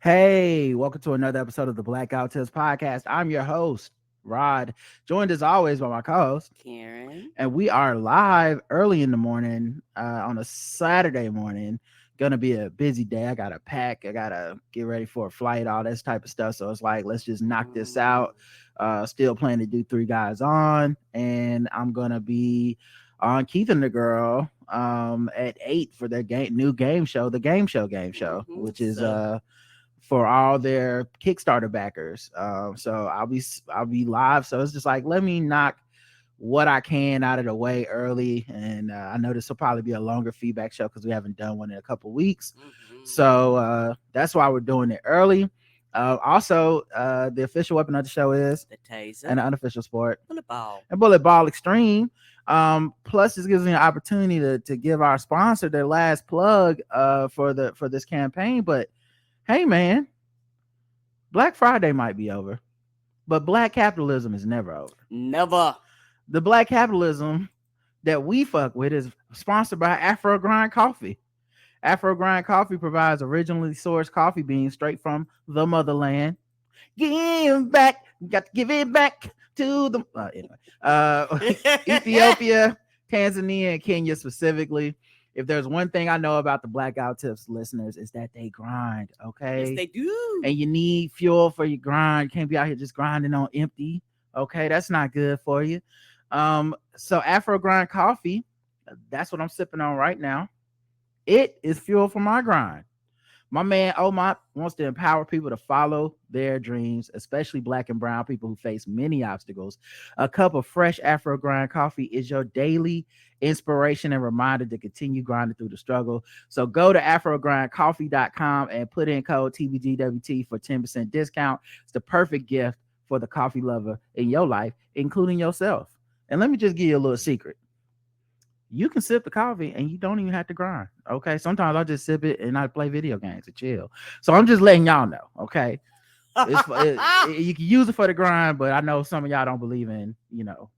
Hey, welcome to another episode of the Blackout Test Podcast. I'm your host, Rod, joined as always by my co-host, Karen. and we are live early in the morning on a Saturday morning. Gonna be a busy day. I gotta pack, I gotta get ready for a flight, all this type of stuff. So it's like, let's just knock this out. Still planning to do Three Guys On, and I'm gonna be on Keith and the Girl at 8 for their new game show, the game show, which is for all their Kickstarter backers. So I'll be live. So it's just like, let me knock what I can out of the way early. And I know this will probably be a longer feedback show because we haven't done one in a couple weeks. So that's why we're doing it early. Also, the official weapon of the show is the taser and the unofficial sport, bullet ball. and Bullet Ball Extreme. Plus, this gives me an opportunity to give our sponsor their last plug for this campaign. But hey, man, Black Friday might be over, but black capitalism is never over. Never. The black capitalism that we fuck with is sponsored by Afro Grind Coffee. Afro Grind Coffee provides originally sourced coffee beans straight from the motherland. Give back, got to give it back to the Ethiopia, Tanzania, and Kenya specifically. If there's one thing I know about the Blackout Tips listeners, is that they grind, okay? Yes, they do. And you need fuel for your grind. You can't be out here just grinding on empty, okay? That's not good for you. So Afro Grind Coffee, that's what I'm sipping on right now. It is fuel for my grind. My man Omar wants to empower people to follow their dreams, especially black and brown people who face many obstacles. A cup of fresh Afro Grind coffee is your daily inspiration and reminder to continue grinding through the struggle. So go to afrogrindcoffee.com and put in code TBGWT for 10% discount. It's the perfect gift for the coffee lover in your life, including yourself. And let me just give you a little secret. You can sip the coffee and you don't even have to grind. Okay. Sometimes I just sip it and I play video games and chill. So I'm just letting y'all know. Okay. You can use it for the grind, but I know some of y'all don't believe in,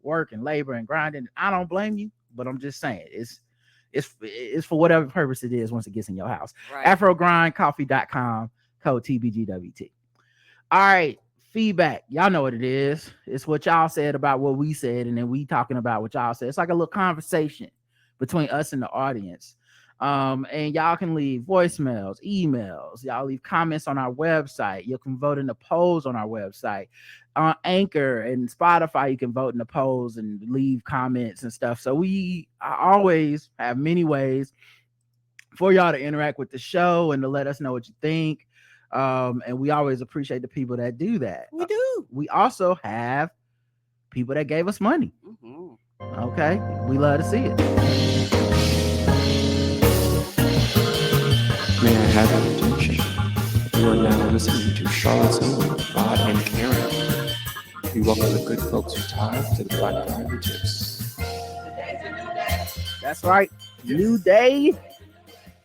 work and labor and grinding. I don't blame you, but I'm just saying it's for whatever purpose it is once it gets in your house. Right. AfroGrindCoffee.com, code TBGWT. All right. Feedback, y'all know what it is. It's what y'all said about what we said, and then we talking about what y'all said. It's like a little conversation between us and the audience. And y'all can leave voicemails, emails, y'all leave comments on our website. You can vote in the polls on our website. On Anchor and Spotify, you can vote in the polls and leave comments and stuff. So I always have many ways for y'all to interact with the show and to let us know what you think. And we always appreciate the people that do that. We do. We also have people that gave us money. Okay, we love to see it. May I have your attention? You are now listening to Charlotte's Own, Rod and Karen. We welcome the good folks who tied to the Black Friday Tips. That's right. New day,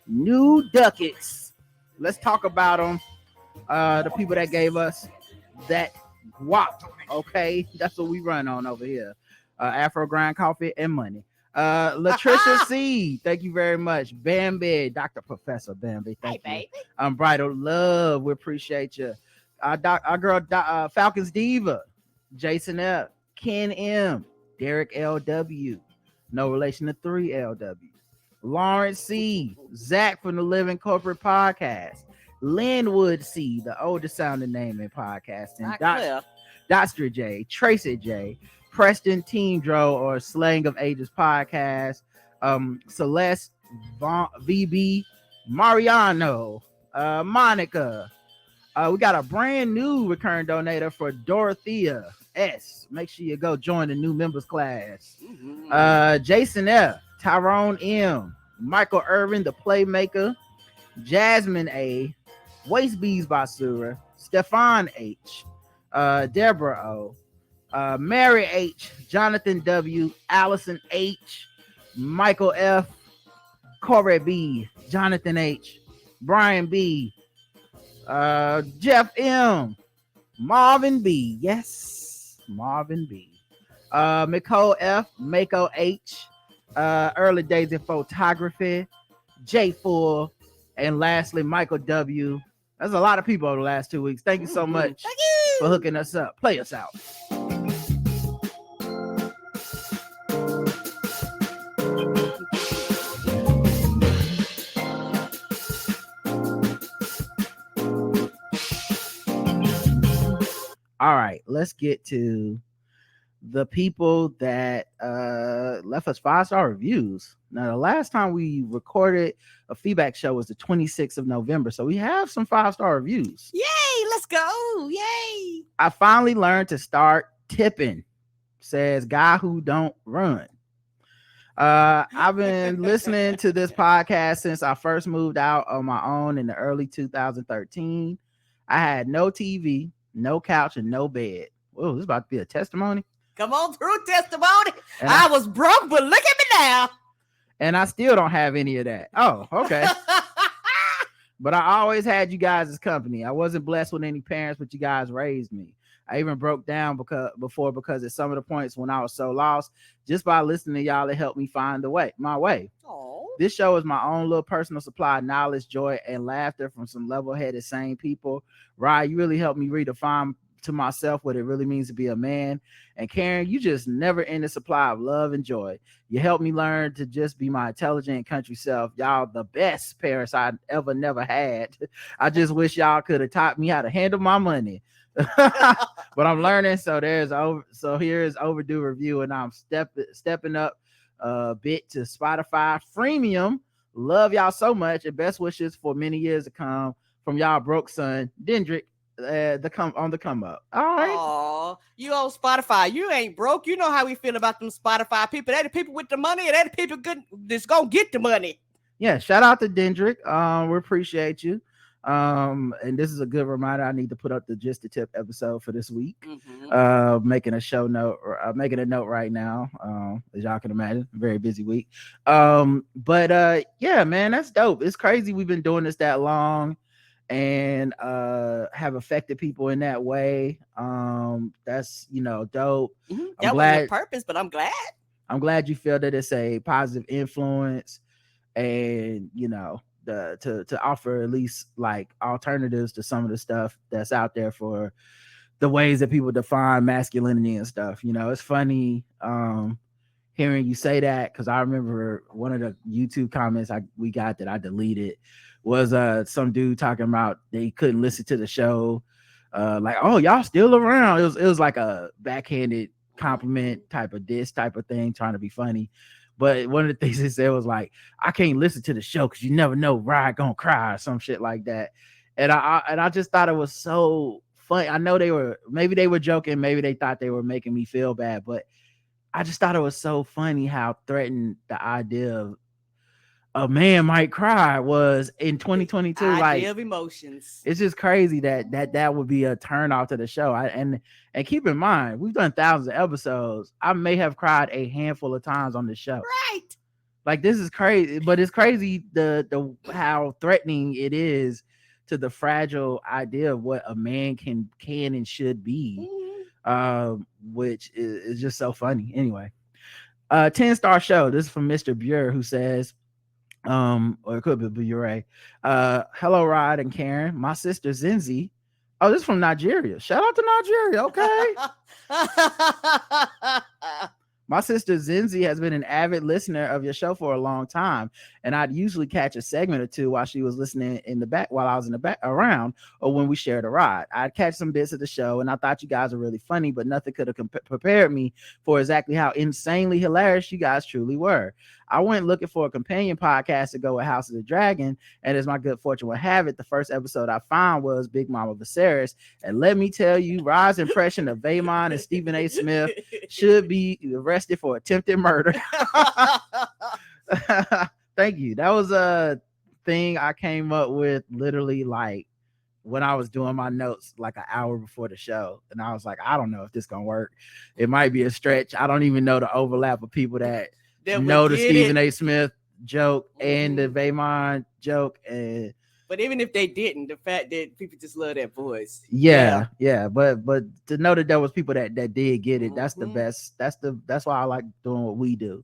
new ducats. Let's talk about them. The people that gave us that guap. Okay, that's what we run on over here. Afro Grind Coffee and money. Latricia C, thank you very much. Bambi, Dr. Professor Bambi, thank you. Baby. Bridal Love, we appreciate you. Our girl Falcons Diva, Jason F, Ken M, Derek LW, no relation to 3LW, Lawrence C, Zach from the Living Corporate Podcast, Linwood C, the oldest sounding name in podcasting, Dr. J, Tracy J, Preston Team Dro or Slang of Ages Podcast, Celeste VB, Mariano, Monica. We got a brand new recurring donator for Dorothea S. Make sure you go join the new members class. Jason F, Tyrone M, Michael Irvin, the Playmaker, Jasmine A, Waste Bees Basura, Stefan H, Deborah O, Mary H, Jonathan W, Allison H, Michael F, Corey B, Jonathan H, Brian B, Jeff M, Marvin B, yes, Marvin B, Nicole F, Mako H, Early Days in Photography, J4, and lastly Michael W, That's a lot of people over the last 2 weeks. Thank you so much for hooking us up. Play us out. All right, let's get to the people that left us 5-star reviews. Now, the last time we recorded a feedback show was the 26th of November, so we have some 5-star reviews. Yay, let's go. Yay. I finally learned to start tipping, says guy who don't run. I've been listening to this podcast since I first moved out on my own in the early 2013. I had no TV, no couch, and no bed. Whoa, this is about to be a testimony. Come on through, testimony. And I was broke, but look at me now. And I still don't have any of that. Oh, okay. But I always had you guys as company. I wasn't blessed with any parents, but you guys raised me. I even broke down because at some of the points when I was so lost, just by listening to y'all, it helped me find my way. Aww. This show is my own little personal supply of knowledge, joy, and laughter from some level-headed, sane people. Ryan, you really helped me redefine to myself what it really means to be a man. And Karen, you just never end the supply of love and joy. You helped me learn to just be my intelligent country self. Y'all the best parents I never had. I just wish y'all could have taught me how to handle my money. But I'm learning. So here's overdue review, and I'm stepping up a bit to Spotify Freemium. Love y'all so much, and best wishes for many years to come from y'all broke son Dendrick. The come up. All right. Oh, you on Spotify. You ain't broke. You know how we feel about them Spotify people. They're the people with the money, and they're the people that's gonna get the money. Yeah, shout out to Dendrick. We appreciate you. And this is a good reminder. I need to put up the Just the Tip episode for this week. Making a note right now. As y'all can imagine, very busy week. But yeah, man, that's dope. It's crazy we've been doing this that long and have affected people in that way. That's dope. That wasn't a purpose, but I'm glad you feel that it's a positive influence, and to offer at least like alternatives to some of the stuff that's out there for the ways that people define masculinity and stuff. It's funny hearing you say that, because I remember one of the YouTube comments we got that I deleted was some dude talking about they couldn't listen to the show, like, oh, y'all still around. It was like a backhanded compliment type of diss type of thing, trying to be funny. But one of the things he said was like, I can't listen to the show because you never know Ryan gonna cry or some shit like that. And I just thought it was so funny. I know maybe they were joking, maybe they thought they were making me feel bad, but I just thought it was so funny how threatened the idea of a man might cry was in 2022. Idea of emotions. It's just crazy that would be a turn off to the show. And keep in mind, we've done thousands of episodes. I may have cried a handful of times on the show. Right. Like, this is crazy, but it's crazy the how threatening it is to the fragile idea of what a man can and should be, which is just so funny. Anyway, 10-star show. This is from Mr. Buer, who says, or it could be Bure. Hello, Rod and Karen. My sister Zinzi. Oh, this is from Nigeria. Shout out to Nigeria. Okay. My sister Zinzi has been an avid listener of your show for a long time, and I'd usually catch a segment or two while she was listening in the back, while I was in the back around, or when we shared a ride. I'd catch some bits of the show, and I thought you guys were really funny, but nothing could have prepared me for exactly how insanely hilarious you guys truly were. I went looking for a companion podcast to go with House of the Dragon, and as my good fortune would have it, the first episode I found was Big Mama Viserys. And let me tell you, Rod's impression of Vaemon and Stephen A. Smith should be arrested for attempted murder. Thank you. That was a thing I came up with literally like when I was doing my notes like an hour before the show, and I was like, I don't know if this gonna work. It might be a stretch. I don't even know the overlap of people that know the Stephen A. Smith joke and the Vaemon joke. But even if they didn't, the fact that people just love that voice. Yeah. But to know that there was people that did get it, that's the best. That's why I like doing what we do.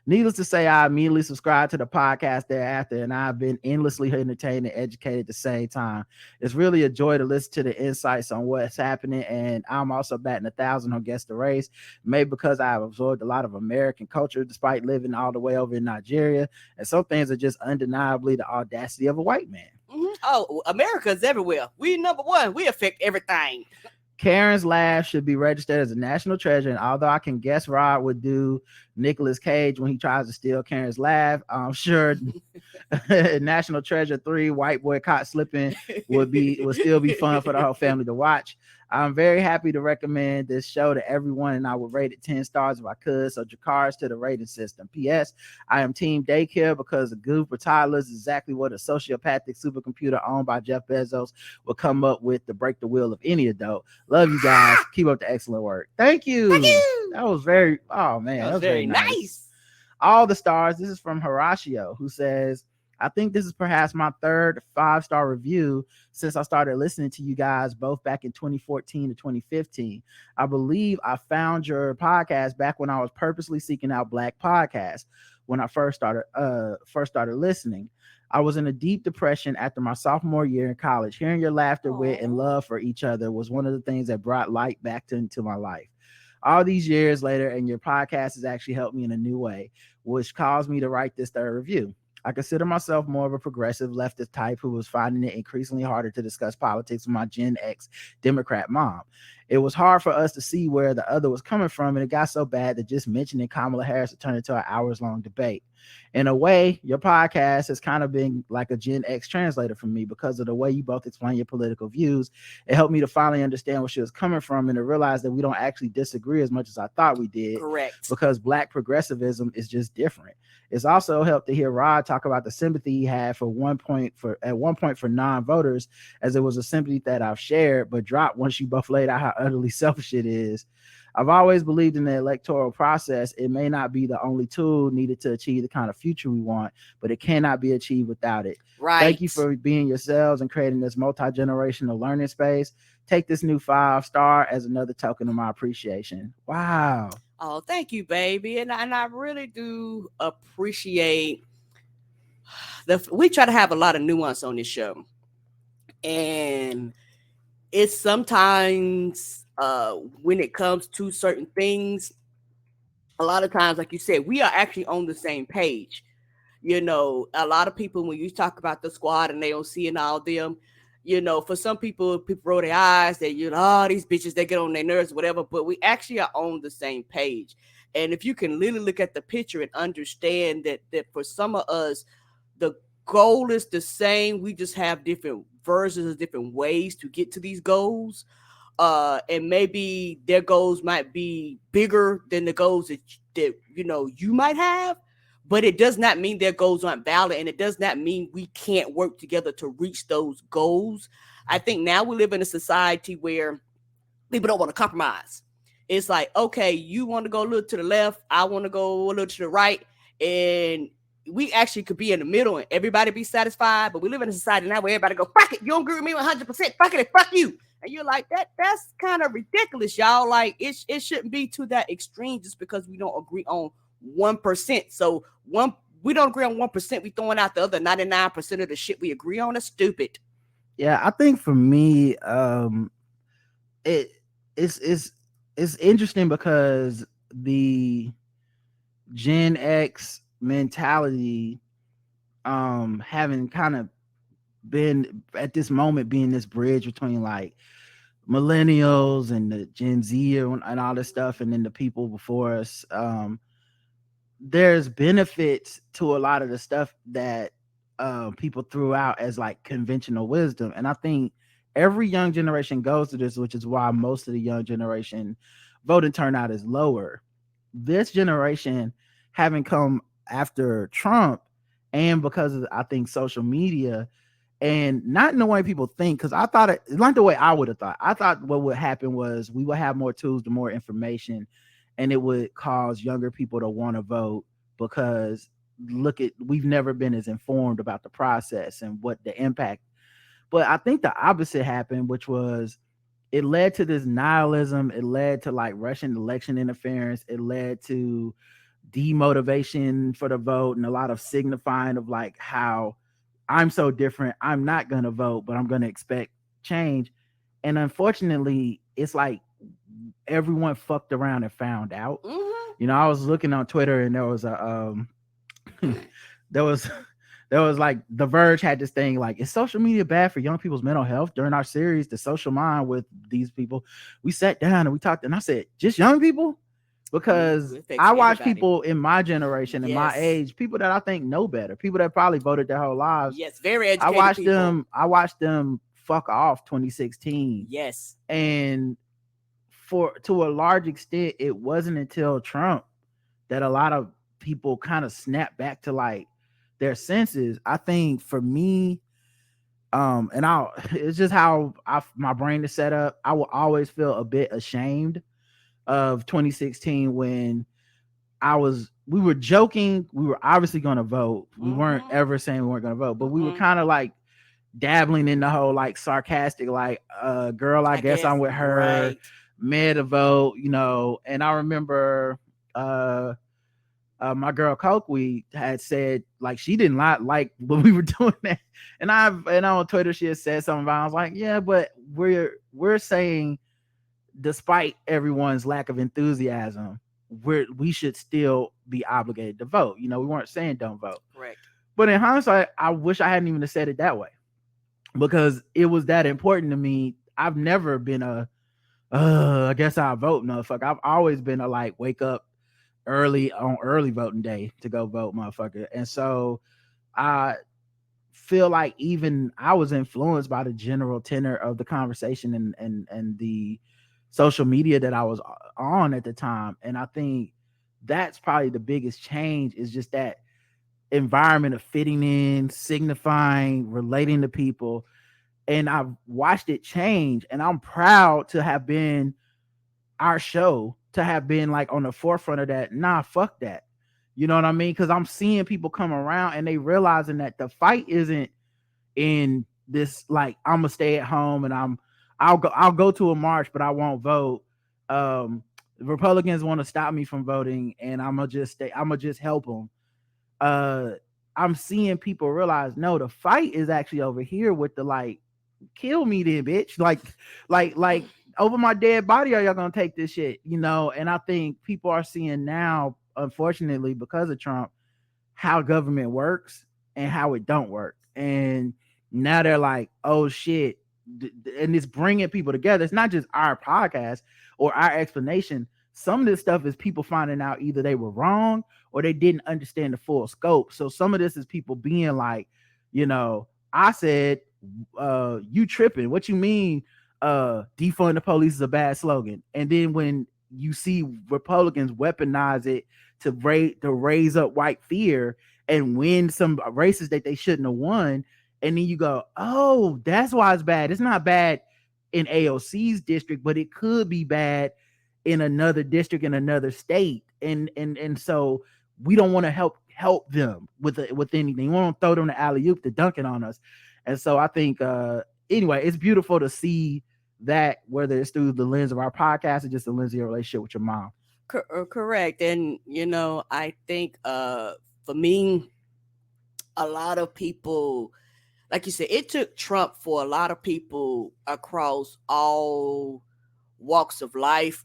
Needless to say, I immediately subscribed to the podcast thereafter, and I've been endlessly entertained and educated at the same time. It's really a joy to listen to the insights on what's happening, and I'm also batting 1,000 on Guess the Race, maybe because I've absorbed a lot of American culture despite living all the way over in Nigeria, and some things are just undeniably the audacity of a white man. Oh, America's everywhere. We number one. We affect everything. Karen's laugh should be registered as a national treasure, and although I can guess Rod would do Nicolas Cage when he tries to steal Karen's laugh, I'm sure National Treasure 3, White Boy Caught Slipping would still be fun for the whole family to watch. I'm very happy to recommend this show to everyone, and I would rate it 10 stars if I could. So Jakars to the rating system. P.S. I am team daycare because a group of toddlers is exactly what a sociopathic supercomputer owned by Jeff Bezos would come up with to break the will of any adult. Love you guys. Keep up the excellent work. Thank you. Thank you. That was very, oh man, That was very nice. All the stars. This is from Horatio, who says, I think this is perhaps my third 5-star review since I started listening to you guys both back in 2014 to 2015. I believe I found your podcast back when I was purposely seeking out Black podcasts when I first started listening. I was in a deep depression after my sophomore year in college. Hearing your laughter, wit, and love for each other was one of the things that brought light back into my life. All these years later, and your podcast has actually helped me in a new way, which caused me to write this third review. I consider myself more of a progressive leftist type who was finding it increasingly harder to discuss politics with my Gen X Democrat mom. It was hard for us to see where the other was coming from, and it got so bad that just mentioning Kamala Harris would turn into an hours-long debate. In a way, your podcast has kind of been like a Gen X translator for me because of the way you both explain your political views. It helped me to finally understand where she was coming from and to realize that we don't actually disagree as much as I thought we did. Correct. Because Black progressivism is just different. It's also helped to hear Rod talk about the sympathy he had at one point for non-voters, as it was a sympathy that I've shared but dropped once you both laid out how utterly selfish it is. I've always believed in the electoral process. It may not be the only tool needed to achieve the kind of future we want, but it cannot be achieved without it. Right. Thank you for being yourselves and creating this multi-generational learning space. Take this new 5-star as another token of my appreciation. Wow. Oh, thank you, baby. And I really do appreciate we try to have a lot of nuance on this show. And it's sometimes when it comes to certain things, a lot of times, like you said, we are actually on the same page. You know, a lot of people, when you talk about the squad and they don't see and all them, you know, for some people roll their eyes that, you know, oh, these bitches, they get on their nerves, whatever, but we actually are on the same page. And if you can literally look at the picture and understand that for some of us, the goal is the same. We just have different versions of different ways to get to these goals. And maybe their goals might be bigger than the goals that you know you might have, but it does not mean their goals aren't valid, and it does not mean we can't work together to reach those goals. I think now we live in a society where people don't want to compromise. It's like, okay, you want to go a little to the left, I want to go a little to the right, and we actually could be in the middle and everybody be satisfied. But we live in a society now where everybody go, fuck it, you don't agree with me 100%, fuck it, and fuck you. And you're like, that's kind of ridiculous, y'all. Like, it shouldn't be to that extreme just because we don't agree on 1%. So we don't agree on 1%, we throwing out the other 99% of the shit we agree on. That's stupid. Yeah, I think for me, it's interesting because the Gen X mentality, having kind of been at this moment being this bridge between like millennials and the Gen Z and all this stuff, and then the people before us, there's benefits to a lot of the stuff that people threw out as like conventional wisdom. And I think every young generation goes to this, which is why most of the young generation voting turnout is lower. This generation, having come after Trump, and because of, I think, social media, and not in the way people think, because I thought it's not the way I would have thought. I thought what would happen was we would have more tools to more information, and it would cause younger people to want to vote because we've never been as informed about the process and what the impact. But I think the opposite happened, which was it led to this nihilism. It led to like Russian election interference. It led to demotivation for the vote and a lot of signifying of like how I'm so different. I'm not gonna vote, but I'm gonna expect change. And unfortunately, it's like everyone fucked around and found out. You know, I was looking on Twitter and there was a there was there was like The Verge had this thing like, is social media bad for young people's mental health? During our series, The Social Mind, with these people, we sat down and we talked, and I said, just young people? Because I watch people in my generation and my age, people that I think know better, people that probably voted their whole lives. Yes, very educated. I watched them fuck off 2016. Yes. And to a large extent, it wasn't until Trump that a lot of people kind of snapped back to like their senses. I think for me, it's just how my brain is set up. I will always feel a bit ashamed of 2016 when we were joking. We were obviously going to vote. We weren't ever saying we weren't going to vote, but we were kind of like dabbling in the whole like sarcastic, like, girl, I guess I'm with her, right. Made a vote, you know. And I remember my girl Cokeweed had said like she didn't like when we were doing that, and on Twitter she had said something about, I was like, yeah, but we're saying despite everyone's lack of enthusiasm, we should still be obligated to vote. You know, we weren't saying don't vote. Correct. But in hindsight, I wish I hadn't even said it that way, because it was that important to me. I've never been I guess I'll vote motherfucker. I've always been a like wake up early on early voting day to go vote motherfucker. And so I feel like even I was influenced by the general tenor of the conversation and the social media that I was on at the time. And I think that's probably the biggest change, is just that environment of fitting in, signifying, relating to people. And I've watched it change, and I'm proud to have been our show, to have been like on the forefront of that. Nah, fuck that. You know what I mean? Because I'm seeing people come around and they realizing that the fight isn't in this like, I'm gonna stay at home and I'll go to a march, but I won't vote. Republicans want to stop me from voting, and I'm gonna just help them. I'm seeing people realize, no, the fight is actually over here with the like, kill me then, bitch. Like over my dead body, are y'all gonna take this shit? You know? And I think people are seeing now, unfortunately, because of Trump, how government works and how it don't work. And now they're like, oh shit. And it's bringing people together. It's not just our podcast or our explanation. Some of this stuff is people finding out either they were wrong or they didn't understand the full scope. So some of this is people being like, you know, I said, you tripping. What you mean defund the police is a bad slogan? And then when you see Republicans weaponize it to raise up white fear and win some races that they shouldn't have won, and then you go, oh, that's why it's bad. It's not bad in AOC's district, but it could be bad in another district in another state. And so we don't want to help them with anything. We want to throw them the alley-oop to dunk it on us. And so I think anyway, it's beautiful to see that, whether it's through the lens of our podcast or just the lens of your relationship with your mom. Correct. And you know, I think for me, a lot of people, like you said, it took Trump for a lot of people across all walks of life,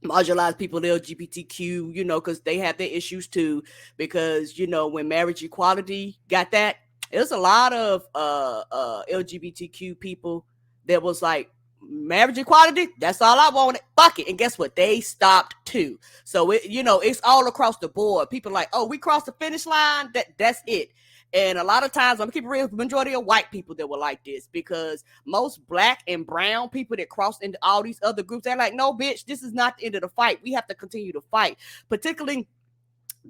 marginalized people, the LGBTQ, you know, because they have their issues too. Because, you know, when marriage equality got that, there's a lot of LGBTQ people that was like, marriage equality, that's all I wanted. Fuck it. And guess what? They stopped too. So it, you know, it's all across the board. People are like, oh, we crossed the finish line. That's it. And a lot of times, I'm gonna keep it real, the majority of white people that were like this, because most black and brown people that crossed into all these other groups, they're like, no, bitch, this is not the end of the fight. We have to continue to fight. Particularly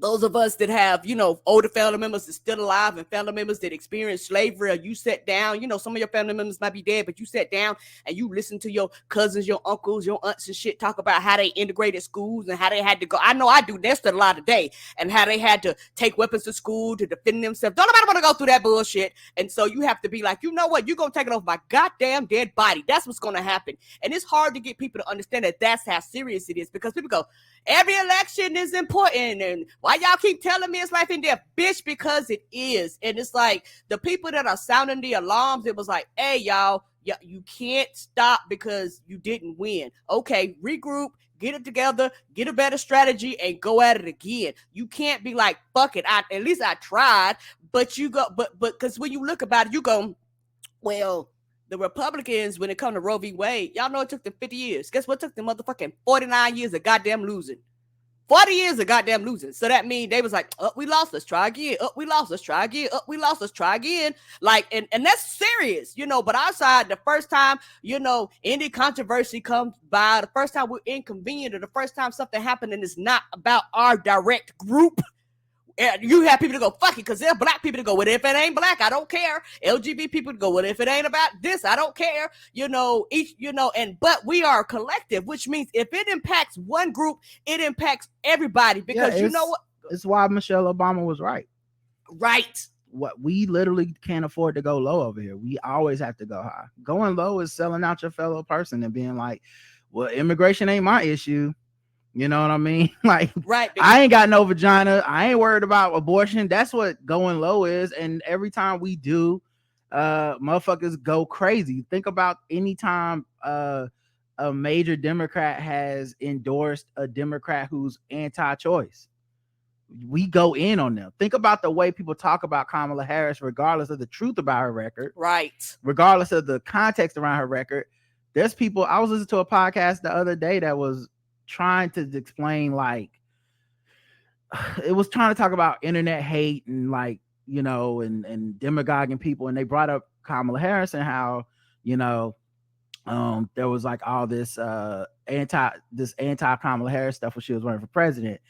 those of us that have, you know, older family members that are still alive and family members that experienced slavery, or you sat down, you know, some of your family members might be dead, but you sat down and you listened to your cousins, your uncles, your aunts and shit talk about how they integrated schools and how they had to go. I know I do. There's still a lot today, and how they had to take weapons to school to defend themselves. Don't nobody want to go through that bullshit. And so you have to be like, you know what? You're going to take it off my goddamn dead body. That's what's going to happen. And it's hard to get people to understand that that's how serious it is, because people go, every election is important. And why y'all keep telling me it's life and death? Bitch, because it is. And it's like the people that are sounding the alarms, it was like, hey, y'all, you can't stop because you didn't win. Okay, regroup, get it together, get a better strategy, and go at it again. You can't be like, fuck it. At least I tried. But you go, but because when you look about it, you go, well, the Republicans, when it comes to Roe v. Wade, y'all know it took them 50 years. Guess what took them motherfucking 49 years of goddamn losing? 40 years of goddamn losing. So that means they was like, oh, we lost, let's try again. Oh, we lost, let's try again. Oh, we lost, let's try again. Like, and that's serious, but outside, the first time, any controversy comes by, the first time we're inconvenient, or the first time something happened and it's not about our direct group, you have people to go, fuck it, because there are black people to go, well, if it ain't black, I don't care. LGBT people to go, well, if it ain't about this, I don't care. But we are a collective, which means if it impacts one group, it impacts everybody. Because you know what? It's why Michelle Obama was right. Right. What we literally can't afford to go low over here. We always have to go high. Going low is selling out your fellow person and being like, well, immigration ain't my issue. You know what I mean? Like, right. I ain't got no vagina. I ain't worried about abortion. That's what going low is. And every time we do, motherfuckers go crazy. Think about any time a major Democrat has endorsed a Democrat who's anti-choice. We go in on them. Think about the way people talk about Kamala Harris, regardless of the truth about her record. Right. Regardless of the context around her record. There's people, I was listening to a podcast the other day that was trying to explain, like, it was trying to talk about internet hate and like, and demagoguing people, and they brought up Kamala Harris and how, there was like all this anti Kamala Harris stuff when she was running for president.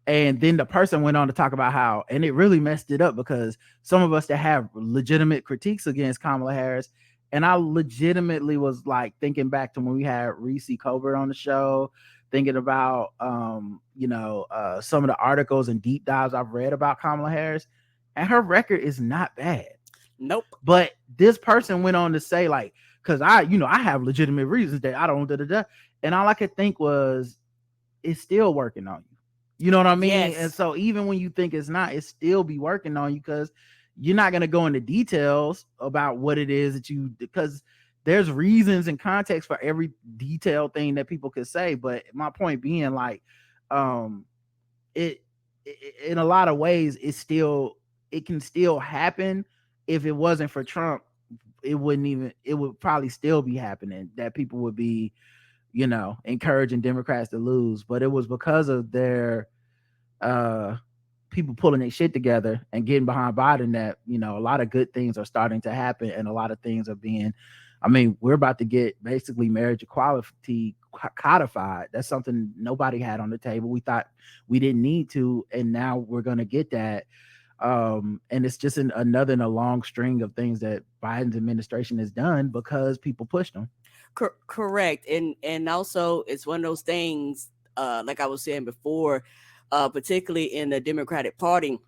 And then the person went on to talk about how, and it really messed it up, because some of us that have legitimate critiques against Kamala Harris, and I legitimately was like thinking back to when we had Reese Colbert on the show, thinking about, some of the articles and deep dives I've read about Kamala Harris, and her record is not bad. Nope. But this person went on to say, like, because I have legitimate reasons that I don't, and all I could think was, it's still working on you. You know what I mean? Yes. And so even when you think it's not, it still be working on you, because you're not going to go into details about what it is that because there's reasons and context for every detailed thing that people could say. But my point being, like, it in a lot of ways, it can still happen. If it wasn't for Trump, it would probably still be happening, that people would be, encouraging Democrats to lose. But it was because of their people pulling their shit together and getting behind Biden that, a lot of good things are starting to happen, and a lot of things are being, we're about to get basically marriage equality codified. That's something nobody had on the table. We thought we didn't need to, and now we're going to get that. And it's just another in a long string of things that Biden's administration has done because people pushed them. Correct. And also it's one of those things, like I was saying before, particularly in the Democratic Party,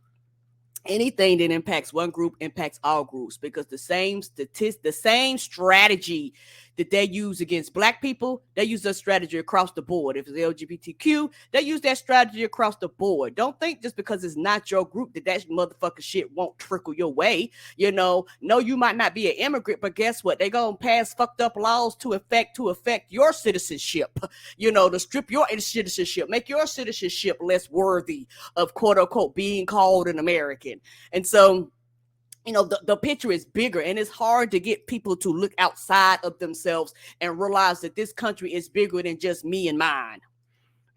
anything that impacts one group impacts all groups, because the same strategy that they use against black people, they use that strategy across the board. If it's LGBTQ, they use that strategy across the board. Don't think just because it's not your group that motherfucker shit won't trickle your way. No, you might not be an immigrant, but guess what? They gonna pass fucked up laws to affect your citizenship. To strip your citizenship, make your citizenship less worthy of quote unquote being called an American. And so, the picture is bigger, and it's hard to get people to look outside of themselves and realize that this country is bigger than just me and mine.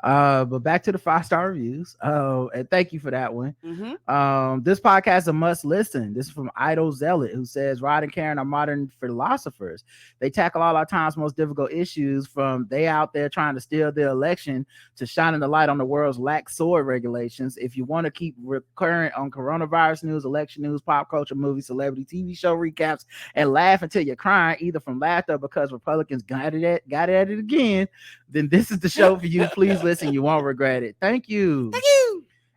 But back to the 5-star reviews. And thank you for that one. Mm-hmm. This podcast is a must listen. This is from Idol Zealot, who says Rod and Karen are modern philosophers. They tackle all our time's most difficult issues, from they out there trying to steal the election to shining the light on the world's lax sword regulations. If you want to keep current on coronavirus news, election news, pop culture, movies, celebrity TV show recaps, and laugh until you're crying, either from laughter because Republicans got it at it again, then this is the show for you. Please listen, you won't regret it. Thank you.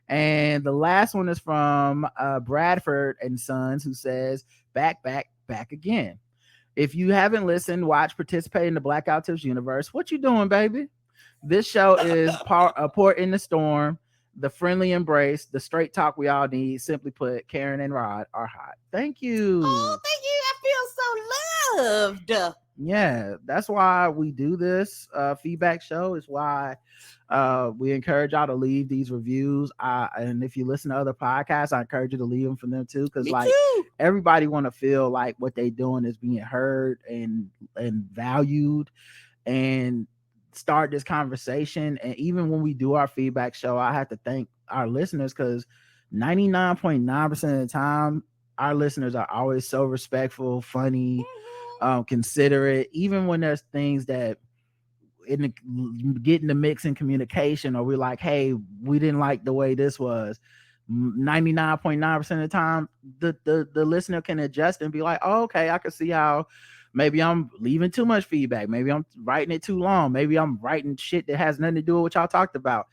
And the last one is from Bradford and Sons, who says back again. If you haven't listened, watch, participate in the Blackout Tips universe. What you doing, baby? This show is a port in the storm, the friendly embrace, the straight talk we all need. Simply put, Karen and Rod are hot. Thank you. Oh, thank you. I feel so loved. Yeah, that's why we do this feedback show. Is why we encourage y'all to leave these reviews. And if you listen to other podcasts, I encourage you to leave them for them too, because like too. everybody want to feel like what they doing is being heard and valued, and start this conversation. And even when we do our feedback show, I have to thank our listeners, because 99.9% of the time our listeners are always so respectful, funny, considerate, even when there's things that get in the mix in communication, or we're like, hey, we didn't like the way this was. 99.9% of the time the listener can adjust and be like, oh, okay, I can see how maybe I'm leaving too much feedback, maybe I'm writing it too long, maybe I'm writing shit that has nothing to do with what y'all talked about.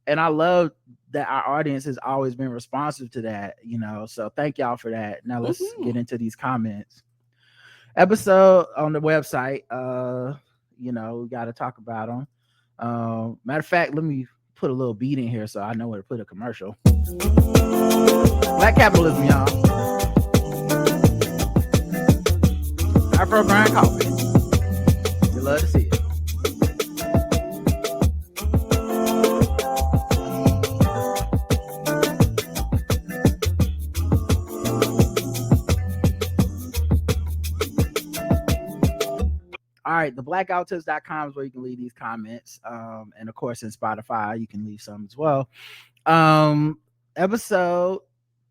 And I love that our audience has always been responsive to that, so thank y'all for that. Now let's get into these comments. Episode on the website, we got to talk about them. Matter of fact, let me put a little beat in here so I know where to put a commercial. Black capitalism, y'all. Afro grind coffee. You love to see it. All right, the blackouttips.com is where you can leave these comments. And of course, in Spotify, you can leave some as well. Episode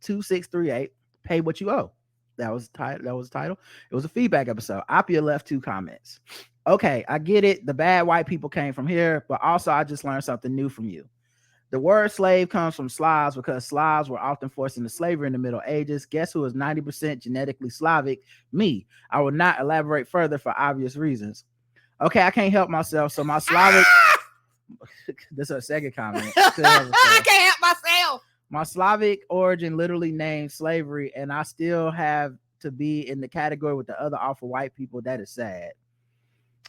2638, Pay What You Owe. That was the title. It was a feedback episode. Apia left 2 comments. Okay, I get it. The bad white people came from here, but also I just learned something new from you. The word slave comes from Slavs because Slavs were often forced into slavery in the Middle Ages. Guess who is 90% genetically Slavic? Me. I will not elaborate further for obvious reasons. Okay, I can't help myself. So my Slavic... This is a second comment. I can't help myself. My Slavic origin literally named slavery, and I still have to be in the category with the other awful white people. That is sad.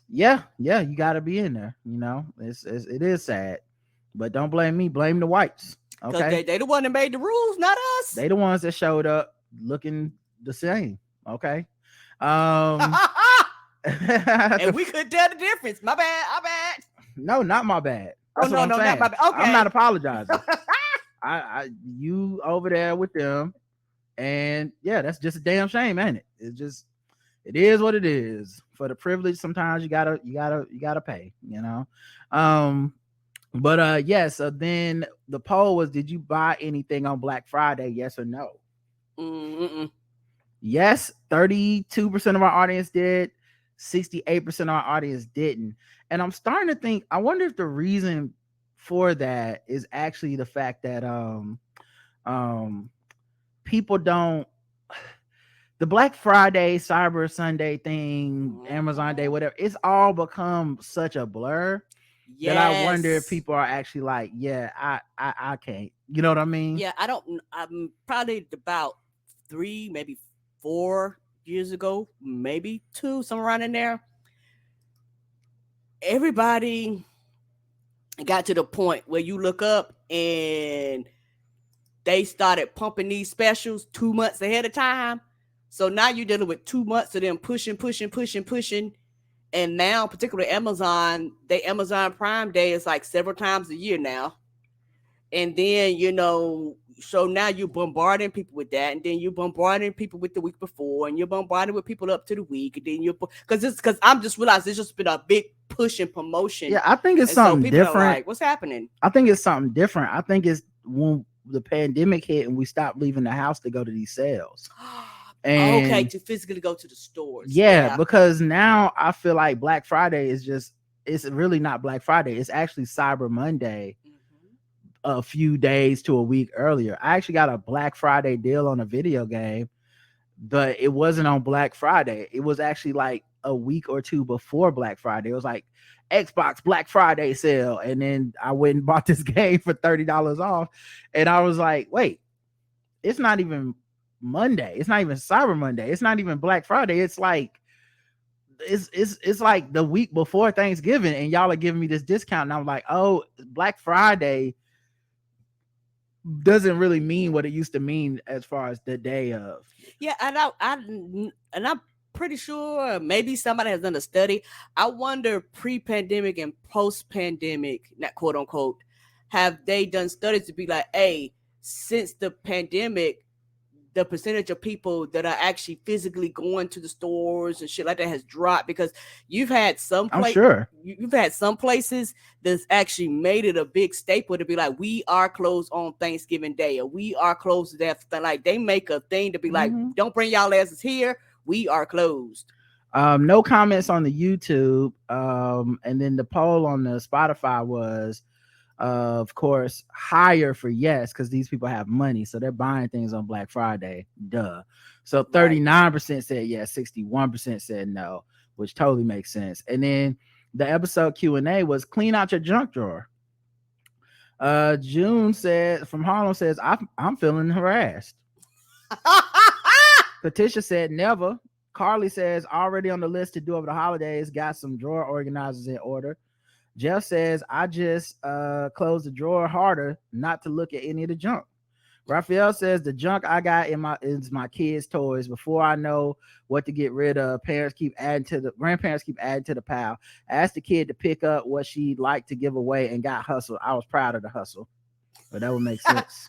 Yeah, you got to be in there. It is sad. But don't blame me. Blame the whites. Okay, they the one that made the rules, not us. They the ones that showed up looking the same. Okay. And we could tell the difference. My bad. No, not my bad. That's not my bad. Okay. I'm not apologizing. You over there with them, and yeah, that's just a damn shame, ain't it? It is what it is. For the privilege, sometimes you gotta pay. But yeah, so then the poll was, did you buy anything on Black Friday? Yes or no? Yes, 32% of our audience did. 68% of our audience didn't. And I'm starting to think, I wonder if the reason for that is actually the fact that people don't, the Black Friday, Cyber Sunday thing, Amazon Day, whatever, it's all become such a blur. Yes. That I wonder if people are actually like, yeah, I can't. You know what I mean? Yeah, I'm probably about 3, maybe 4 years ago, maybe 2, somewhere around in there. Everybody got to the point where you look up and they started pumping these specials 2 months ahead of time. So now you're dealing with 2 months of them pushing. And now, particularly Amazon Prime Day is like several times a year now. And then, so now you're bombarding people with that. And then you're bombarding people with the week before. And you're bombarding with people up to the week. And then because I'm just realized it's just been a big push and promotion. Yeah, I think it's something different. Like, what's happening? I think it's something different. I think it's when the pandemic hit and we stopped leaving the house to go to these sales. And okay, to physically go to the stores. Yeah, because now I feel like Black Friday it's really not Black Friday. It's actually Cyber Monday a few days to a week earlier. I actually got a Black Friday deal on a video game, but it wasn't on Black Friday. It was actually like a week or 2 before Black Friday. It was like Xbox Black Friday sale. And then I went and bought this game for $30 off. And I was like, wait, it's not even Monday. It's not even Cyber Monday. It's not even Black Friday. It's like it's like the week before Thanksgiving, and y'all are giving me this discount, and I'm like, oh, Black Friday doesn't really mean what it used to mean as far as the day of. Yeah, and I'm pretty sure maybe somebody has done a study. I wonder pre-pandemic and post-pandemic, not quote unquote, have they done studies to be like, hey, since the pandemic, the percentage of people that are actually physically going to the stores and shit like that has dropped, because you've had some I'm sure you've had some places that's actually made it a big staple to be like, we are closed on Thanksgiving Day, or we are closed to that. Like they make a thing to be like, don't bring y'all asses here. We are closed. No comments on the YouTube. And then the poll on the Spotify was, of course, higher for yes, because these people have money, so they're buying things on Black Friday. Duh. So 39% said yes, 61% said no, which totally makes sense. And then the episode Q&A was clean out your junk drawer. June said from Harlem says, I'm feeling harassed. Patricia said never. Carly says already on the list to do over the holidays, got some drawer organizers in order. Jeff says, I just closed the drawer harder not to look at any of the junk. Raphael says the junk I got is my kids' toys. Before I know what to get rid of, grandparents keep adding to the pile. I asked the kid to pick up what she'd like to give away and got hustled. I was proud of the hustle. But that would make sense.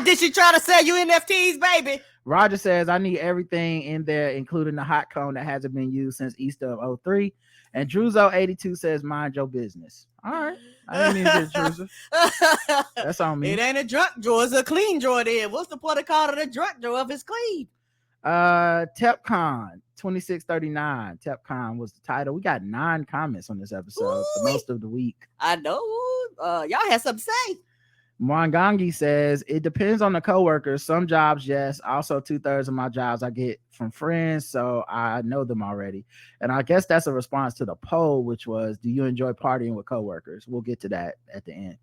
Did she try to sell you NFTs, baby? Roger says, I need everything in there, including the hot cone that hasn't been used since Easter of 03. And Druzo82 says, mind your business. All right. I didn't mean to Druzo. That's on me. It ain't a drunk drawer. It's a clean drawer there. What's the point of calling it a drunk drawer if it's clean? TepCon 2639. TepCon was the title. We got 9 comments on this episode. The most of the week. I know. Y'all had something to say. Mwangangi says, it depends on the coworkers. Some jobs, yes. Also, 2/3 of my jobs I get from friends, so I know them already. And I guess that's a response to the poll, which was, do you enjoy partying with coworkers? We'll get to that at the end.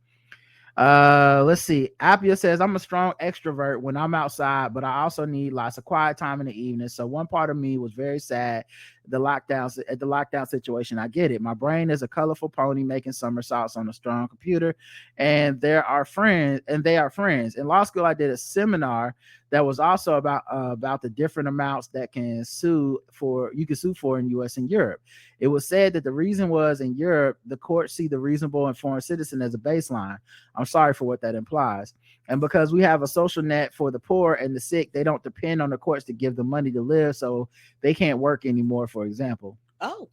Let's see. Appia says, I'm a strong extrovert when I'm outside, but I also need lots of quiet time in the evening. So one part of me was very sad at the lockdown situation. I get it. My brain is a colorful pony making somersaults on a strong computer, and they are friends. In law school, I did a seminar that was also about the different amounts that you can sue for in US and Europe. It was said that the reason was in Europe, the courts see the reasonable and foreign citizen as a baseline. I'm sorry for what that implies. And because we have a social net for the poor and the sick, they don't depend on the courts to give them money to live, so they can't work anymore, for example. Oh.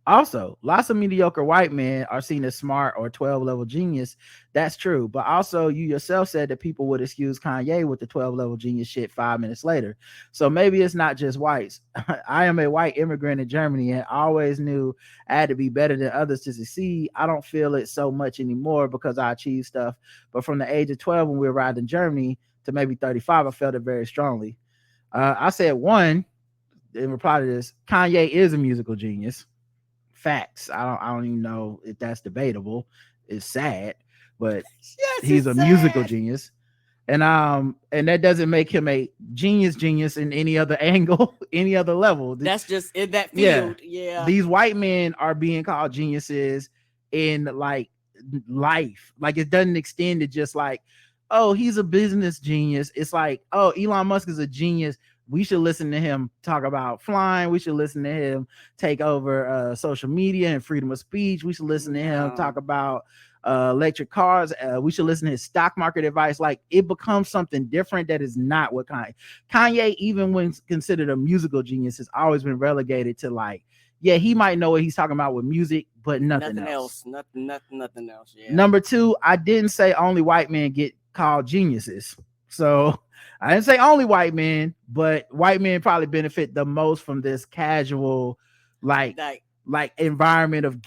Also, lots of mediocre white men are seen as smart or 12-level genius. That's true. But also, you yourself said that people would excuse Kanye with the 12-level genius shit 5 minutes later. So maybe it's not just whites. I am a white immigrant in Germany and always knew I had to be better than others to succeed. I don't feel it so much anymore because I achieved stuff. But from the age of 12 when we arrived in Germany to maybe 35, I felt it very strongly. I said one, in reply to this, Kanye is a musical genius. Facts. I don't even know if that's debatable. It's sad, but yes, he's a sad. musical genius, and that doesn't make him a genius in any other angle, any other level. That's just in that field. Yeah. These white men are being called geniuses in like life. Like it doesn't extend to just like, oh, he's a business genius. It's like, oh, Elon Musk is a genius. We should listen to him talk about flying. We should listen to him take over social media and freedom of speech. We should listen to him talk about electric cars. We should listen to his stock market advice. Like it becomes something different that is not what Kanye, even when considered a musical genius, has always been relegated to like, yeah, he might know what he's talking about with music, but nothing else. Nothing else. Yeah. Number 2, I didn't say only white men get called geniuses. So I didn't say only white men, but white men probably benefit the most from this casual, like environment of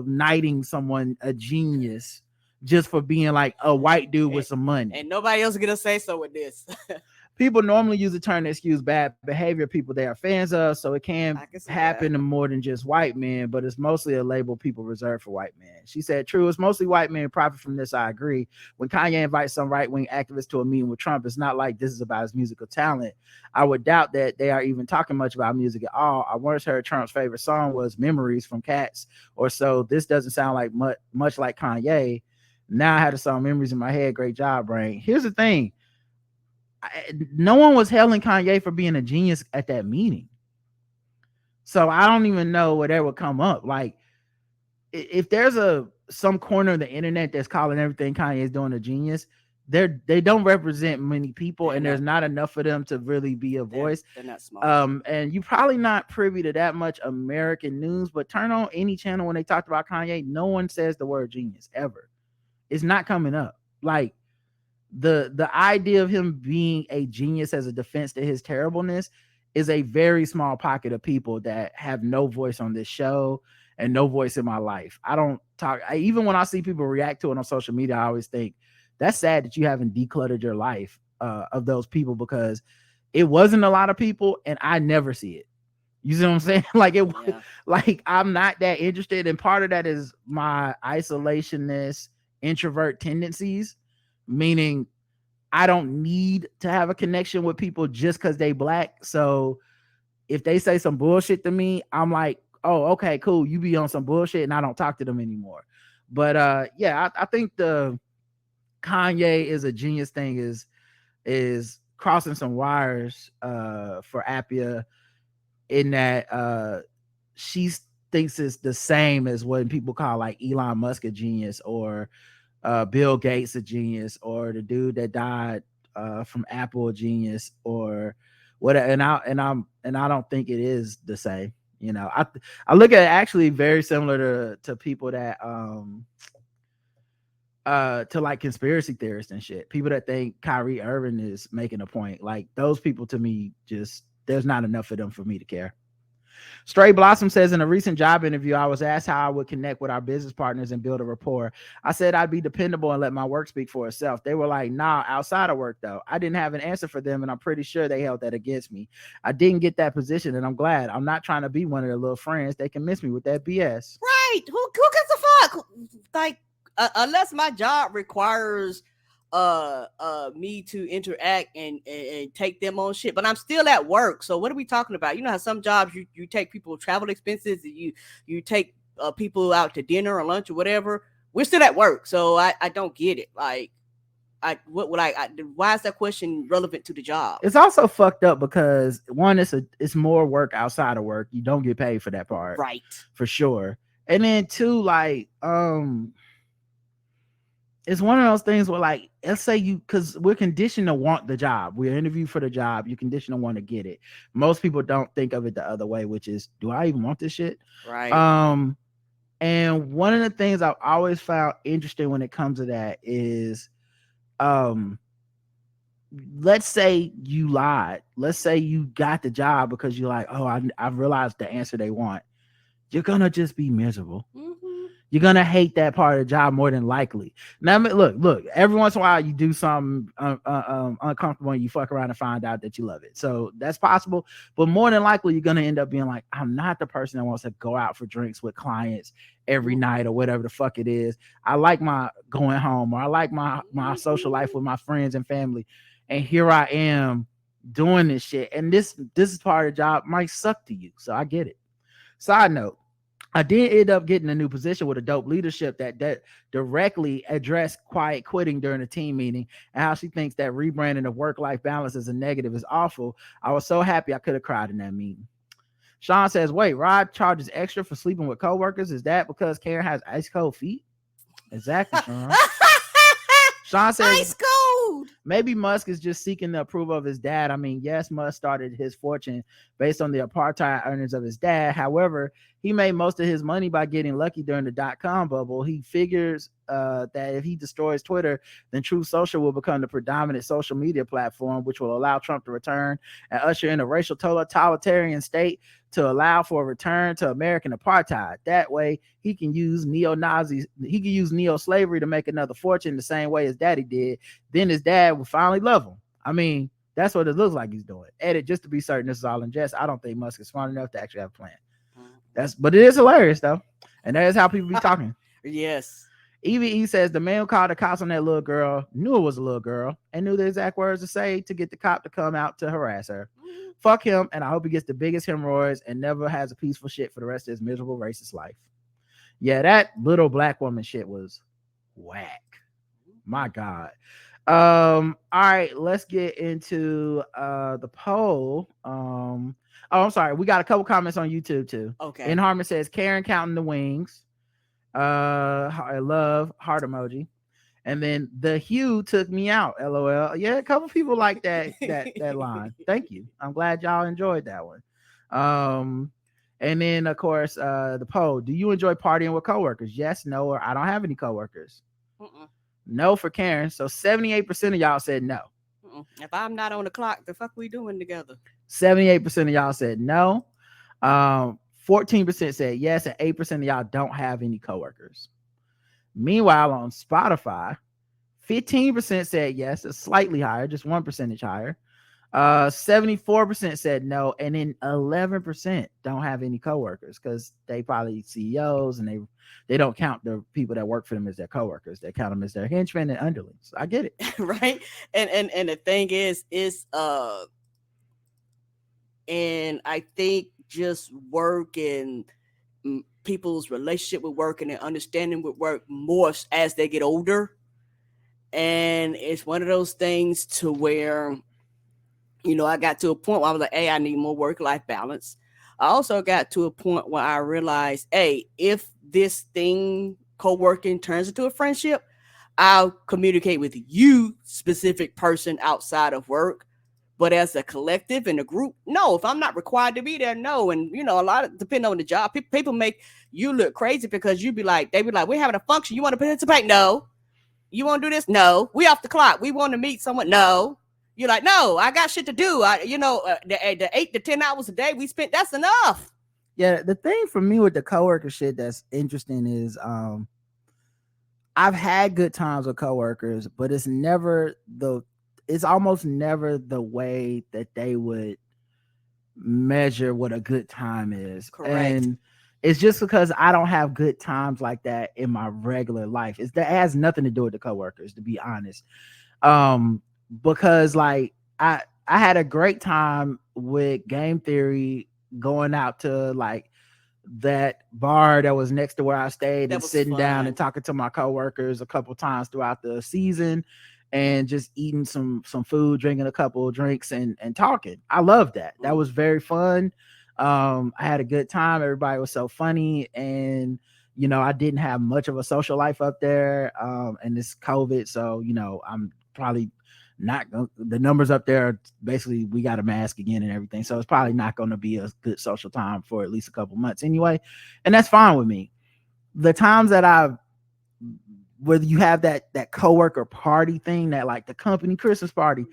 knighting someone a genius just for being like a white dude with some money. And nobody else is gonna say so with this. people normally use the term to excuse bad behavior people they are fans of, so it can I can see happen that. to more than just white men, but it's mostly a label people reserve for white men. She said, true, it's mostly white men profit from this. I agree. When Kanye invites some right-wing activists to a meeting with Trump, it's not like this is about his musical talent. I would doubt that they are even talking much about music at all. I once heard Trump's favorite song was Memories from Cats or so. This doesn't sound like much like Kanye. Now I had the song Memories in my head. Great job, Brain. Here's the thing. No one was hailing Kanye for being a genius at that meeting. So I don't even know where that would come up. Like, if there's some corner of the internet that's calling everything Kanye is doing a genius, they don't represent many people, and there's not enough of them to really be a voice. They're not small. And you probably not privy to that much American news, but turn on any channel when they talked about Kanye, no one says the word genius ever. It's not coming up. Like, the idea of him being a genius as a defense to his terribleness is a very small pocket of people that have no voice on this show and no voice in my life. I don't talk. Even when I see people react to it on social media, I always think that's sad that you haven't decluttered your life of those people, because it wasn't a lot of people and I never see it. You see what I'm saying? Like, like, I'm not that interested. And part of that is my isolationist introvert tendencies, meaning I don't need to have a connection with people just because they black. So if they say some bullshit to me, I'm like, oh, okay, cool. You be on some bullshit, and I don't talk to them anymore. But yeah, I think the Kanye is a genius thing is crossing some wires for Appia, in that she thinks it's the same as when people call like Elon Musk a genius, or Bill Gates a genius, or the dude that died from Apple a genius, or whatever. And I don't think it is the same. You know, I look at it actually very similar to people that to like conspiracy theorists and shit. People that think Kyrie Irving is making a point. Like, those people, to me, just there's not enough of them for me to care. Stray Blossom says, in a recent job interview, I was asked how I would connect with our business partners and build a rapport. I said I'd be dependable and let my work speak for itself. They were like, nah, outside of work, though. I didn't have an answer for them, and I'm pretty sure they held that against me. I didn't get that position, and I'm glad. I'm not trying to be one of their little friends. They can miss me with that BS. Right. Who gives a fuck? Like, unless my job requires me to interact and take them on shit, but I'm still at work. So what are we talking about? You know how some jobs you take people travel expenses, you take people out to dinner or lunch or whatever. We're still at work, so I don't get it. Like, why is that question relevant to the job? It's also fucked up because, one, it's more work outside of work. You don't get paid for that part, right? For sure. And then two, like, it's one of those things where, like, let's say because we're conditioned to want the job. We're interviewed for the job. You're conditioned to want to get it. Most people don't think of it the other way, which is, do I even want this shit? Right. And one of the things I've always found interesting when it comes to that is, let's say you lied. Let's say you got the job because you're like, oh, I realized the answer they want. You're going to just be miserable. Mm-hmm. You're going to hate that part of the job more than likely. Now, look, every once in a while you do something uncomfortable and you fuck around and find out that you love it. So that's possible. But more than likely, you're going to end up being like, I'm not the person that wants to go out for drinks with clients every night or whatever the fuck it is. I like my going home, or I like my social life with my friends and family. And here I am doing this shit. And this is part of the job might suck to you. So I get it. Side note, I did end up getting a new position with a dope leadership that directly addressed quiet quitting during a team meeting, and how she thinks that rebranding of work-life balance as a negative is awful. I was so happy I could have cried in that meeting. Sean says, wait, Rod charges extra for sleeping with coworkers. Is that because Karen has ice cold feet? Exactly, Sean. Sean says, ice cold. Maybe Musk is just seeking the approval of his dad. I mean, yes, Musk started his fortune based on the apartheid earnings of his dad. However, he made most of his money by getting lucky during the .com bubble. He figures that if he destroys Twitter, then Truth Social will become the predominant social media platform, which will allow Trump to return and usher in a racial totalitarian state to allow for a return to American apartheid. That way, he can use neo-Nazis, he can use neo-slavery to make another fortune the same way his daddy did. Then his dad will finally love him. I mean, That's what it looks like he's doing. Edit just to be certain this is all in jest. I don't think Musk is smart enough to actually have a plan. But it is hilarious though, and that is how people be talking. Yes. EVE says the man who called the cops on that little girl knew it was a little girl and knew the exact words to say to get the cop to come out to harass her. Fuck him, and I hope he gets the biggest hemorrhoids and never has a peaceful shit for the rest of his miserable racist life. Yeah, that little black woman shit was whack. My God. All right, let's get into the poll. Oh, I'm sorry. We got a couple comments on YouTube too. Okay. And Harmon says Karen counting the wings. I love heart emoji. And then the Hugh took me out. LOL. Yeah, a couple people like that line. Thank you. I'm glad y'all enjoyed that one. And then of course the poll. Do you enjoy partying with coworkers? Yes, no, or I don't have any coworkers. No for Karen. So 78% of y'all said no. If I'm not on the clock, the fuck we doing together? 78% of y'all said no. 14% said yes, and 8% of y'all don't have any coworkers. Meanwhile, on Spotify, 15% said yes, it's slightly higher, just 1% higher. 74% said no, and then 11% don't have any coworkers because they probably CEOs and they don't count the people that work for them as their coworkers. They count them as their henchmen and underlings. I get it. Right. And the thing is and I think just work and people's relationship with work and their understanding with work morphs as they get older. And it's one of those things to where, you know, I got to a point where I was like, hey, I need more work-life balance. I also got to a point where I realized, hey, if this thing, co-working, turns into a friendship, I'll communicate with you, specific person outside of work. But as a collective and a group, no. If I'm not required to be there, no. And, you know, a lot of, depending on the job, people make you look crazy because they be like, we're having a function. You want to participate? No. You want to do this? No. We off the clock. We want to meet someone? No. You're like, no, I got shit to do. The 8 to 10 hours a day we spent, that's enough. Yeah, the thing for me with the coworker shit that's interesting is I've had good times with coworkers, but it's almost never the way that they would measure what a good time is. Correct. And it's just because I don't have good times like that in my regular life. That has nothing to do with the coworkers, to be honest. Because like I had a great time with Game Theory going out to like that bar that was next to where I stayed and sitting down and talking to my coworkers a couple times throughout the season and just eating some food, drinking a couple of drinks and talking. I loved that. That was very fun. I had a good time. Everybody was so funny. And, you know, I didn't have much of a social life up there. And this COVID. So, you know, I'm probably not the numbers up there. Basically, we got a mask again and everything. So it's probably not going to be a good social time for at least a couple months anyway. And that's fine with me. The times that whether you have that coworker party thing, that like the company Christmas party,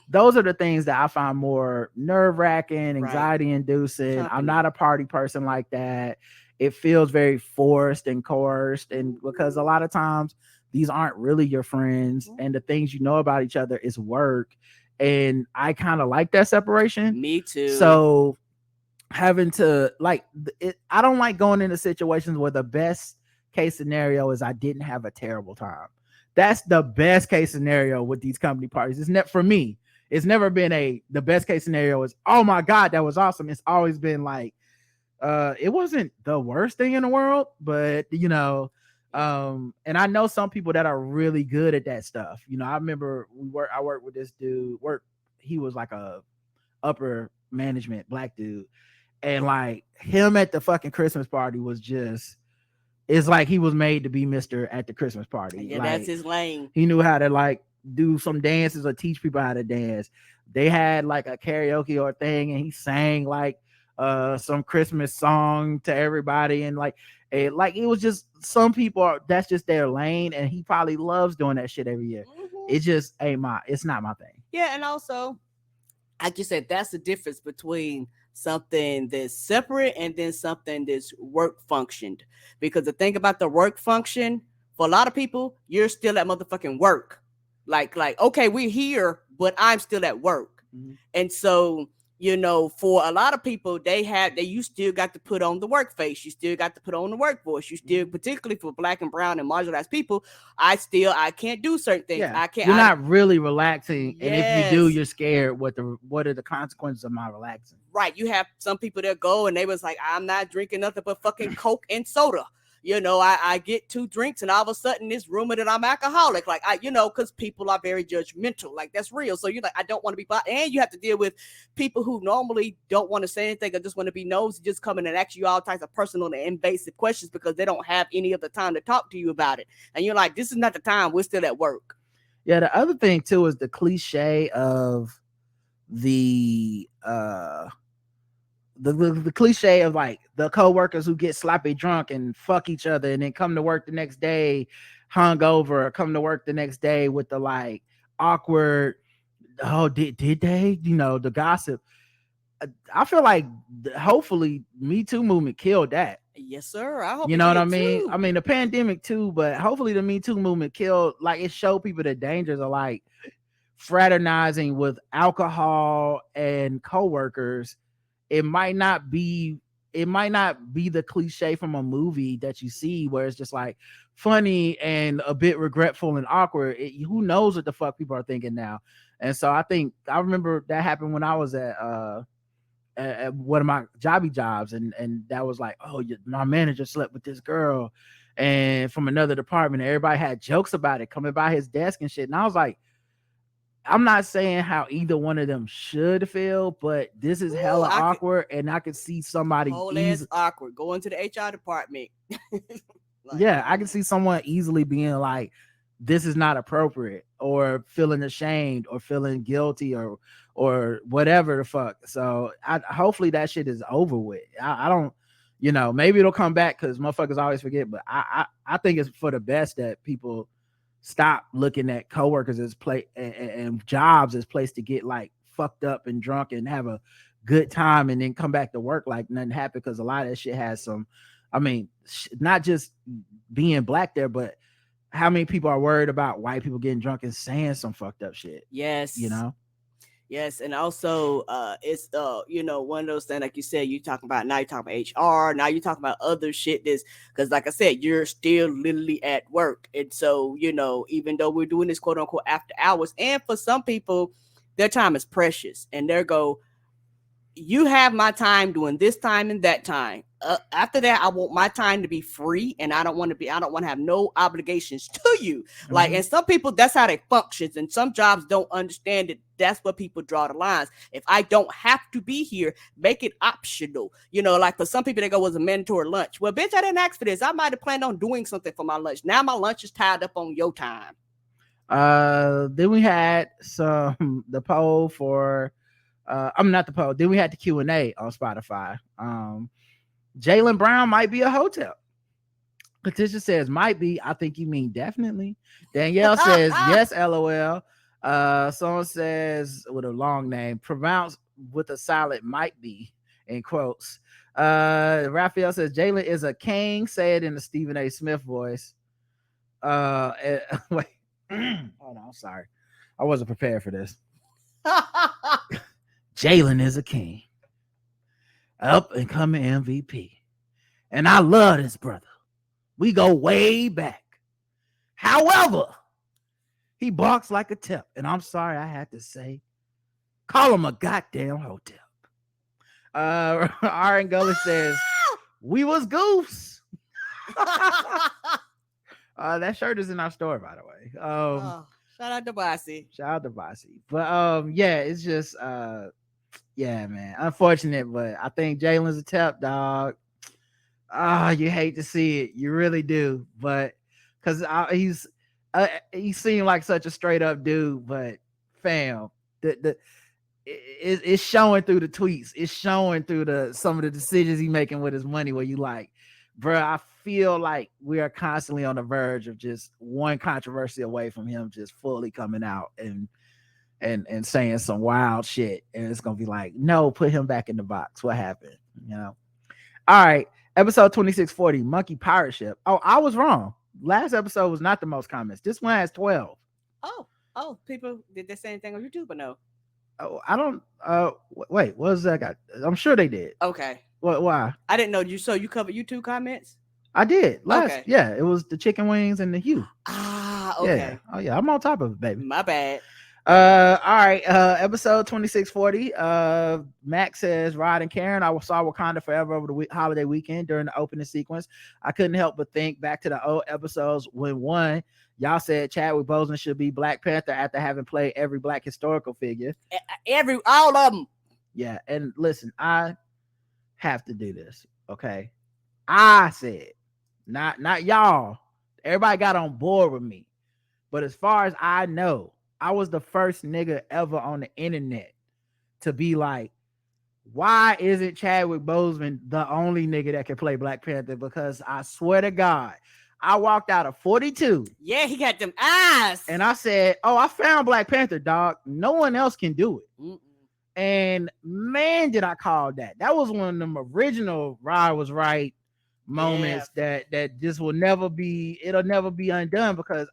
those are the things that I find more nerve-wracking, anxiety-inducing. I'm not a party person like that. It feels very forced and coerced, and because a lot of times these aren't really your friends, and the things you know about each other is work, and I kind of like that separation. Me too. So having to like it, I don't like going into situations where the best case scenario is I didn't have a terrible time. That's the best case scenario with these company parties. It's not for me. It's never been the best case scenario is, oh my God, that was awesome. It's always been like, it wasn't the worst thing in the world, but you know, and I know some people that are really good at that stuff. You know, I remember I worked with this dude. He was like a upper management black dude, and like him at the fucking Christmas party was just, it's like he was made to be Mr. at the Christmas party. Yeah, like, that's his lane. He knew how to like do some dances or teach people how to dance. They had like a karaoke or thing, and he sang like some Christmas song to everybody, and like it was just, some people that's just their lane, and he probably loves doing that shit every year. It just it's not my thing. Yeah, and also, like you said, that's the difference between something that's separate and then something that's work functioned. Because the thing about the work function, for a lot of people, you're still at motherfucking work. Like, okay, we're here, but I'm still at work. Mhm. And so, for a lot of people, you still got to put on the work face. You still got to put on the work voice. You still, particularly for Black and brown and marginalized people, I can't do certain things. Yeah, I can't. you're not really relaxing, and if you do, Yes. you're scared. What are the consequences of my relaxing? Right. You have some people that go and they was like, I'm not drinking nothing but fucking Coke and soda. I get 2 drinks and all of a sudden it's rumor that I'm alcoholic. Like because people are very judgmental. Like that's real. So you're like, I don't want to be, and you have to deal with people who normally don't want to say anything or just want to be nosy, just coming and ask you all types of personal and invasive questions because they don't have any of the time to talk to you about it. And you're like, this is not the time. We're still at work. Yeah. The other thing too is the cliche of the the cliche of like the co-workers who get sloppy drunk and fuck each other and then come to work the next day hungover, or come to work the next day with the like awkward, oh did they, the gossip. I feel like hopefully Me Too movement killed that. Yes, sir. I hope You it know what I did, mean? too. I mean the pandemic too, but hopefully the Me Too movement killed, like it showed people the dangers of like fraternizing with alcohol and coworkers. It might not be the cliche from a movie that you see where it's just like funny and a bit regretful and awkward. Who knows what the fuck people are thinking now? And so I remember that happened when I was at one of my jobs, and that was like, oh, my manager slept with this girl and from another department, and everybody had jokes about it coming by his desk and shit. And I was like, I'm not saying how either one of them should feel, but this is hella awkward, and I could see somebody whole ass awkward going to the HR department. Yeah, I can see someone easily being like, this is not appropriate, or feeling ashamed or feeling guilty or whatever the fuck. So hopefully that shit is over with. I don't, maybe it'll come back because motherfuckers always forget, but I think it's for the best that people stop looking at coworkers as and jobs as place to get like fucked up and drunk and have a good time and then come back to work like nothing happened, because a lot of that shit has some, I mean, not just being black there, but how many people are worried about white people getting drunk and saying some fucked up shit? Yes. Yes, and also it's one of those things, like you said, you're talking about HR, now you're talking about other shit, this because like I said, you're still literally at work. And so even though we're doing this quote unquote after hours, and for some people their time is precious, and they go, you have my time doing this time and that time. After that, I want my time to be free, and I don't want to have no obligations to you. Mm-hmm. Like, and some people, that's how they functions, and some jobs don't understand it. That's where people draw the lines. If I don't have to be here, make it optional. Like for some people, they go, was a mandatory lunch. Well, bitch, I didn't ask for this. I might have planned on doing something for my lunch. Now my lunch is tied up on your time. Then we had the poll for. I'm not the poll. Then we had the Q&A on Spotify. Jaylen Brown might be a hotel. Letitia says might be. I think you mean definitely. Danielle says yes, LOL. Someone says with a long name, pronounced with a silent might be in quotes. Raphael says Jaylen is a king. Say it in the Stephen A. Smith voice. Wait. Hold on. I'm sorry. I wasn't prepared for this. Jaylen is a king, up and coming MVP, and I love this brother. We go way back. However, he barks like a tip, and I'm sorry I had to say, call him a goddamn hotel. Aaron Gully says we was goofs. That shirt is in our store, by the way. Shout out to Bossy. But yeah, it's just yeah, man. Unfortunate, but I think Jaylen's a tap dog. You hate to see it. You really do. But because he seemed like such a straight up dude, but fam, it's showing through the tweets. It's showing through some of the decisions he's making with his money, where you like, bro, I feel like we are constantly on the verge of just one controversy away from him just fully coming out and saying some wild shit, and it's gonna be like, no, put him back in the box. What happened? All right, episode 2640, Monkey Pirate Ship. Oh, I was wrong. Last episode was not the most comments. This one has 12. Oh, people, did they say anything on YouTube or no? Oh, I don't. Wait. What was that guy? I'm sure they did. Okay. What? Why? I didn't know you. So you covered YouTube comments? I did last. Okay. Yeah, it was the chicken wings and the hue. Ah, Yeah. okay. Oh yeah, I'm on top of it, baby. My bad. All right. Episode 2640. Max says, Rod and Karen, I saw Wakanda Forever over the holiday weekend during the opening sequence. I couldn't help but think back to the old episodes when y'all said Chadwick Boseman should be Black Panther after having played every Black historical figure. All of them. Yeah, and listen, I have to do this. Okay, I said, not y'all. Everybody got on board with me, but as far as I know, I was the first nigga ever on the internet to be like, why isn't Chadwick Boseman the only nigga that can play Black Panther? Because I swear to God, I walked out of 42. Yeah, he got them eyes. And I said, oh, I found Black Panther, dog. No one else can do it. Mm-mm. And man, did I call that. That was one of them original Rod was right moments that just will never be, it'll never be undone, because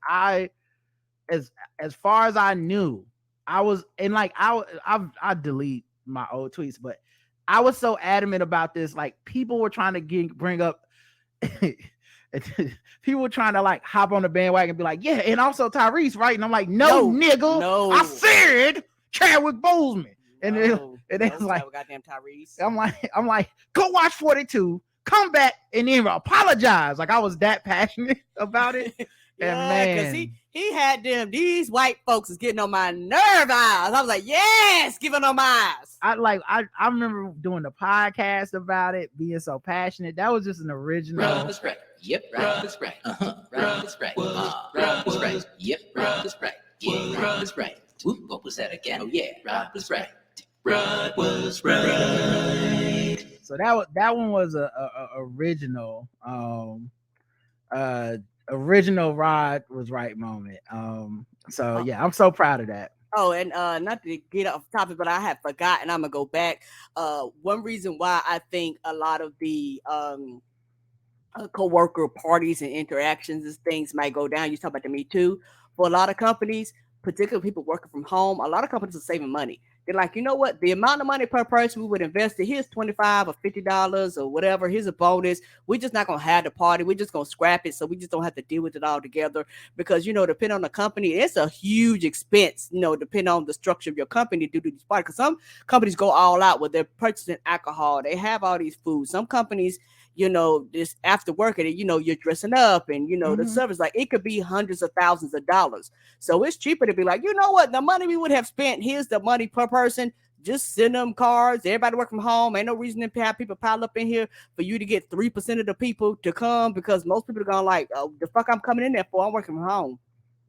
as far as I knew, I was, and like I delete my old tweets, but I was so adamant about this. Like people were trying to bring up people were trying to like hop on the bandwagon and be like, yeah, and also Tyrese, right? And I'm like, no, nigga, no. I said Chadwick Boseman. And No, then it's like, goddamn Tyrese. I'm like, go watch 42, come back, and then apologize. Like I was that passionate about it. Yeah, because he had these white folks is getting on my nerve eyes. I was like, yes, giving them eyes. I remember doing the podcast about it, being so passionate. That was just an original. Rob is right. Yep, Rob is right. Rob is right. Rob is right. Yep, Rob is right. Yeah, Rob is right. Ooh, what was that again? Oh yeah, Rob was right. Rod was right. So that one was a original original Rod was right moment. So yeah, I'm so proud of that. Oh, and not to get off topic, but I had forgotten. I'm gonna go back. One reason why I think a lot of the co-worker parties and interactions and things might go down. You talk about the Me Too. For a lot of companies, particularly people working from home, a lot of companies are saving money. They're like, you know what? The amount of money per person we would invest in, here's $25 or $50 or whatever. Here's a bonus. We're just not going to have the party. We're just going to scrap it. So we just don't have to deal with it all together. Because, depending on the company, it's a huge expense, depending on the structure of your company to do these parties. Because some companies go all out with their purchasing alcohol. They have all these foods. Some companies, this after work and you're dressing up and the service, like it could be hundreds of thousands of dollars. So it's cheaper to be like, you know what, the money we would have spent, here's the money per person, just send them cards. Everybody work from home. Ain't no reason to have people pile up in here for you to get 3% of the people to come, because most people are gonna like, oh, the fuck I'm coming in there for, I'm working from home.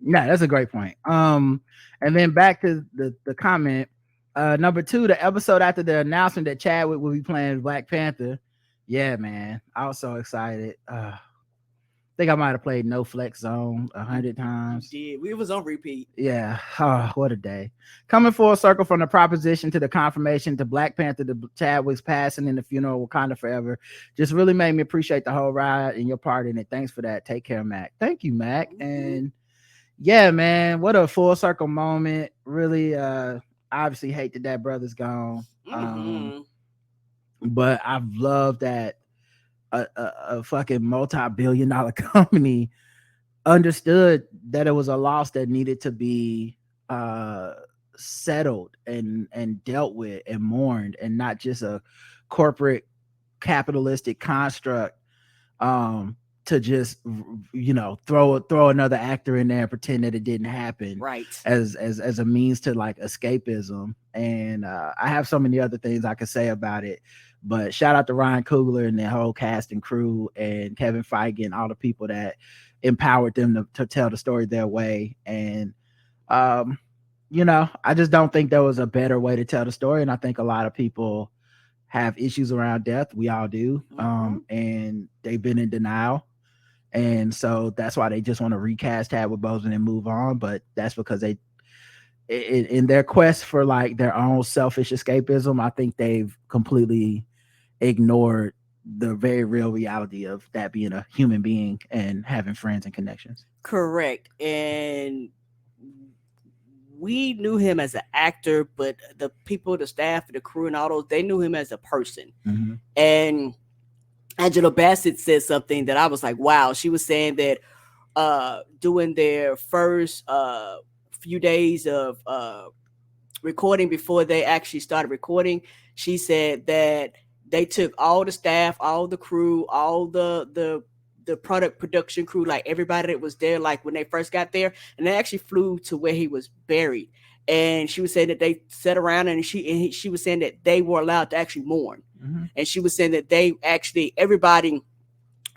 Yeah, that's a great point. And then back to the comment, number 2, the episode after the announcement that Chadwick will be playing Black Panther. Yeah, man, I was so excited. I think I might have played No Flex Zone 100 times. Yeah, we was on repeat. Yeah, what a day. Coming full circle from the proposition to the confirmation to Black Panther to Chadwick's passing and the funeral of Wakanda Forever just really made me appreciate the whole ride and your part in it. Thanks for that. Take care, Mac. Thank you, Mac. Mm-hmm. And yeah, man, what a full circle moment. Really, obviously hate that brother's gone. Mm-hmm. But I've loved that a fucking multi-billion-dollar company understood that it was a loss that needed to be settled and dealt with and mourned, and not just a corporate capitalistic construct to just throw another actor in there and pretend that it didn't happen, right, as a means to like escapism. And I have so many other things I could say about it, but shout out to Ryan Coogler and the whole cast and crew and Kevin Feige and all the people that empowered them to tell the story their way. And I just don't think there was a better way to tell the story, and I think a lot of people have issues around death. We all do. Mm-hmm. And they've been in denial. And so that's why they just want to recast Chadwick Boseman and move on. But that's because they, in their quest for like their own selfish escapism, I think they've completely ignored the very real reality of that being a human being and having friends and connections. Correct. And we knew him as an actor, but the people, the staff, the crew, and all those, they knew him as a person. Mm-hmm. And Angela Bassett said something that I was like, wow. She was saying that doing their first few days of recording before they actually started recording, she said that they took all the staff, all the crew, all the product production crew, like everybody that was there, like when they first got there, and they actually flew to where he was buried. And she was saying that they sat around, and she was saying that they were allowed to actually mourn. Mm-hmm. And she was saying that they actually, everybody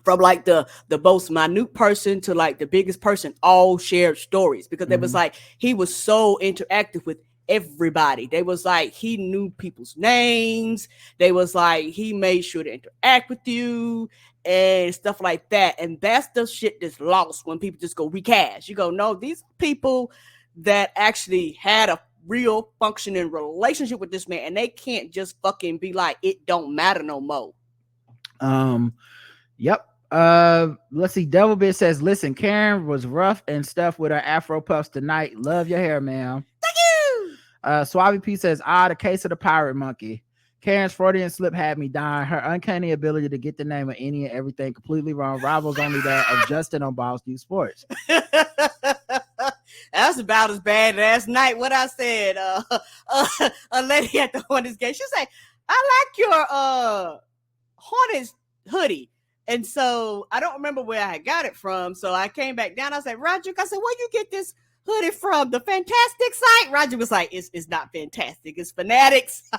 from like the most minute person to like the biggest person all shared stories, because it was like he was so interactive with everybody. They was like he knew people's names. They was like he made sure to interact with you and stuff like that. And that's the shit that's lost when people just go recast. You go, no, these people that actually had a real functioning relationship with this man, and they can't just fucking be like it don't matter no more. Yep. Let's see. Devil Bitch says, listen, Karen was rough and stuff with her Afro puffs tonight. Love your hair, ma'am. Thank you. Suave P says, the case of the pirate monkey. Karen's Freudian slip had me dying. Her uncanny ability to get the name of any and everything completely wrong rivals only that of Justin on Balls News Sports. That's about as bad last night. What I said, a lady at the Hornets game, she said, I like your Hornets hoodie. And so I don't remember where I got it from. So I came back down. I said, Roger, I said, where you get this hoodie from? The Fantastic site? Roger was like, it's not Fantastic. It's Fanatics.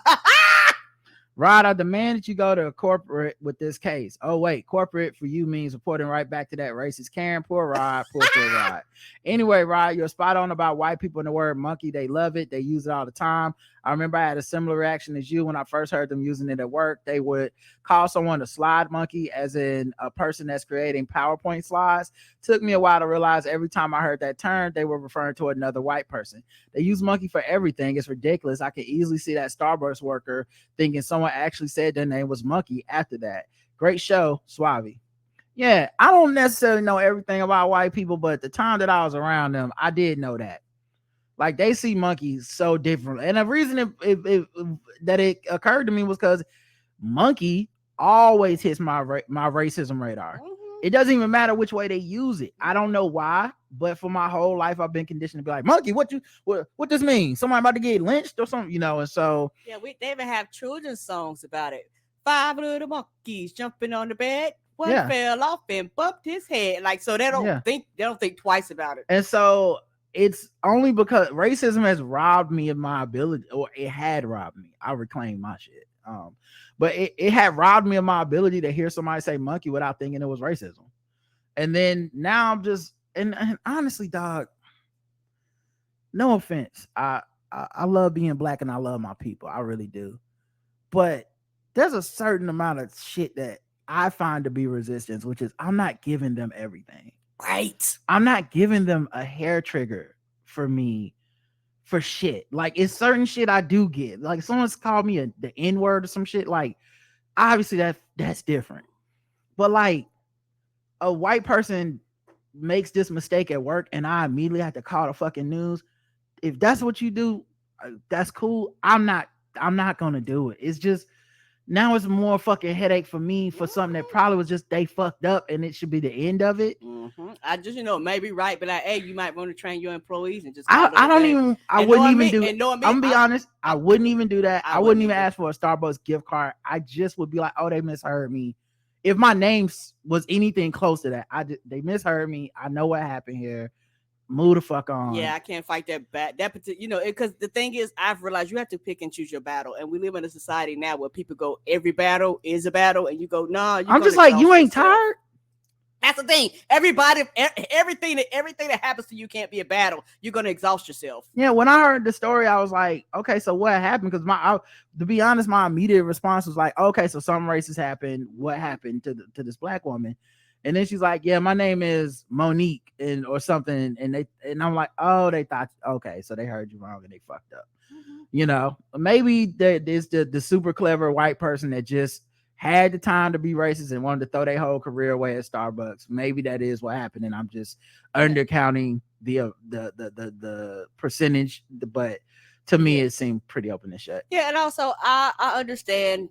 Rod, I demand that you go to corporate with this case. Oh, wait, corporate for you means reporting right back to that racist Karen. Poor Rod, poor Rod. Anyway, Rod, you're spot on about white people and the word monkey. They love it. They use it all the time. I remember I had a similar reaction as you when I first heard them using it at work. They would call someone a slide monkey, as in a person that's creating PowerPoint slides. Took me a while to realize every time I heard that term, they were referring to another white person. They use monkey for everything. It's ridiculous. I could easily see that Starbucks worker thinking someone actually said their name was monkey after that. Great show, Suave. Yeah, I don't necessarily know everything about white people, but the time that I was around them, I did know that. Like, they see monkeys so differently. And the reason that it occurred to me was because monkey always hits my racism radar. Mm-hmm. It doesn't even matter which way they use it. I don't know why, but for my whole life, I've been conditioned to be like, monkey, what this mean? Somebody about to get lynched or something, And so yeah, they even have children's songs about it. 5 little monkeys jumping on the bed. One fell off and bumped his head. Like, so they don't think twice about it. And so it's only because racism has robbed me of my ability, or it had robbed me. I reclaim my shit. But it had robbed me of my ability to hear somebody say monkey without thinking it was racism. And then now I'm just, and honestly, dog, no offense. I love being black and I love my people. I really do. But there's a certain amount of shit that I find to be resistance, which is I'm not giving them everything. Right. I'm not giving them a hair trigger for me for shit. Like, it's certain shit I do get. Like, someone's called me the N-word or some shit. Like, obviously that's different. But like, a white person makes this mistake at work and I immediately have to call the fucking news. If that's what you do, that's cool. I'm not gonna do it. It's just, now it's more fucking headache for me for something that probably was just they fucked up and it should be the end of it. Mm-hmm. I just, maybe right, but like, hey, you might want to train your employees and just. I wouldn't even do it. I'm gonna be honest. I wouldn't even do that. I wouldn't even ask for a Starbucks gift card. I just would be like, oh, they misheard me. If my name was anything close to that, they misheard me. I know what happened here. Move the fuck on. Yeah, I can't fight that back. That particular, because the thing is, I've realized you have to pick and choose your battle, and we live in a society now where people go, every battle is a battle, and you go, nah. I'm just like, you ain't tired. That's the thing. Everybody, everything that happens to you can't be a battle. You're gonna exhaust yourself. Yeah. When I heard the story, I was like, okay, so what happened? Because to be honest, my immediate response was like, okay, so something racist happened. What happened to this black woman? And then she's like, yeah, my name is Monique or something. And I'm like, oh, they thought, okay, so they heard you wrong and they fucked up. Mm-hmm. Maybe there's the super clever white person that just had the time to be racist and wanted to throw their whole career away at Starbucks. Maybe that is what happened, and I'm just undercounting the percentage. But to me, it seemed pretty open and shut. Yeah, and also I understand,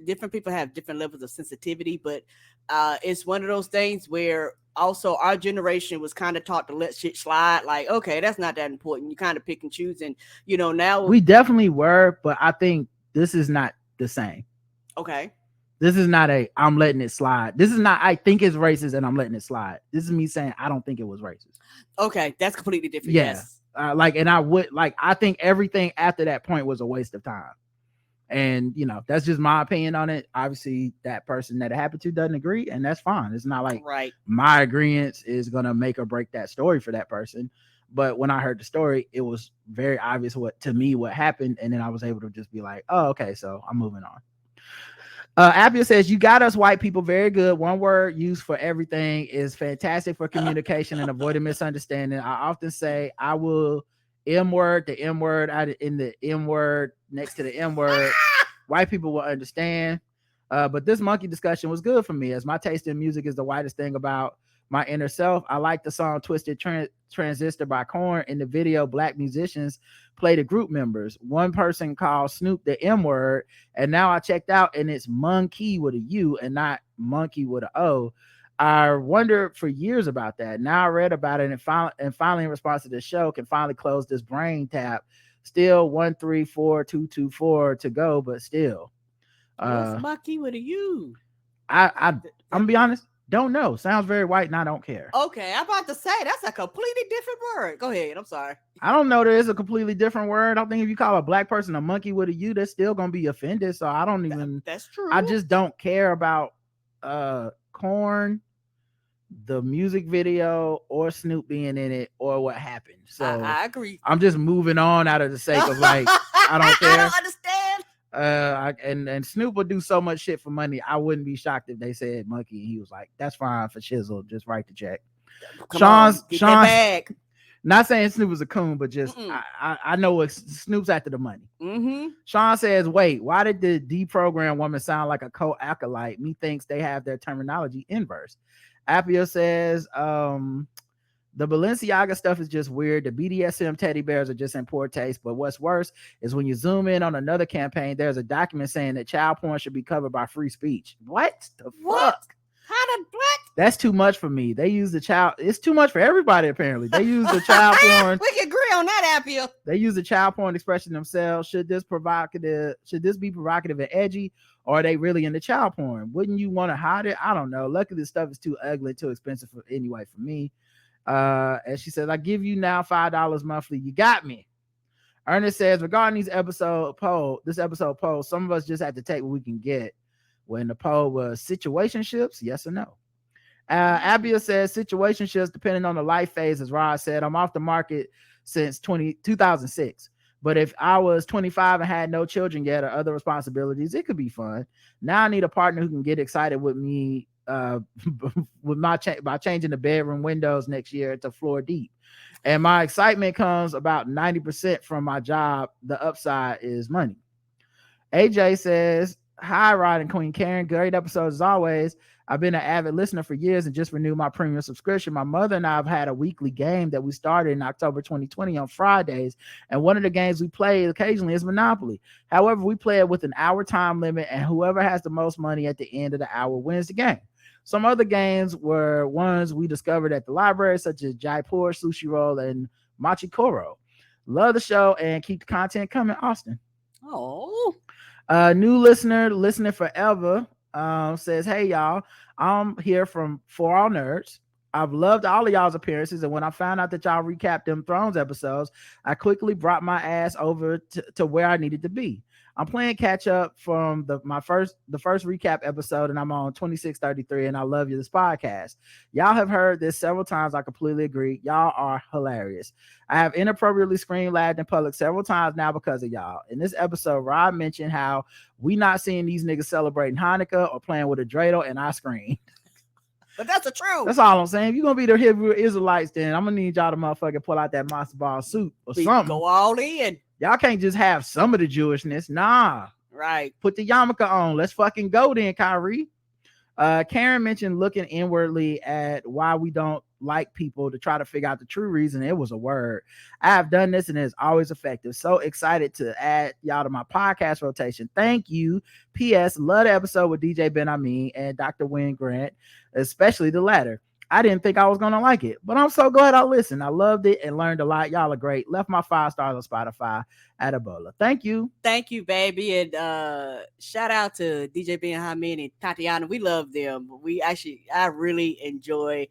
different people have different levels of sensitivity, but it's one of those things where also our generation was kind of taught to let shit slide. Like, okay, that's not that important. You kind of pick and choose, and now we definitely were, but I think this is not the same. Okay. This is not I'm letting it slide. This is not I think it's racist and I'm letting it slide. This is me saying I don't think it was racist. Okay, that's completely different. Yeah. Yes. I think everything after that point was a waste of time. And that's just my opinion on it. Obviously, that person that it happened to doesn't agree, and that's fine. It's not like my agreement is gonna make or break that story for that person. But when I heard the story, it was very obvious what happened, and then I was able to just be like, oh, okay, so I'm moving on. Appia says, you got us white people very good. One word used for everything is fantastic for communication and avoiding misunderstanding. I often say I will M-word the M-word in the M-word next to the M-word. White people will understand. But this monkey discussion was good for me, as my taste in music is the whitest thing about my inner self. I like the song Twisted Transistor by Korn. In the video, black musicians play the group members. One person called Snoop the M word, and now I checked out and it's monkey with a U and not monkey with an O. I wondered for years about that. Now I read about it and finally in response to the show can finally close this brain tap. Still 134224 to go, but still. What's monkey with a U? I'm gonna be honest. Don't know. Sounds very white, and I don't care. Okay, I'm about to say that's a completely different word. Go ahead. I'm sorry. I don't know. There is a completely different word. I think if you call a black person a monkey with a U, they're still gonna be offended. So I don't even. That's true. I just don't care about Korn, the music video, or Snoop being in it, or what happened. So I agree. I'm just moving on out of the sake of I don't care. I don't understand. And Snoop would do so much shit for money. I wouldn't be shocked if they said monkey and he was like, that's fine for Shizzle, just write the check. Sean's not saying Snoop was a coon, but just I know what Snoop's after the money. Sean says, wait, why did the deprogram woman sound like a co-acolyte? Methinks they have their terminology inverse. Appia says the Balenciaga stuff is just weird. The BDSM teddy bears are just in poor taste. But what's worse is when you zoom in on another campaign, there's a document saying that child porn should be covered by free speech. What the fuck? How the what? That's too much for me. They use the child. It's too much for everybody, apparently. They use the child porn. We can agree on that, Appia. They use the child porn expression themselves. Should this be provocative and edgy? Or are they really into child porn? Wouldn't you want to hide it? I don't know. Luckily, this stuff is too ugly, too expensive for me. And she says, I give you now $5 monthly. You got me. Ernest says, regarding this episode poll, some of us just have to take what we can get. When the poll was situationships, yes or no. Abia says situationships depending on the life phase. As Rod said, I'm off the market since 2006. But if I was 25 and had no children yet or other responsibilities, it could be fun. Now I need a partner who can get excited with me by changing the bedroom windows next year to floor deep. And my excitement comes about 90% from my job. The upside is money. AJ says, hi, Rod and Queen Karen. Great episode as always. I've been an avid listener for years and just renewed my premium subscription. My mother and I have had a weekly game that we started in October 2020 on Fridays. And one of the games we play occasionally is Monopoly. However, we play it with an hour time limit, and whoever has the most money at the end of the hour wins the game. Some other games were ones we discovered at the library, such as Jaipur, Sushi Roll, and Machikoro. Love the show and keep the content coming, Austin. Oh. New listener, listening forever, says, hey, y'all, I'm here For All Nerds. I've loved all of y'all's appearances, and when I found out that y'all recapped them Thrones episodes, I quickly brought my ass over to where I needed to be. I'm playing catch up from the first recap episode, and I'm on 2633, and I love you, this podcast. Y'all have heard this several times. I completely agree. Y'all are hilarious. I have inappropriately screamed loud in public several times now because of y'all. In this episode, Rob mentioned how we not seeing these niggas celebrating Hanukkah or playing with a dreidel, and I screamed. But that's the truth. That's all I'm saying. If you're gonna be the Hebrew Israelites, then I'm gonna need y'all to motherfucking pull out that monster ball suit or something. Go all in. Y'all can't just have some of the Jewishness. Nah. Right. Put the yarmulke on. Let's fucking go then, Kyrie. Karen mentioned looking inwardly at why we don't like people to try to figure out the true reason. It was a word. I have done this and it's always effective. So excited to add y'all to my podcast rotation. Thank you. P.S. Love the episode with DJ Ben Amin and Dr. Wynn Grant, especially the latter. I didn't think I was going to like it, but I'm so glad I listened. I loved it and learned a lot. Y'all are great. Left my 5 stars on Spotify at Ebola. Thank you. Thank you, baby. And shout out to DJ Ben Hamin and Tatiana. We love them. I really enjoy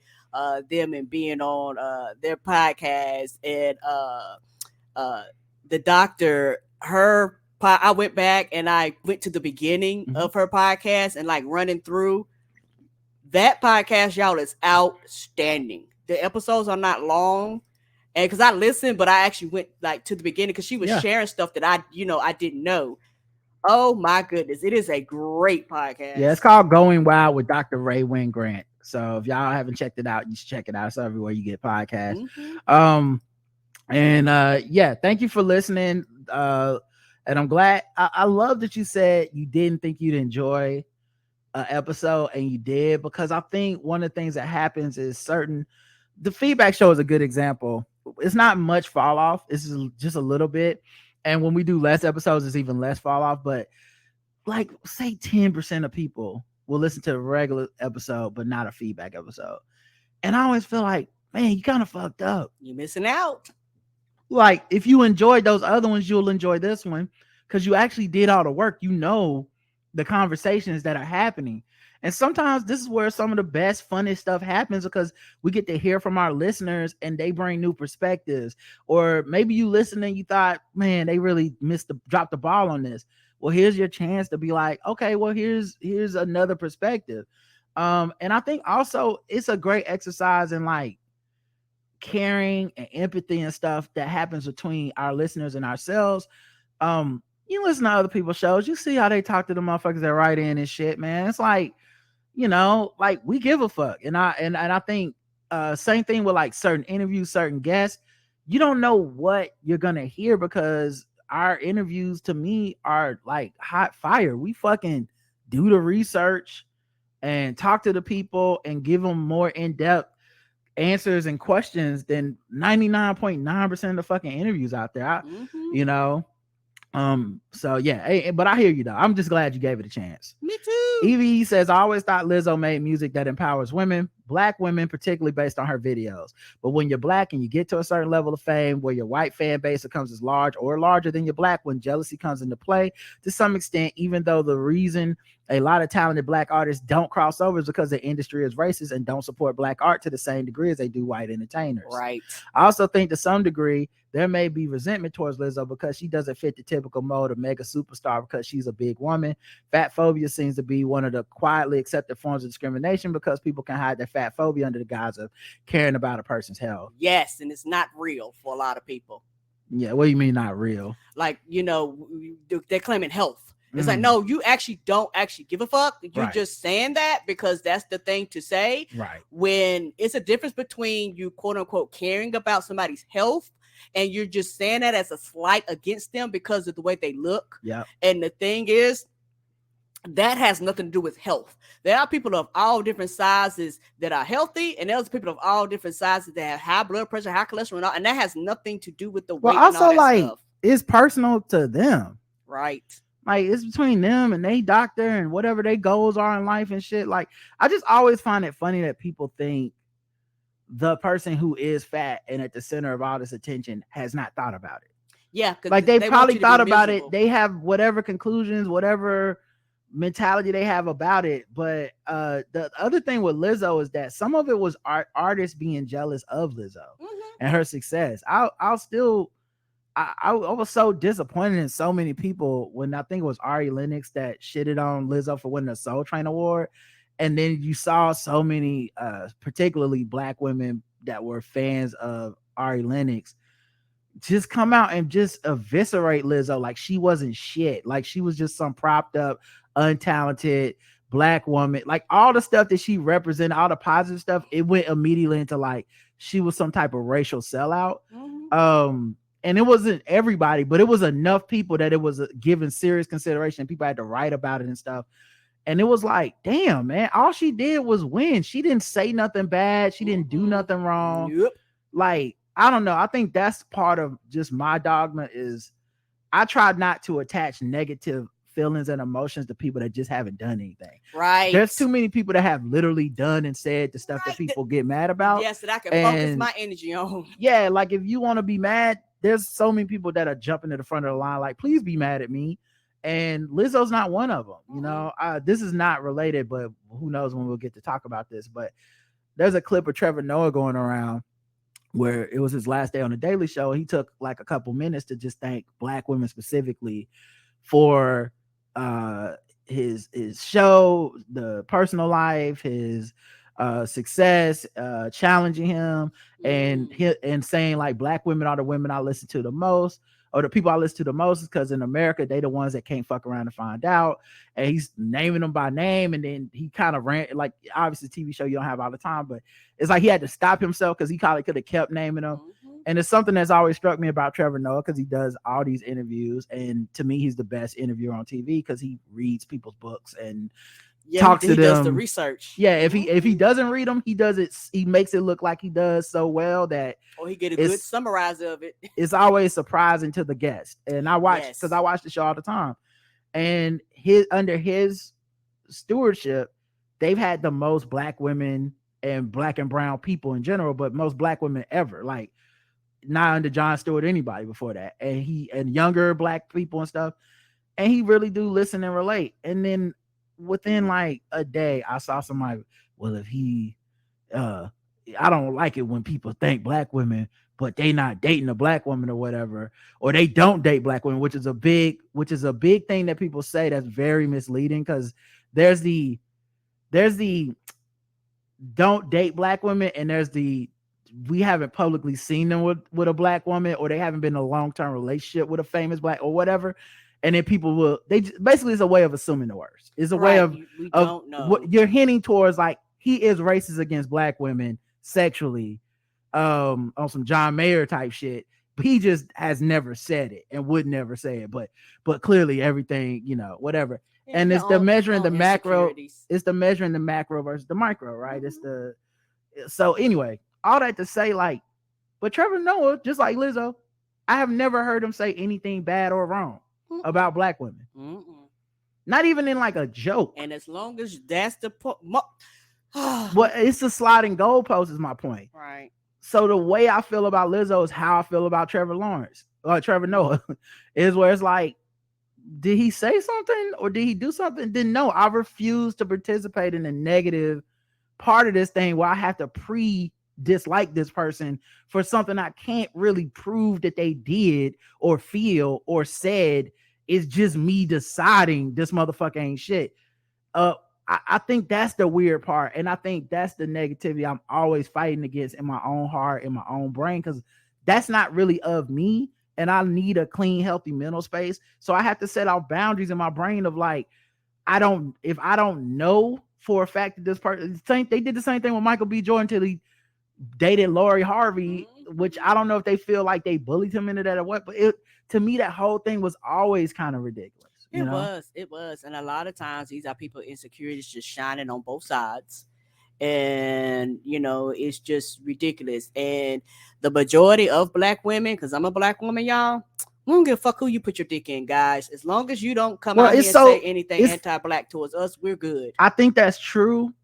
them and being on their podcast. And the doctor, I went back and I went to the beginning of her podcast and like running through. That podcast, y'all, is outstanding. The episodes are not long, and because I listened, but I actually went like to the beginning because she was sharing stuff that I didn't know. Oh my goodness, it is a great podcast. Yeah, it's called Going Wild with Dr. Ray Wynn Grant. So if y'all haven't checked it out, you should check it out. It's everywhere you get podcasts. Thank you for listening. And I'm glad. I love that you said you didn't think you'd enjoy episode and you did, because I think one of the things that happens is the feedback show is a good example. It's not much fall off, it's just a little bit, and when we do less episodes it's even less fall off, but like say 10% of people will listen to a regular episode but not a feedback episode, and I always feel like, man, you kind of fucked up, you're missing out. Like if you enjoyed those other ones, you'll enjoy this one because you actually did all the work, the conversations that are happening. And sometimes this is where some of the best, funnest stuff happens, because we get to hear from our listeners and they bring new perspectives. Or maybe you listen and you thought, man, they really dropped the ball on this. Well, here's your chance to be like, okay, well, here's another perspective. And I think also it's a great exercise in like caring and empathy and stuff that happens between our listeners and ourselves. You listen to other people's shows, you see how they talk to the motherfuckers that write in and shit, man. It's like, like we give a fuck. And I think same thing with like certain interviews, certain guests. You don't know what you're gonna hear because our interviews to me are like hot fire. We fucking do the research and talk to the people and give them more in-depth answers and questions than 99.9% of the fucking interviews out there. So yeah, but I hear you though. I'm just glad you gave it a chance. Me too. Evie says, I always thought Lizzo made music that empowers women, black women, particularly based on her videos. But when you're black and you get to a certain level of fame where your white fan base becomes as large or larger than your black one, jealousy comes into play to some extent, even though the reason a lot of talented black artists don't cross over is because the industry is racist and don't support black art to the same degree as they do white entertainers. Right. I also think to some degree there may be resentment towards Lizzo because she doesn't fit the typical mold of mega superstar because she's a big woman. Fat phobia seems to be one of the quietly accepted forms of discrimination because people can hide their fat phobia under the guise of caring about a person's health. Yes, and it's not real for a lot of people. Yeah, what do you mean not real? Like, they're claiming health. It's like, no, you actually don't actually give a fuck. You're just saying that because that's the thing to say. Right. When it's a difference between you, quote unquote, caring about somebody's health and you're just saying that as a slight against them because of the way they look. Yeah. And the thing is, that has nothing to do with health. There are people of all different sizes that are healthy, and there's people of all different sizes that have high blood pressure, high cholesterol, and that has nothing to do with the weight. Well, also, and all that like, stuff. It's personal to them. Right. Like, it's between them and they doctor and whatever their goals are in life and shit. Like, I just always find it funny that people think the person who is fat and at the center of all this attention has not thought about it. Yeah. Like, they probably thought about it. They have whatever conclusions, whatever mentality they have about it. But the other thing with Lizzo is that some of it was artists being jealous of Lizzo and her success. I was so disappointed in so many people when I think it was Ari Lennox that shitted on Lizzo for winning a Soul Train award. And then you saw so many, particularly black women that were fans of Ari Lennox, just come out and just eviscerate Lizzo like she wasn't shit. Like she was just some propped up, untalented black woman. Like all the stuff that she represented, all the positive stuff, it went immediately into like she was some type of racial sellout. and it wasn't everybody, but it was enough people that it was given serious consideration. People had to write about it and stuff. And it was like, damn, man, all she did was win. She didn't say nothing bad. She didn't do nothing wrong. Yep. Like, I don't know. I think that's part of just my dogma is I try not to attach negative feelings and emotions to people that just haven't done anything. Right. There's too many people that have literally done and said the stuff that people get mad about. Yes, that I can focus my energy on. Yeah, like if you want to be mad, there's so many people that are jumping to the front of the line, like, please be mad at me. And Lizzo's not one of them. You know, this is not related, but who knows when we'll get to talk about this. But there's a clip of Trevor Noah going around where it was his last day on the Daily Show. He took like a couple minutes to just thank Black women specifically for his show, the personal life, his success, challenging him, and saying like Black women are the women I listen to the most, or the people I listen to the most, because in America they the ones that can't fuck around and find out. And he's naming them by name, and then he kind of ran, like, obviously TV show you don't have all the time, but it's like he had to stop himself because he probably could have kept naming them. And it's something that's always struck me about Trevor Noah, because he does all these interviews, and to me he's the best interviewer on TV because he reads people's books and talks to them. He does the research. Yeah, if he doesn't read them, he does it. He makes it look like he does so well that, or he get a good summarize of it. It's always surprising to the guest. And I watch, because I watch the show all the time, and under his stewardship, they've had the most Black women and Black and brown people in general, but most Black women ever. Like, not under Jon Stewart, anybody before that, and younger Black people and stuff. And he really do listen and relate. And then within like a day, I saw somebody, well, if he I don't like it when people thank Black women but they not dating a Black woman or whatever, or they don't date Black women, which is a big thing that people say that's very misleading, because there's the don't date Black women, and there's the we haven't publicly seen them with a Black woman, or they haven't been in a long-term relationship with a famous Black or whatever. And then people basically it's a way of assuming the worst. It's a way of don't know. What you're hinting towards, like, he is racist against Black women sexually, on some John Mayer type shit. But he just has never said it and would never say it. But clearly everything, whatever. And it's the measuring the macro. It's the measuring the macro versus the micro, right? So anyway, all that to say, like, but Trevor Noah, just like Lizzo, I have never heard him say anything bad or wrong about Black women. Not even in like a joke. And as long as that's the point, well, it's a sliding goalpost is my point. Right. So the way I feel about Lizzo is how I feel about Trevor Noah is where it's like, did he say something or did he do something? Then no, I refuse to participate in the negative part of this thing where I have to dislike this person for something I can't really prove that they did or feel or said. It's just me deciding this motherfucker ain't shit. I think that's the weird part, and I think that's the negativity I'm always fighting against in my own heart, in my own brain, because that's not really of me, and I need a clean, healthy mental space. So I have to set out boundaries in my brain of like, if I don't know for a fact that this person, they did the same thing with Michael B. Jordan until he dated Lori Harvey, which I don't know if they feel like they bullied him into that or what, but to me, that whole thing was always kind of ridiculous. It was. And a lot of times these are people insecurities just shining on both sides. And, it's just ridiculous. And the majority of Black women, because I'm a Black woman, y'all, we don't give a fuck who you put your dick in, guys. As long as you don't come out here and say anything anti-Black towards us, we're good. I think that's true.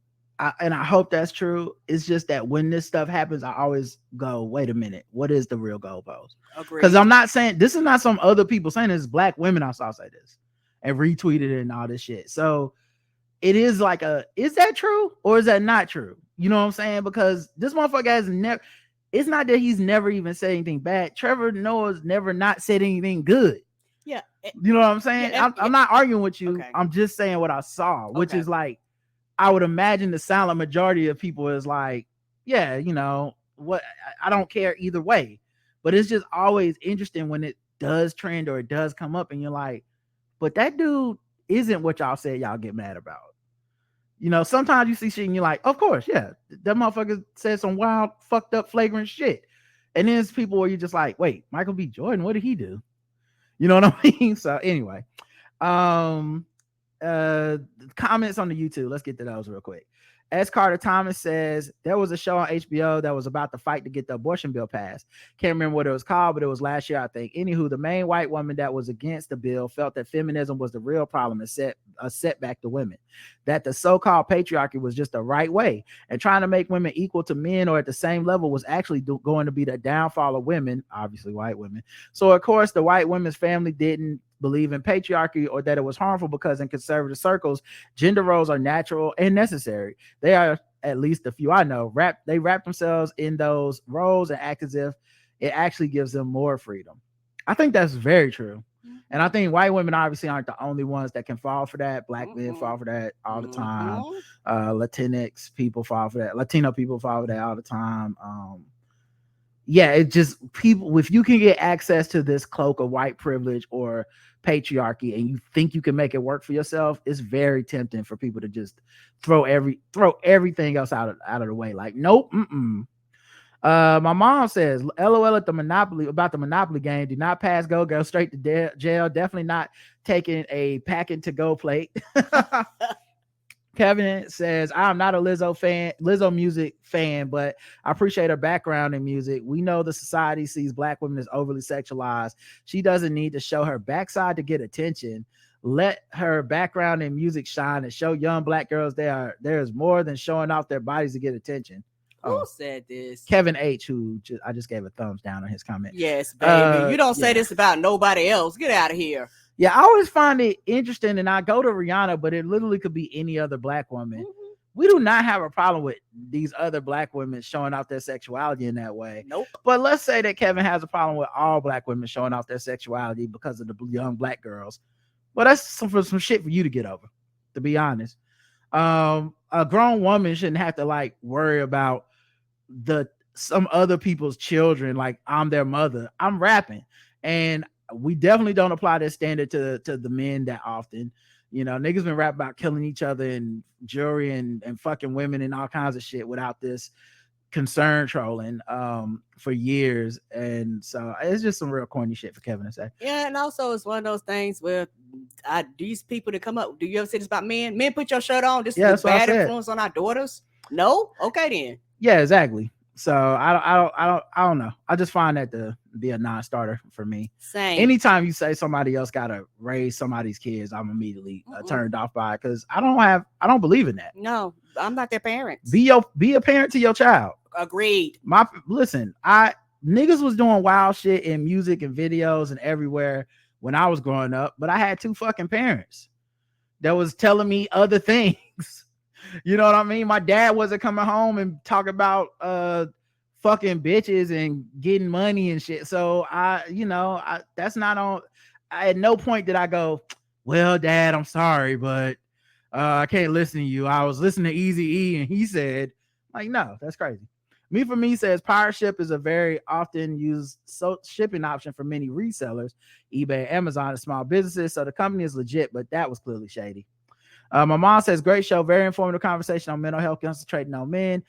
And I hope that's true. It's just that when this stuff happens, I always go, wait a minute, what is the real goalpost? Because I'm not saying, this is not some other people saying this, Black women I saw say this and retweeted it and all this shit. So it is like is that true or is that not true? You know what I'm saying? Because this motherfucker has never, it's not that he's never even said anything bad. Trevor Noah's never not said anything good. Yeah. You know what I'm saying? Yeah, I'm not arguing with you. Okay. I'm just saying what I saw, which is like, I would imagine the silent majority of people is like, yeah, what, I don't care either way. But it's just always interesting when it does trend or it does come up and you're like, but that dude isn't what y'all said y'all get mad about. Sometimes you see shit and you're like, of course, yeah, that motherfucker said some wild, fucked up, flagrant shit. And then there's people where you're just like, wait, Michael B. Jordan, what did he do? You know what I mean? So anyway, comments on the YouTube. Let's get to those real quick. S. Carter Thomas says there was a show on HBO that was about the fight to get the abortion bill passed. Can't remember what it was called, but it was last year, I think. Anywho, the main white woman that was against the bill felt that feminism was the real problem and a setback to women. That the so-called patriarchy was just the right way, and trying to make women equal to men or at the same level was actually going to be the downfall of women, obviously white women. So of course, the white women's family didn't believe in patriarchy or that it was harmful because in conservative circles, gender roles are natural and necessary. They are, at least a few I know, they wrap themselves in those roles and act as if it actually gives them more freedom. I think that's very true. And I think white women obviously aren't the only ones that can fall for that. Black men fall for that all the time. Latinx people fall for that. Latino people fall for that all the time. Yeah, it just people, if you can get access to this cloak of white privilege or patriarchy and you think you can make it work for yourself, it's very tempting for people to just throw everything else out of the way. Like, nope. My mom says, LOL at the Monopoly game. Do not pass go straight to jail. Definitely not taking a packing to go plate. Kevin says, I'm not a Lizzo music fan, but I appreciate her background in music. We know the society sees Black women as overly sexualized. She doesn't need to show her backside to get attention. Let her background in music shine and show young Black girls there's more than showing off their bodies to get attention. Who said this? Kevin H, who I just gave a thumbs down on his comment. Yes, baby. You don't say this about nobody else. Get out of here. Yeah, I always find it interesting, and I go to Rihanna, but it literally could be any other Black woman. We do not have a problem with these other Black women showing off their sexuality in that way. Nope. But let's say that Kevin has a problem with all Black women showing off their sexuality because of the young Black girls. Well, that's some shit for you to get over, to be honest. A grown woman shouldn't have to like worry about some other people's children. Like, I'm their mother. I'm rapping, and we definitely don't apply this standard to the men that often. You know, niggas been rapping about killing each other and jewelry and fucking women and all kinds of shit without this concern trolling for years. And so it's just some real corny shit for Kevin to say. Yeah, and also it's one of those things where these people that come up, do you ever say this about men? Men, put your shirt on. This is a bad influence on our daughters. No? Okay then. Yeah, exactly. So I don't know. I just find that to be a non-starter for me. Same. Anytime you say somebody else gotta raise somebody's kids, I'm immediately turned off by it because I don't believe in that. No, I'm not their parents. Be a parent to your child. Agreed. Niggas was doing wild shit in music and videos and everywhere when I was growing up, but I had two fucking parents that was telling me other things. You know what I mean? My dad wasn't coming home and talking about fucking bitches and getting money and shit. So that's not on. At no point did I go, well, Dad, I'm sorry, but I can't listen to you. I was listening to Eazy-E and he said, like, no, that's crazy. Me for Me says pirate ship is a very often used shipping option for many resellers, eBay, Amazon, and small businesses. So the company is legit, but that was clearly shady. My mom says, great show, very informative conversation on mental health, concentrating on men.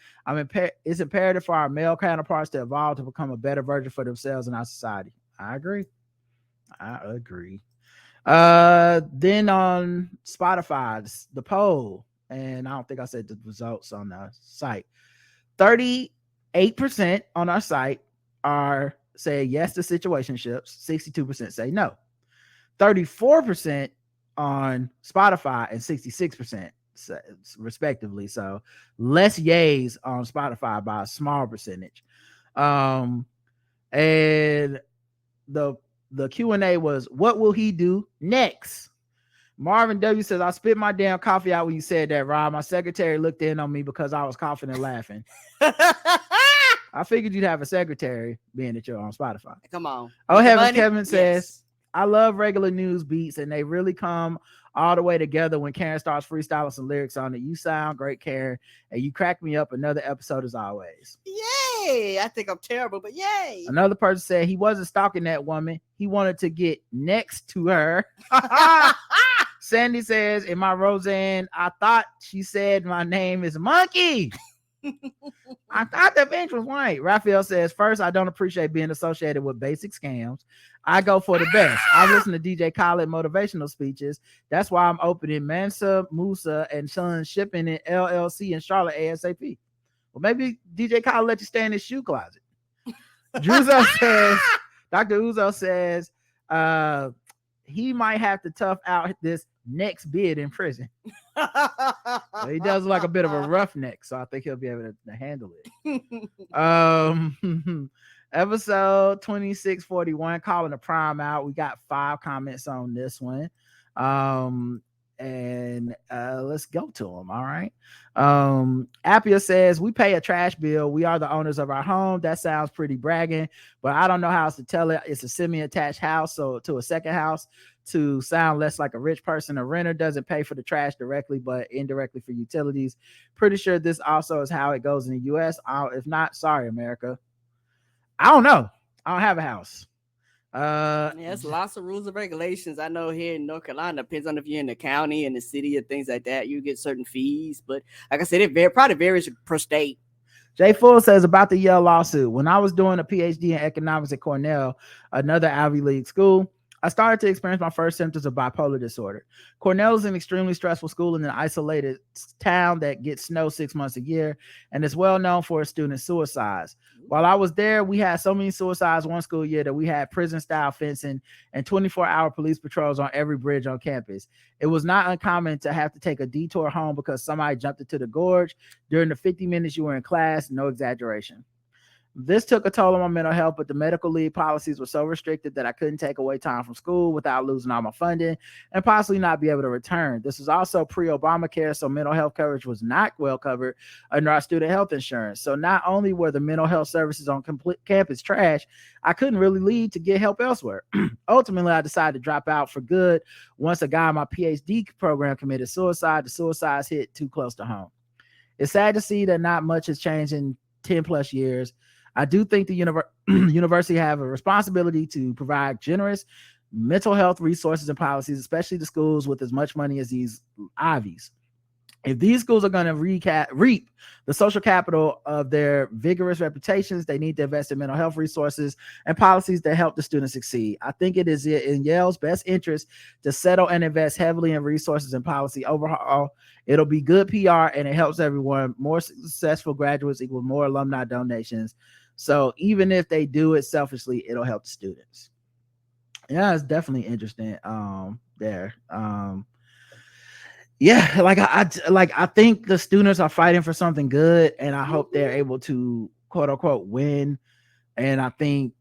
It's imperative for our male counterparts to evolve to become a better version for themselves and our society. I agree. Then on Spotify, the poll, and I don't think I said the results on the site. 38% on our site say yes to situationships. 62% say no. 34% on Spotify and 66% respectively. So less yays on Spotify by a small percentage. And the Q&A was, what will he do next? Marvin W says, I spit my damn coffee out when you said that, Rob. My secretary looked in on me because I was coughing and laughing. I figured you'd have a secretary being that you're on Spotify. Come on. Oh, Heavens Kevin says, I love regular news beats, and they really come all the way together when Karen starts freestyling some lyrics on it. You sound great, Karen, and you crack me up. Another episode as always. Yay! I think I'm terrible, but yay! Another person said he wasn't stalking that woman. He wanted to get next to her. Sandy says, in my Roseanne, I thought she said my name is Monkey. I thought the bench was white. Raphael says, first, I don't appreciate being associated with basic scams. I go for the best. I listen to DJ Khaled motivational speeches. That's why I'm opening Mansa Musa and Sons shipping in LLC in Charlotte ASAP. Well, maybe DJ Khaled let you stay in his shoe closet. Druzo says, Dr. Uzo says, he might have to tough out this next bid in prison. So he does look like a bit of a roughneck, so I think he'll be able to handle it. Episode 2641, calling the prime out. We got 5 comments on this one. And let's go to them. All right. Appia says, we pay a trash bill. We are the owners of our home. That sounds pretty bragging, but I don't know how else to tell it. It's a semi-attached house, so to a second house to sound less like a rich person. A renter doesn't pay for the trash directly, but indirectly for utilities. Pretty sure this also is how it goes in the U.S. If not, sorry, America. I don't know. I don't have a house. There's lots of rules and regulations. I know here in North Carolina, depends on if you're in the county and the city and things like that, you get certain fees. But like I said, it probably varies per state. Jay Full says about the Yale lawsuit. When I was doing a PhD in economics at Cornell, another Ivy League school, I started to experience my first symptoms of bipolar disorder. Cornell is an extremely stressful school in an isolated town that gets snow 6 months a year and is well known for its student suicides. While I was there, we had so many suicides one school year that we had prison-style fencing and 24-hour police patrols on every bridge on campus. It was not uncommon to have to take a detour home because somebody jumped into the gorge during the 50 minutes you were in class, no exaggeration. This took a toll on my mental health, but the medical leave policies were so restricted that I couldn't take away time from school without losing all my funding and possibly not be able to return. This was also pre-Obamacare, so mental health coverage was not well covered under our student health insurance. So not only were the mental health services on complete campus trash, I couldn't really leave to get help elsewhere. Ultimately, I decided to drop out for good. Once a guy in my PhD program committed suicide, the suicides hit too close to home. It's sad to see that not much has changed in 10 plus years. I do think the university have a responsibility to provide generous mental health resources and policies, especially the schools with as much money as these Ivies. If these schools are going to reap the social capital of their vigorous reputations, they need to invest in mental health resources and policies that help the students succeed. I think it is in Yale's best interest to settle and invest heavily in resources and policy overhaul. It'll be good PR and it helps everyone. More successful graduates equal more alumni donations. So even if they do it selfishly, it'll help the students. Yeah, it's definitely interesting. There. Yeah, I think the students are fighting for something good, and I hope they're able to quote unquote win. And I think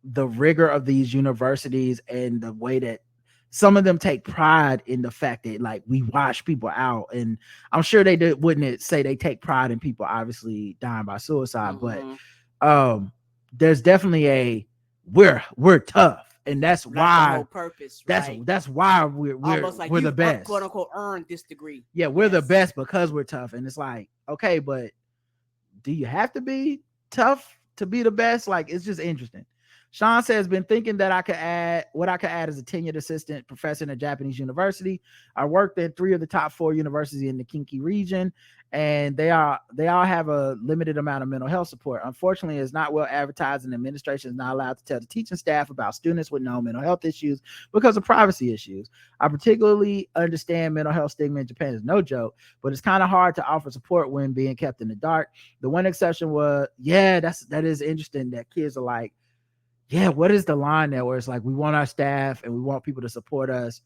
the rigor of these universities and the way that some of them take pride in the fact that like we wash people out, and I'm sure they wouldn't say they take pride in people obviously dying by suicide, but there's definitely a we're tough, and that's why purpose, that's why we're like we're the best, quote unquote earned this degree. Yeah, we're the best because we're tough. And it's like, okay, but do you have to be tough to be the best? Like, it's just interesting. Sean says, been thinking that I could add as a tenured assistant professor in a Japanese university. I worked in 3 of the top 4 universities in the Kinki region, and they all have a limited amount of mental health support. Unfortunately, it's not well advertised, and the administration is not allowed to tell the teaching staff about students with no mental health issues because of privacy issues. I particularly understand mental health stigma in Japan is no joke, but it's kind of hard to offer support when being kept in the dark. The one exception was, that is interesting that kids are like, yeah, what is the line there where it's like we want our staff and we want people to support us,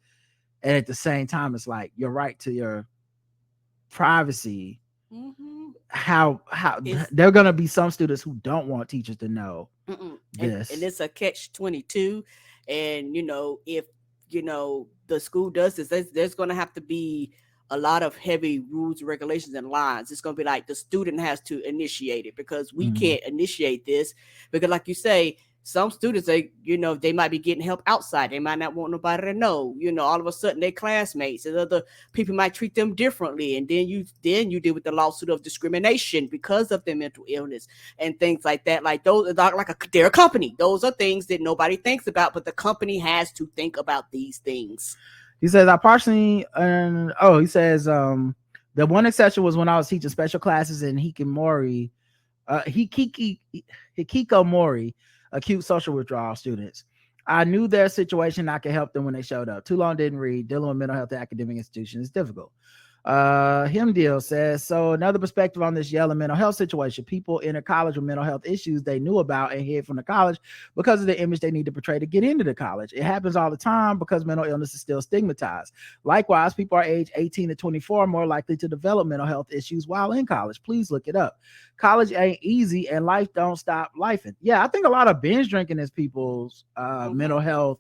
and at the same time it's like your right to your privacy. How there are gonna be some students who don't want teachers to know this, and it's a catch-22. And if the school does this, there's gonna have to be a lot of heavy rules, regulations, and lines. It's gonna be like the student has to initiate it, because we can't initiate this, because like you say, some students, they might be getting help outside. They might not want nobody to know. All of a sudden, their classmates and other people might treat them differently, and then you deal with the lawsuit of discrimination because of their mental illness and things like that. Like those, they're a company. Those are things that nobody thinks about, but the company has to think about these things. He says, I partially, he says, the The one exception was when I was teaching special classes in Hikikomori, acute social withdrawal students. I knew their situation. I could help them when they showed up. Too long didn't read. Dealing with mental health at academic institutions is difficult. Himdeal says, so another perspective on this yelling mental health situation. People enter college with mental health issues they knew about and hid from the college because of the image they need to portray to get into the college. It happens all the time because mental illness is still stigmatized. Likewise, people are age 18 to 24 are more likely to develop mental health issues while in college. Please look it up. College ain't easy and life don't stop lifing. Yeah, I think a lot of binge drinking is people's mental health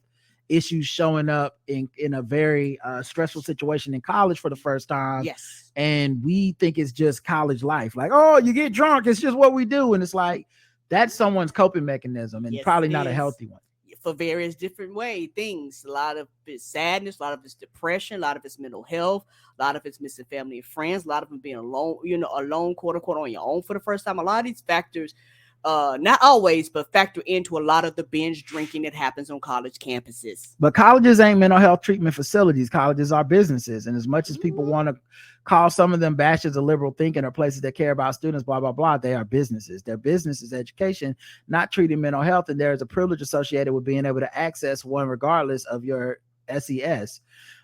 issues showing up in a very stressful situation in college for the first time. Yes. And we think it's just college life. Like, oh, you get drunk. It's just what we do. And it's like, that's someone's coping mechanism and probably not a healthy one. For various different things. A lot of it's sadness, a lot of it's depression, a lot of it's mental health, a lot of it's missing family and friends, a lot of them being alone, alone, quote unquote, on your own for the first time. A lot of these factors, not always, but factor into a lot of the binge drinking that happens on college campuses. But colleges ain't mental health treatment facilities. Colleges are businesses. And as much as people want to call some of them bashes of liberal thinking or places that care about students, blah, blah, blah, they are businesses. Their business is education, not treating mental health. And there is a privilege associated with being able to access one regardless of your SES.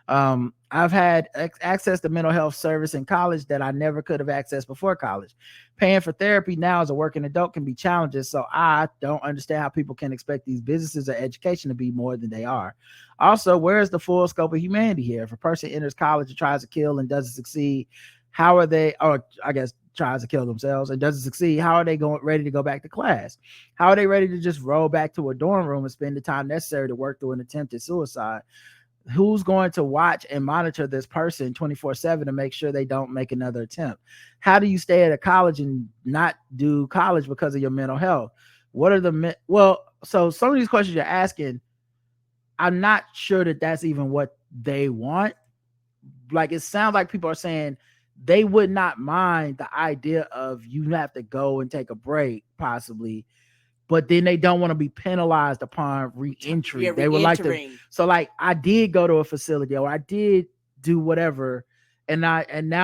I've had access to mental health service in college that I never could have accessed before college. Paying for therapy now as a working adult can be challenges, so I don't understand how people can expect these businesses or education to be more than they are. Also, where is the full scope of humanity here? If a person enters college and tries to kill and doesn't succeed, how are they, or I guess tries to kill themselves and doesn't succeed, how are they ready to go back to class? How are they ready to just roll back to a dorm room and spend the time necessary to work through an attempted suicide? Who's going to watch and monitor this person 24/7 to make sure they don't make another attempt? How do you stay at a college and not do college because of your mental health? What are so some of these questions you're asking, I'm not sure that that's even what they want. Like, it sounds like people are saying they would not mind the idea of you have to go and take a break possibly, but then they don't want to be penalized upon re-entry. They would like to. So like, I did go to a facility or I did do whatever. And now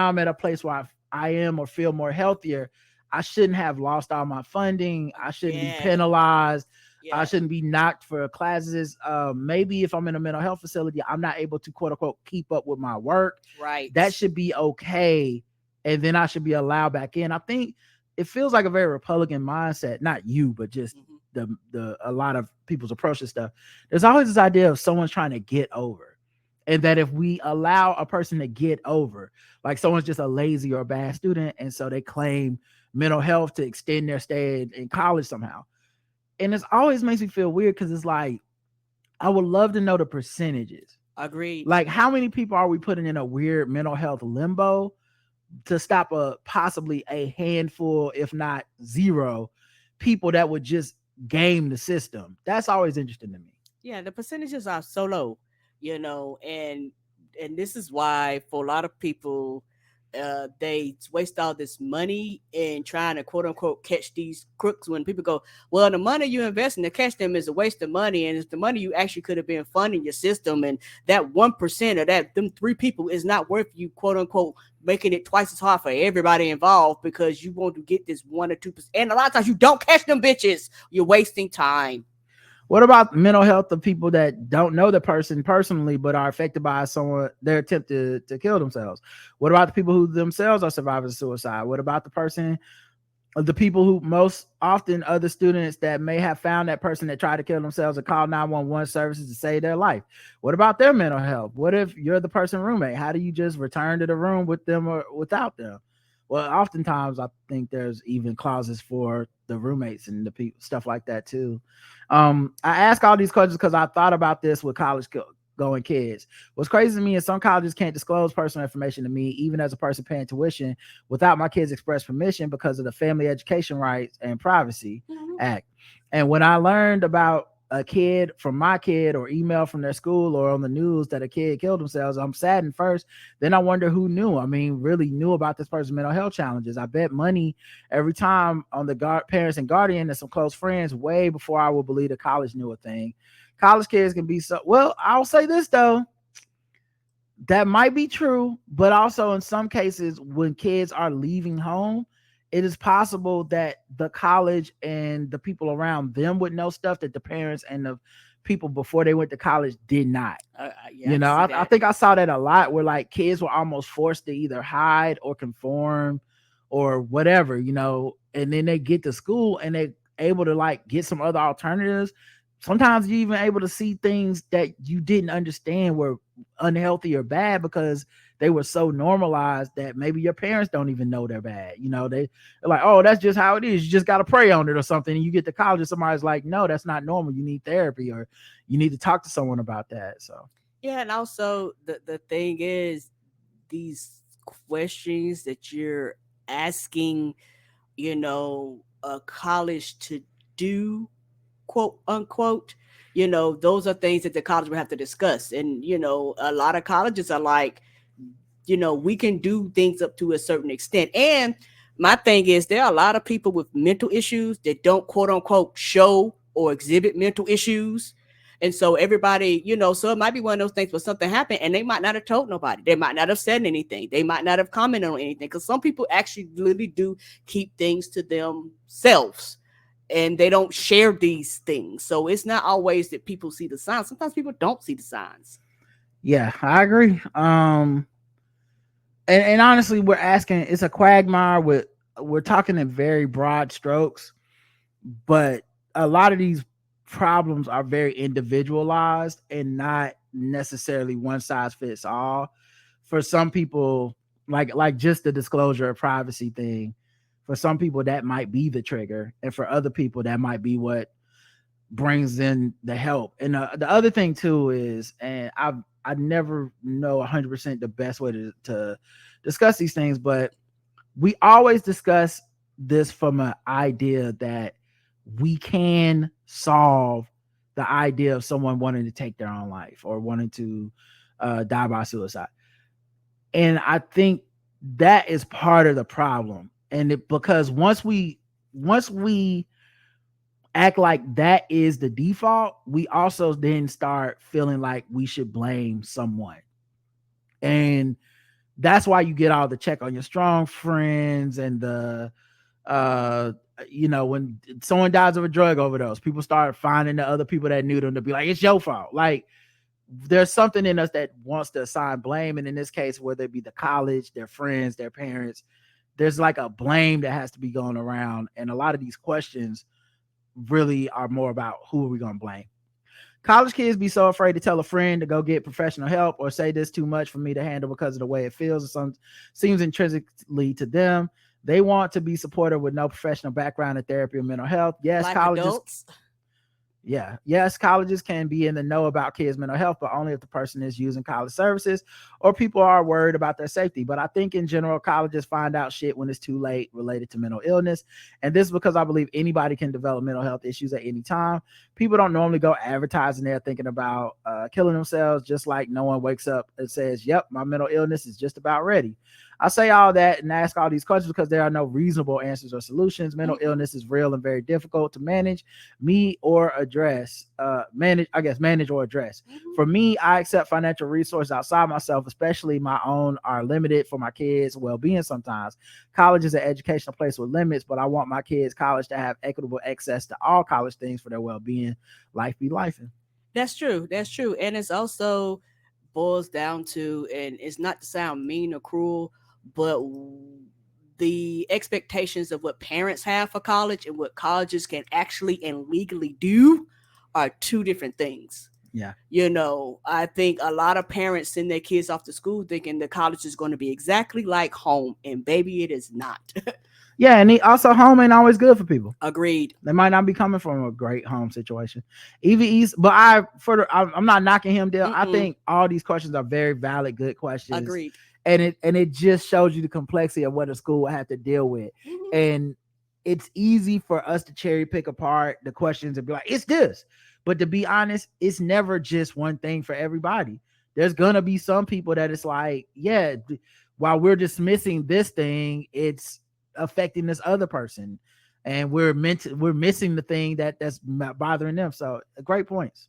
I'm at a place where I am or feel more healthier. I shouldn't have lost all my funding. I shouldn't be penalized. I shouldn't be knocked for classes. Maybe if I'm in a mental health facility, I'm not able to quote unquote keep up with my work. Right. That should be okay. And then I should be allowed back in. I think it feels like a very Republican mindset, not you, but just a lot of people's approach to stuff. There's always this idea of someone's trying to get over, and that if we allow a person to get over, like someone's just a lazy or a bad student, and so they claim mental health to extend their stay in college somehow. And it always makes me feel weird because it's like, I would love to know the percentages. Agreed. Like, how many people are we putting in a weird mental health limbo to stop possibly a handful, if not zero, people that would just game the system? That's always interesting to me. Yeah, the percentages are so low, and this is why for a lot of people, they waste all this money in trying to quote unquote catch these crooks. When people go, well, the money you invest in to catch them is a waste of money, and it's the money you actually could have been funding your system, and that 1% of them 3 people is not worth you quote unquote making it twice as hard for everybody involved because you want to get this 1 or 2%. And a lot of times you don't catch them bitches. You're wasting time. What about mental health of people that don't know the person personally, but are affected by their attempt to kill themselves? What about the people who themselves are survivors of suicide? What about the people who most often other students that may have found that person that tried to kill themselves and call 911 services to save their life? What about their mental health? What if you're the person roommate? How do you just return to the room with them or without them? Well, oftentimes I think there's even clauses for the roommates and the people, stuff like that too. I ask all these questions because I thought about this with college going kids. What's crazy to me is some colleges can't disclose personal information to me, even as a person paying tuition, without my kids' express permission because of the Family Education Rights and Privacy Act. And when I learned about a kid from my kid or email from their school or on the news that a kid killed themselves, I'm saddened first. Then I wonder who knew. I mean, really knew about this person's mental health challenges. I bet money every time on the parents and guardian and some close friends way before I would believe the college knew a thing. College kids can be so, well, I'll say this though. That might be true, but also in some cases, when kids are leaving home, it is possible that the college and the people around them would know stuff that the parents and the people before they went to college did not. Yeah, I can see I that. think I saw that a lot where like kids were almost forced to either hide or conform or whatever, and then they get to school and they able to like get some other alternatives. Sometimes you even able to see things that you didn't understand were unhealthy or bad because they were so normalized that maybe your parents don't even know they're bad. They're like, oh, that's just how it is. You just got to pray on it or something. And you get to college and somebody's like, no, that's not normal. You need therapy or you need to talk to someone about that. So Yeah, and also the thing is, these questions that you're asking, a college to do, quote unquote, those are things that the college will have to discuss. And a lot of colleges are like, we can do things up to a certain extent. And my thing is, there are a lot of people with mental issues that don't, quote unquote, show or exhibit mental issues. And so everybody, so it might be one of those things where something happened and they might not have told nobody. They might not have said anything. They might not have commented on anything, because some people actually literally do keep things to themselves and they don't share these things. So it's not always that people see the signs. Sometimes people don't see the signs. yeah, I agree. And honestly, we're asking, it's a quagmire we're talking in very broad strokes, but a lot of these problems are very individualized and not necessarily one size fits all. For some people, like just the disclosure of privacy thing, for some people that might be the trigger, and for other people that might be what brings in the help. And the other thing too is, and I never know 100% the best way to discuss these things, but we always discuss this from an idea that we can solve the idea of someone wanting to take their own life or wanting to die by suicide. And I think that is part of the problem. And because once we act like that is the default, we also then start feeling like we should blame someone. And that's why you get all the check on your strong friends and the when someone dies of a drug overdose, people start finding the other people that knew them to be like, it's your fault. Like there's something in us that wants to assign blame. And in this case, whether it be the college, their friends, their parents, there's like a blame that has to be going around. And a lot of these questions really are more about who are we going to blame. College kids be so afraid to tell a friend to go get professional help or say this too much for me to handle because of the way it feels. Some seems intrinsically to them. They want to be supported with no professional background in therapy or mental health. Yes, Like colleges. adults. Yeah. Yes, colleges can be in the know about kids' mental health, but only if the person is using college services or people are worried about their safety. But I think in general, colleges find out shit when it's too late related to mental illness. And this is because I believe anybody can develop mental health issues at any time. People don't normally go advertising there thinking about killing themselves, just like no one wakes up and says, yep, my mental illness is just about ready. I say all that and ask all these questions because there are no reasonable answers or solutions. Mental illness is real and very difficult to manage or address. Manage or address. For me, I accept financial resources outside myself, especially my own, are limited for my kids' well-being sometimes. College is an educational place with limits, but I want my kids' college to have equitable access to all college things for their well-being. Life be lifing. That's true. That's true. And it's also boils down to, and it's not to sound mean or cruel, but the expectations of what parents have for college and what colleges can actually and legally do are two different things. Yeah. I think a lot of parents send their kids off to school thinking the college is going to be exactly like home, and baby, it is not. Yeah, and also home ain't always good for people. Agreed. They might not be coming from a great home situation. EVE's, but I'm not knocking him down. I think all these questions are very valid, good questions. Agreed. And it just shows you the complexity of what a school will have to deal with. And it's easy for us to cherry pick apart the questions and be like, it's this. But to be honest, it's never just one thing for everybody. There's gonna be some people that it's like, yeah, while we're dismissing this thing, it's affecting this other person, and we're missing the thing that's bothering them. So great points.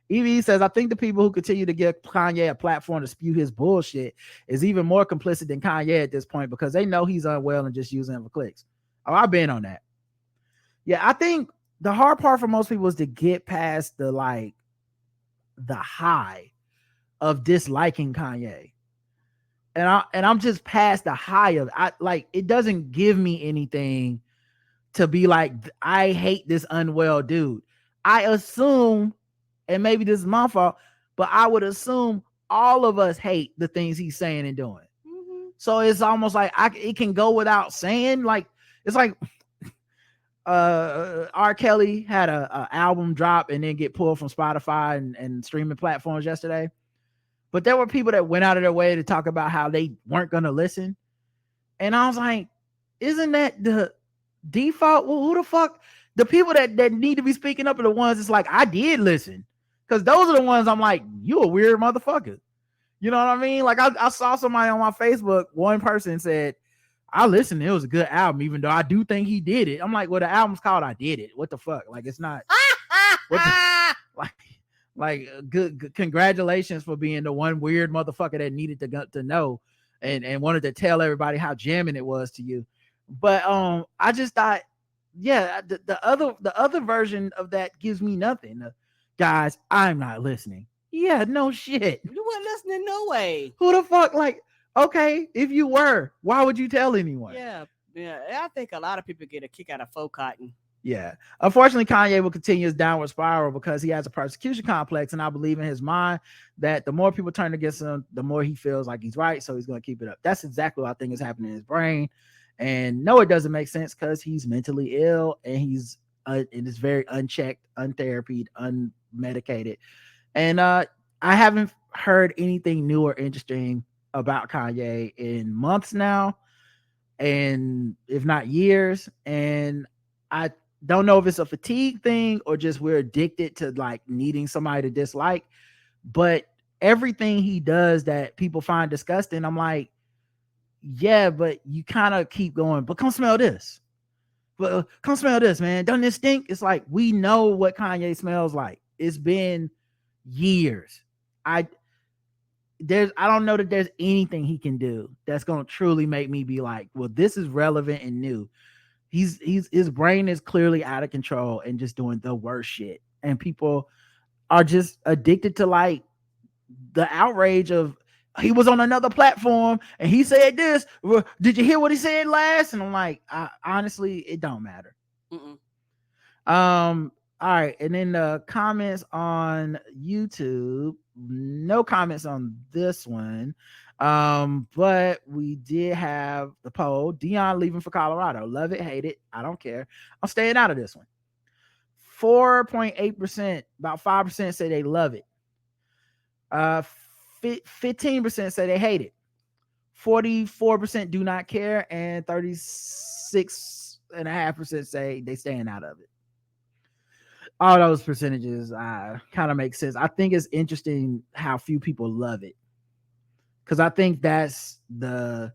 Evie says, I think the people who continue to give Kanye a platform to spew his bullshit is even more complicit than Kanye at this point because they know he's unwell and just using him for clicks. Oh, I've been on that. Yeah, I think the hard part for most people is to get past the high of disliking Kanye. And I'm just past the high of it doesn't give me anything to be like, I hate this unwell dude. I assume, and maybe this is my fault, but I would assume all of us hate the things he's saying and doing. Mm-hmm. So it's almost like it can go without saying. Like it's like R. Kelly had a album drop and then get pulled from Spotify and streaming platforms yesterday. But there were people that went out of their way to talk about how they weren't going to listen. And I was like, isn't that the default? Well, who the fuck? The people that need to be speaking up are the ones that's like, I did listen. Because those are the ones I'm like, you a weird motherfucker. You know what I mean? Like I saw somebody on my Facebook, one person said, I listened, it was a good album, even though I do think he did it. I'm like, well, the album's called I Did It. What the fuck? Like, it's not. Good congratulations for being the one weird motherfucker that needed to know and wanted to tell everybody how jamming it was to you. But I just thought, yeah, the other version of that gives me nothing. Guys, I'm not listening. Yeah, no shit. You weren't listening, no way. Who the fuck? Like, okay, if you were, why would you tell anyone? Yeah. I think a lot of people get a kick out of faux cotton. Yeah. Unfortunately, Kanye will continue his downward spiral because he has a persecution complex, and I believe in his mind that the more people turn against him, the more he feels like he's right, so he's going to keep it up. That's exactly what I think is happening in his brain. And no, it doesn't make sense because he's mentally ill and he's it is very unchecked, untherapied, unmedicated. And I haven't heard anything new or interesting about Kanye in months now, and if not years. And I don't know if it's a fatigue thing or just we're addicted to like needing somebody to dislike, but everything he does that people find disgusting, I'm like, yeah, but you kind of keep going, but come smell this. But come smell this, man. Doesn't it stink? It's like, we know what Kanye smells like. It's been years. I don't know that there's anything he can do that's going to truly make me be like, well, this is relevant and new. His brain is clearly out of control and just doing the worst shit. And people are just addicted to like the outrage of, he was on another platform and he said this. Well, did you hear what he said last? And I'm like, honestly, it don't matter. Mm-mm. All right. And then the comments on YouTube, no comments on this one. But we did have the poll. Dion leaving for Colorado. Love it, hate it. I don't care. I'm staying out of this one. 4.8%, about 5% say they love it. 15% say they hate it. 44% do not care, and 36.5% say they staying out of it. All those percentages kind of make sense. I think it's interesting how few people love it, because I think that's the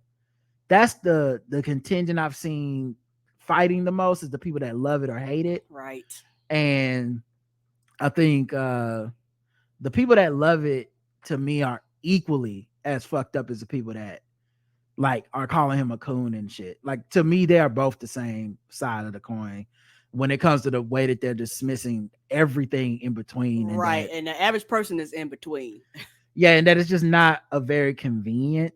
contingent I've seen fighting the most is the people that love it or hate it. Right. And I think the people that love it, to me, are equally as fucked up as the people that like are calling him a coon and shit. Like, to me, they are both the same side of the coin when it comes to the way that they're dismissing everything in between. Right. And the average person is in between. Yeah. And that is just not a very convenient.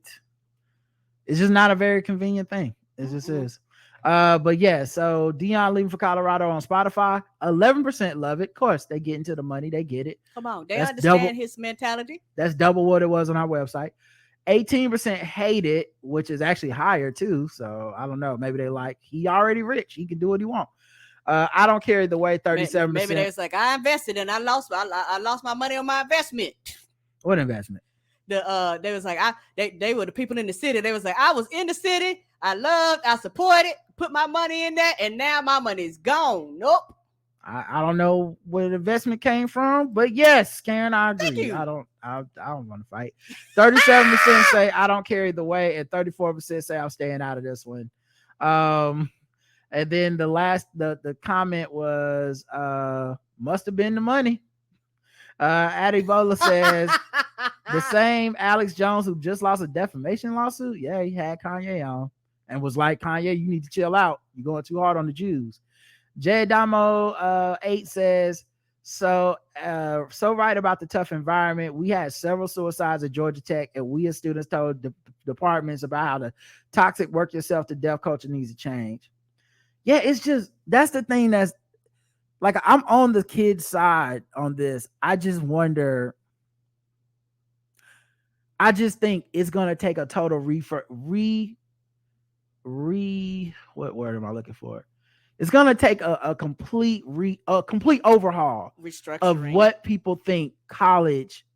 It's just not a very convenient thing. It just is. But yeah, so Dion leaving for Colorado on Spotify, 11% love it. Of course, they get into the money, they get it. Come on, they understand his mentality. That's double what it was on our website. 18% hate it, which is actually higher too. So I don't know. Maybe they like, he already rich, he can do what he wants. I don't care the way. 37%. Maybe they was like, I invested and I lost my money on my investment. What investment? They was like, they were the people in the city. They was like, I was in the city, I supported, put my money in that, and now my money is gone. Nope. I don't know where the investment came from, but yes, Karen, I agree. Thank you. I don't want to fight. 37% say I don't care either way, and 34% say I'm staying out of this one. And then the comment was must have been the money. Adibola says the same Alex Jones who just lost a defamation lawsuit. Yeah, he had Kanye on and was like, Kanye, you need to chill out. You're going too hard on the Jews. J Damo 8 says, so right about the tough environment. We had several suicides at Georgia Tech, and we as students told the departments about how the toxic work yourself to death culture needs to change. Yeah, it's just, that's the thing that's like, I'm on the kid's side on this. I just wonder, I just think it's gonna take a total what word am I looking for? It's gonna take a complete overhaul of what people think college,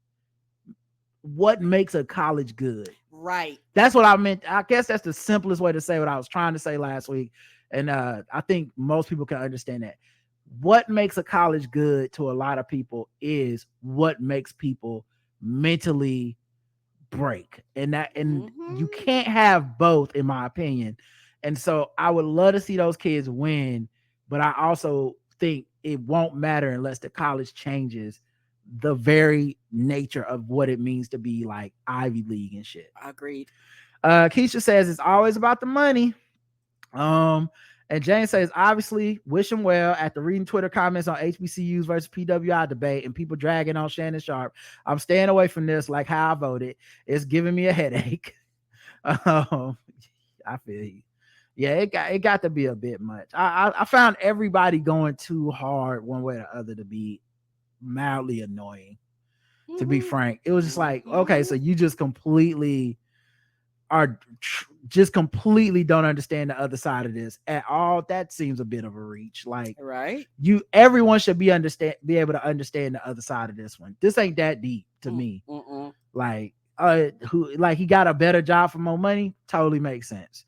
what makes a college good. Right. That's what I meant. I guess that's the simplest way to say what I was trying to say last week. And I think most people can understand that. What makes a college good to a lot of people is what makes people mentally break. And you can't have both, in my opinion. And so I would love to see those kids win, but I also think it won't matter unless the college changes the very nature of what it means to be like Ivy League and shit. Agreed. Keisha says it's always about the money. And Jane says, obviously, wish him well. After reading Twitter comments on HBCUs versus PWI debate and people dragging on Shannon Sharp, I'm staying away from this like how I voted. It's giving me a headache. I feel you. Yeah, it got to be a bit much. I found everybody going too hard one way or the other to be mildly annoying, to be frank. It was just like, okay, so you just completely don't understand the other side of this at all. That seems a bit of a reach. Like, right, everyone should be able to understand the other side of this one. This ain't that deep to me. Like, he got a better job for more money, totally makes sense.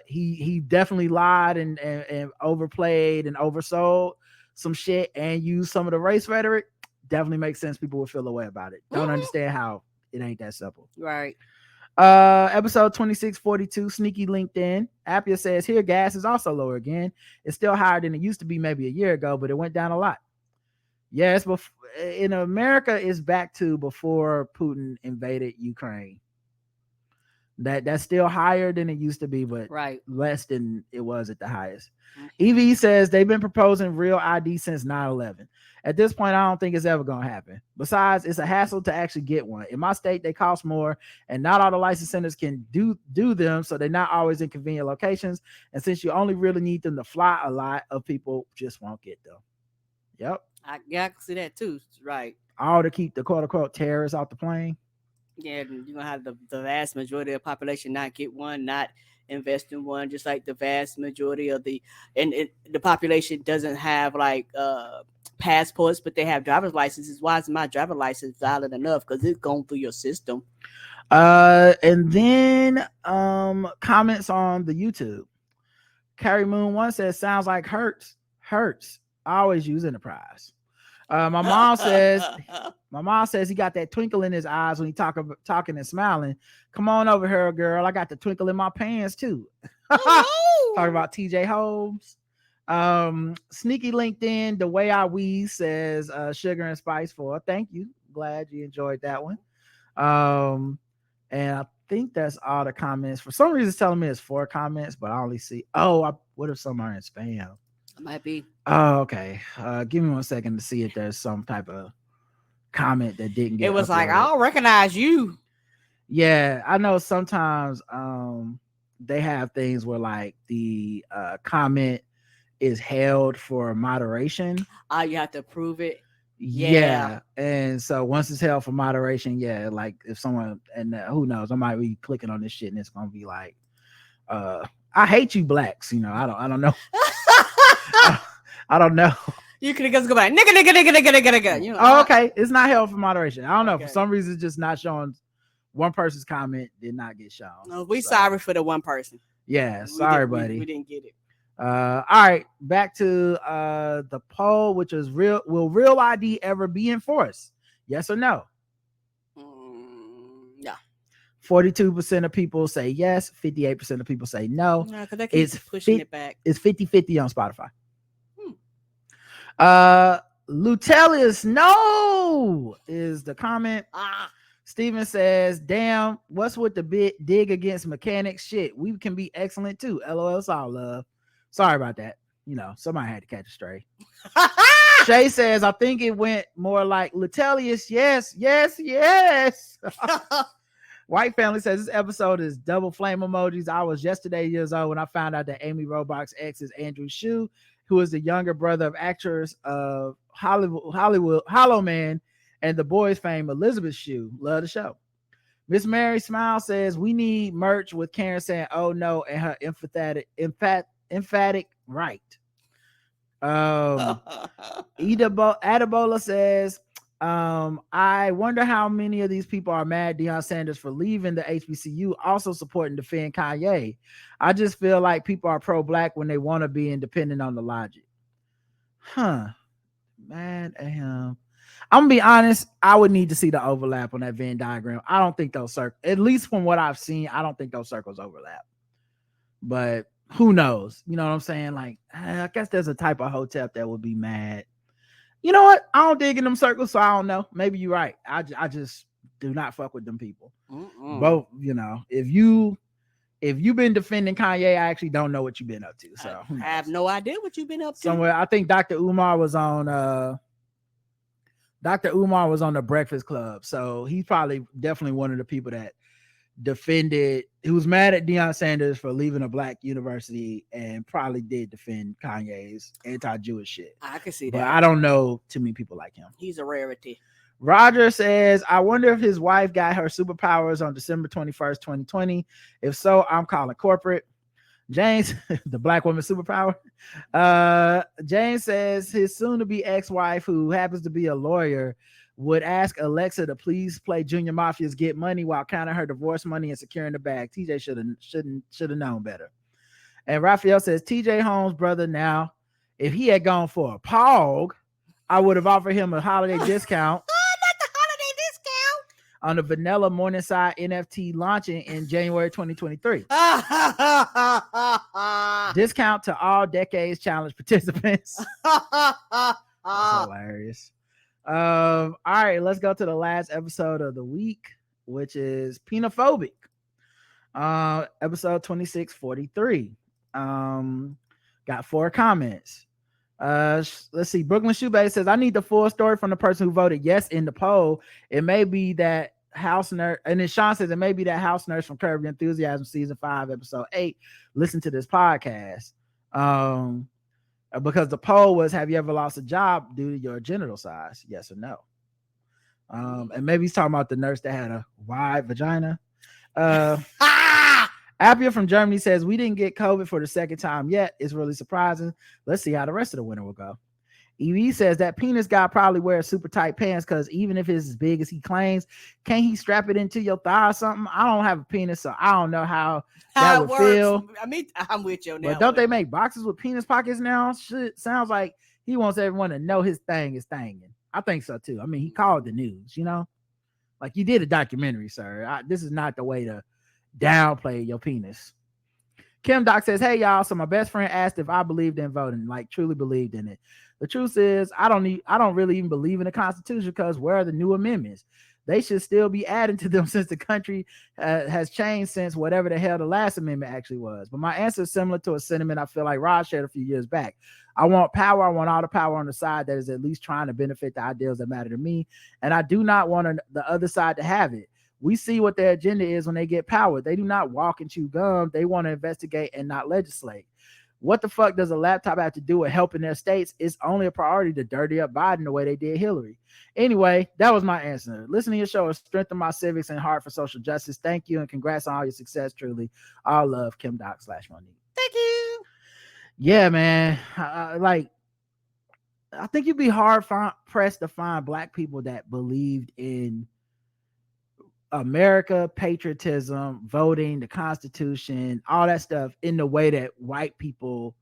He definitely lied and overplayed and oversold some shit and used some of the race rhetoric. Definitely makes sense. People would feel a way about it. Don't understand how it ain't that simple. Right. Episode 2642, Sneaky LinkedIn. Appia says here gas is also lower again. It's still higher than it used to be maybe a year ago, but it went down a lot. Yes, but in America, it's back to before Putin invaded Ukraine. That's still higher than it used to be, but less than it was at the highest. EV says they've been proposing real ID since 9/11. At this point, I don't think it's ever going to happen. Besides, it's a hassle to actually get one. In my state, they cost more, and not all the license centers can do them, so they're not always in convenient locations. And since you only really need them to fly, a lot of people just won't get them. Yep. I can see that too. Right. All to keep the quote-unquote terrorists off the plane. Yeah, you're going to have the vast majority of the population not get one, not invest in one, just like the vast majority of the population doesn't have like passports, but they have driver's licenses. Why is my driver's license valid enough? Because it's going through your system. And then comments on the YouTube. Carrie Moon 1 says, sounds like hurts. I always use Enterprise. My mom says he got that twinkle in his eyes when he talking and smiling. Come on over here, girl. I got the twinkle in my pants too. Talking about TJ Holmes. Sneaky LinkedIn, the way I wheeze says sugar and spice for. Thank you. Glad you enjoyed that one. And I think that's all the comments. For some reason, it's telling me it's 4 comments, but I only see. What if some are in spam? Might be. Oh, okay. Give me 1 second to see if there's some type of comment that didn't get. It was uploaded. like, I don't recognize you. Yeah, I know sometimes they have things where like the comment is held for moderation. You have to approve it. Yeah. And so once it's held for moderation, like if someone, and who knows, I might be clicking on this shit and it's gonna be like, I hate you blacks, I don't know. I don't know. You could just go back, nigga. Oh, okay. It's not held for moderation. I don't know. Okay. For some reason, it's just not showing. One person's comment did not get shown. No, sorry for the one person. Yeah, sorry, buddy. We didn't get it. All right, back to the poll, which is real. Will real ID ever be enforced? Yes or no? No. 42% of people say yes. 58% of people say no. No, because they keep pushing it back. It's 50-50 on Spotify. Lutelius, no, is the comment. Steven says, damn, what's with the bit dig against mechanics? Shit, we can be excellent too. LOL, it's all love. Sorry about that. You know, somebody had to catch a stray. Shay says, I think it went more like Lutelius. Yes. White Family says this episode is double flame emojis. I was yesterday years old when I found out that Amy Robach's ex is Andrew Shue, who is the younger brother of actress of Hollywood Hollow Man and The Boys fame Elizabeth Shue. Love the show. Miss Mary Smile says we need merch with Karen saying "oh no" and her emphatic right. Adabola says, I wonder how many of these people are mad Deion Sanders for leaving the HBCU, also supporting defend Kanye. I just feel like people are pro-black when they want to be independent on the logic. Mad at him. I'm gonna be honest, I would need to see the overlap on that Venn diagram. I don't think those circles, at least from what I've seen, I don't think those circles overlap. But who knows? You know what I'm saying? Like, I guess there's a type of hotep that would be mad. You know what? I don't dig in them circles, so I don't know. Maybe you're right. I just do not fuck with them people. Both, you know, if you've been defending Kanye, I actually don't know what you've been up to. So I have no idea what you've been up to. Somewhere, I think Dr. Umar was on the Breakfast Club, so he's probably definitely one of the people that defended, who was mad at Deion Sanders for leaving a black university and probably did defend Kanye's anti-Jewish shit. I can see but that. I don't know too many people like him. He's a rarity. Roger says, I wonder if his wife got her superpowers on December 21st, 2020. If so, I'm calling corporate. James, the black woman superpower. James says his soon-to-be ex-wife, who happens to be a lawyer, would ask Alexa to please play Junior Mafia's Get Money while counting her divorce money and securing the bag. TJ should have known better. And Raphael says, TJ Holmes' brother, now, if he had gone for a pog, I would have offered him a holiday discount. Not the holiday discount. On the Vanilla Morningside NFT launching in January 2023. Discount to all Decades Challenge participants. That's hilarious. All right, let's go to the last episode of the week, which is Penophobic. Episode 2643. Got 4 comments. Let's see. Brooklyn Shoebase says, I need the full story from the person who voted yes in the poll. It may be that house nurse, and then Sean says it may be that house nurse from Curb Your Enthusiasm season 5 episode 8. Listen to this podcast. Because the poll was, have you ever lost a job due to your genital size? Yes or no. And maybe he's talking about the nurse that had a wide vagina. Appia from Germany says, we didn't get COVID for the second time yet. It's really surprising. Let's see how the rest of the winter will go. EV says that penis guy probably wears super tight pants because even if it's as big as he claims, can't he strap it into your thigh or something? I don't have a penis, so I don't know how that would feel. I mean, I'm with you now. But don't they make boxes with penis pockets now? Shit, sounds like he wants everyone to know his thing is thangin'. I think so too. I mean, he called the news, you know? Like, you did a documentary, sir. This is not the way to downplay your penis. Kim Doc says, hey y'all, so my best friend asked if I believed in voting, like truly believed in it. The truth is, I don't really even believe in the Constitution, because where are the new amendments? They should still be adding to them since the country has changed since whatever the hell the last amendment actually was. But my answer is similar to a sentiment I feel like Rod shared a few years back. I want power. I want all the power on the side that is at least trying to benefit the ideals that matter to me. And I do not want the other side to have it. We see what their agenda is when they get power. They do not walk and chew gum. They want to investigate and not legislate. What the fuck does a laptop have to do with helping their states? It's only a priority to dirty up Biden the way they did Hillary. Anyway, that was my answer. Listening to your show has strengthened my civics and heart for social justice. Thank you and congrats on all your success. Truly, all love, Kim Doc /Monique. Thank you. Yeah, man. I think you'd be hard pressed to find black people that believed in America, patriotism, voting, the Constitution, all that stuff in the way that white people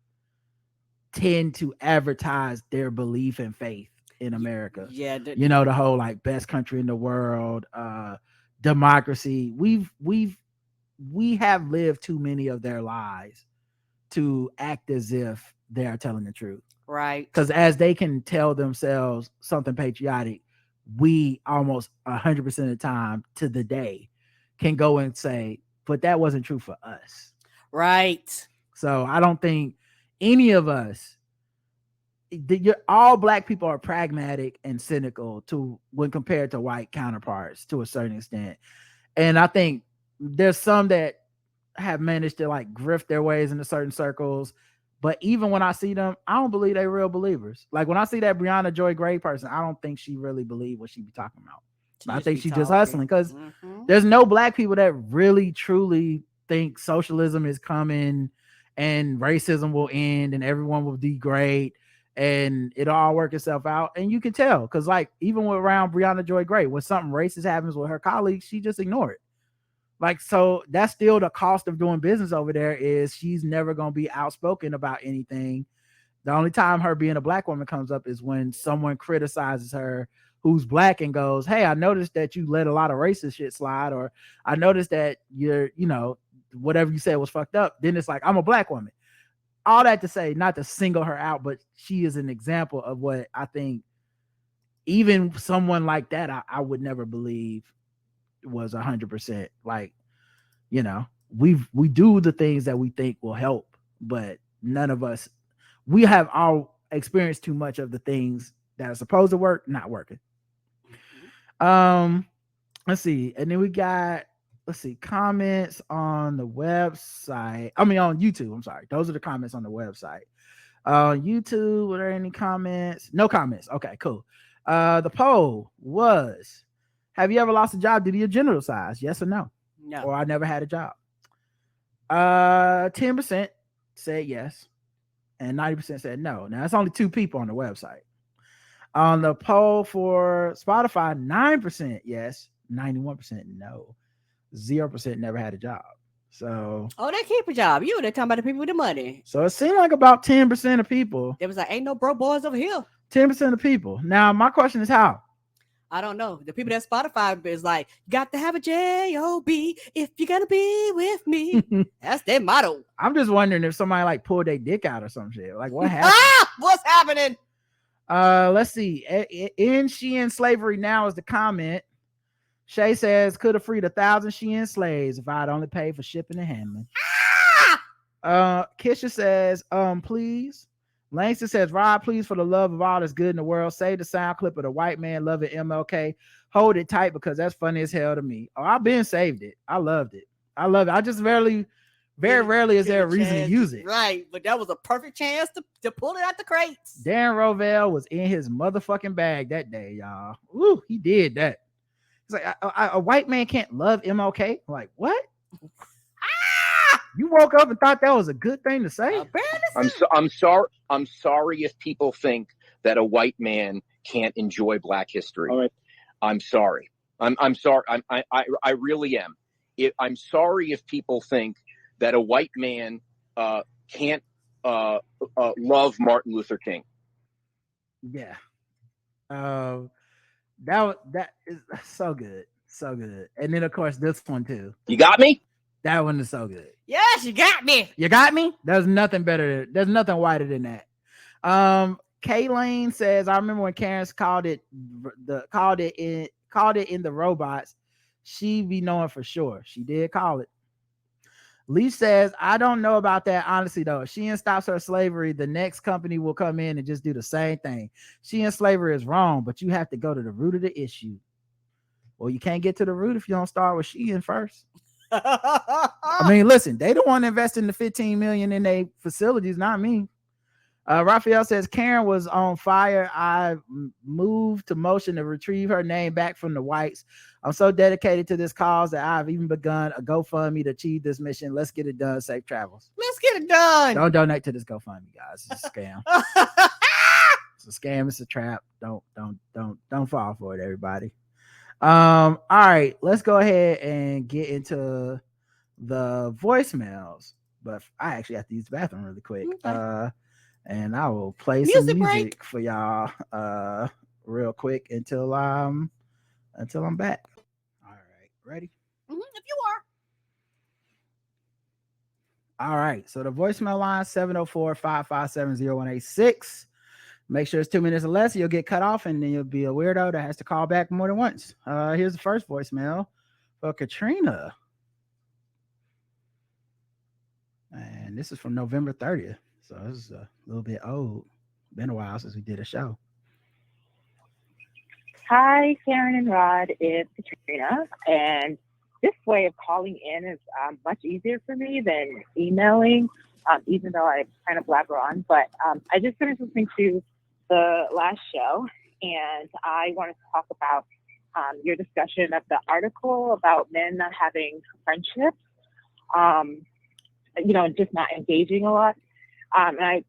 tend to advertise their belief and faith in America. Yeah, you know, the whole like best country in the world, democracy. We have lived too many of their lies to act as if they are telling the truth. Right. Because as they can tell themselves something patriotic, we almost 100% of the time to the day can go and say, but that wasn't true for us. Right. So I don't think any of us, all black people are pragmatic and cynical to when compared to white counterparts to a certain extent. And I think there's some that have managed to like grift their ways into certain circles. But even when I see them, I don't believe they're real believers. Like when I see that Brianna Joy Gray person, I don't think she really believe what she be talking about. I think she's just hustling because there's no black people that really truly think socialism is coming and racism will end and everyone will be great and it'll all work itself out. And you can tell because like even with around Brianna Joy Gray, when something racist happens with her colleagues, she just ignore it. Like, so that's still the cost of doing business over there is she's never going to be outspoken about anything. The only time her being a black woman comes up is when someone criticizes her who's black and goes, hey, I noticed that you let a lot of racist shit slide, or I noticed that you're, whatever you said was fucked up. Then it's like, I'm a black woman. All that to say, not to single her out, but she is an example of what I think even someone like that, I would never believe was 100%. Like, we do the things that we think will help, but none of us, we have all experienced too much of the things that are supposed to work not working. Let's see, and then we got comments on the website. I mean on YouTube. I'm sorry, those are the comments on the website. YouTube, were there any comments? No comments. Okay, cool. The poll was, have you ever lost a job due to your genital size? Yes or no? No. Or I never had a job. 10% said yes, and 90% said no. Now that's only 2 people on the website. On the poll for Spotify, 9% yes, 91% no, 0% never had a job. So they keep a job. They're talking about the people with the money. So it seemed like about 10% of people. It was like, ain't no broke boys over here. 10% of people. Now my question is how? I don't know. The people that Spotify is like, got to have a J-O-B if you're gonna be with me. That's their motto. I'm just wondering if somebody like pulled their dick out or some shit. Like what happened? What's happening? Let's see. In Shein slavery now is the comment. Shay says, could have freed 1,000 Shein slaves if I'd only paid for shipping and handling. Kisha says, please. Langston says, Rod, please, for the love of all that's good in the world, save the sound clip of the white man loving MLK. Hold it tight because that's funny as hell to me. Oh, I've been saved it. I loved it. I love it. I just very rarely is there a reason to use it. Right, but that was a perfect chance to pull it out the crates. Darren Rovell was in his motherfucking bag that day, y'all. Ooh, he did that. It's like a white man can't love MLK. Like what? You woke up and thought that was a good thing to say? I'm sorry if people think that a white man can't enjoy Black history. All right. I'm sorry. I'm sorry. I really am. I'm sorry if people think that a white man can't love Martin Luther King. Yeah. That is so good. So good. And then of course this one too. You got me? That one is so good. Yes, you got me. You got me? There's nothing better. There's nothing whiter than that. Kaylane says, I remember when Karen's called it in the robots. She be knowing for sure. She did call it. Lee says, I don't know about that. Honestly, though, if Shein stops her slavery, the next company will come in and just do the same thing. Shein slavery is wrong, but you have to go to the root of the issue. Well, you can't get to the root if you don't start with Shein first. I mean, listen, they don't want to invest in the 15 million in their facilities, not me. Raphael says Karen was on fire. I moved to motion to retrieve her name back from the whites. I'm so dedicated to this cause that I've even begun a GoFundMe to achieve this mission. Let's get it done. Safe travels. Let's get it done. Don't donate to this GoFundMe, guys. It's a scam. It's a scam. It's a trap. Don't fall for it, everybody. All right, let's go ahead and get into the voicemails. But I actually have to use the bathroom really quick. Okay. And I will play some music for y'all real quick until I'm back. All right, ready? If you are. All right, so the voicemail line 704-557-0186. Make sure it's 2 minutes or less. You'll get cut off, and then you'll be a weirdo that has to call back more than once. Here's the first voicemail for Katrina. And this is from November 30th. So this is a little bit old. Been a while since we did a show. Hi, Karen and Rod. It's Katrina. And this way of calling in is much easier for me than emailing, even though I kind of blabber on. But I just finished listening to the last show, and I wanted to talk about your discussion of the article about men not having friendships, just not engaging a lot. And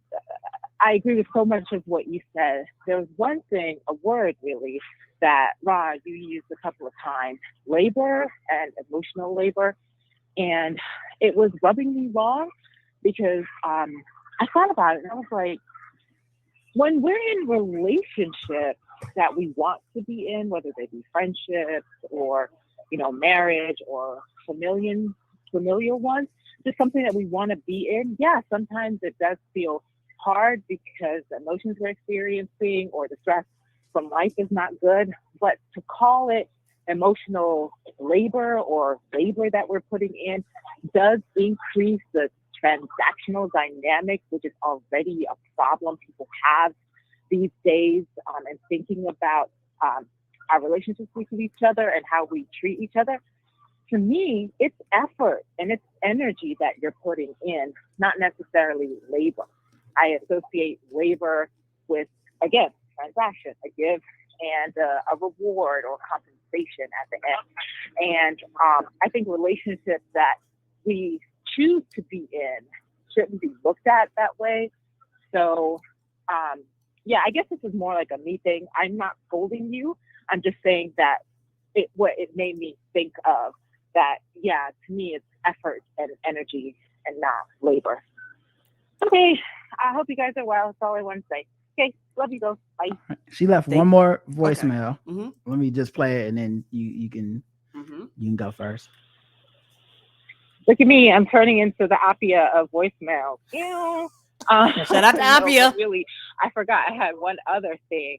I agree with so much of what you said. There was one thing, a word really, that Rod, you used a couple of times, labor and emotional labor. And it was rubbing me wrong because I thought about it and I was like, when we're in relationships that we want to be in, whether they be friendships or, marriage or familial ones, just something that we want to be in. Yeah, sometimes it does feel hard because the emotions we're experiencing or the stress from life is not good, but to call it emotional labor or labor that we're putting in does increase the transactional dynamic, which is already a problem people have these days, and thinking about our relationships with each other and how we treat each other. To me, it's effort and it's energy that you're putting in, not necessarily labor. I associate labor with, again, transaction, a give and a reward or compensation at the end. And I think relationships that we choose to be in shouldn't be looked at that way. So, I guess this is more like a me thing. I'm not scolding you. I'm just saying that it made me think of that. Yeah, to me, it's effort and energy and not labor. Okay, I hope you guys are well. That's all I want to say. Okay, love you guys. Bye. She left one more voicemail. Okay. Mm-hmm. Let me just play it, and then you can go first. Look at me. I'm turning into the Appia of voicemails. Shout out to Appia. Really, I forgot I had one other thing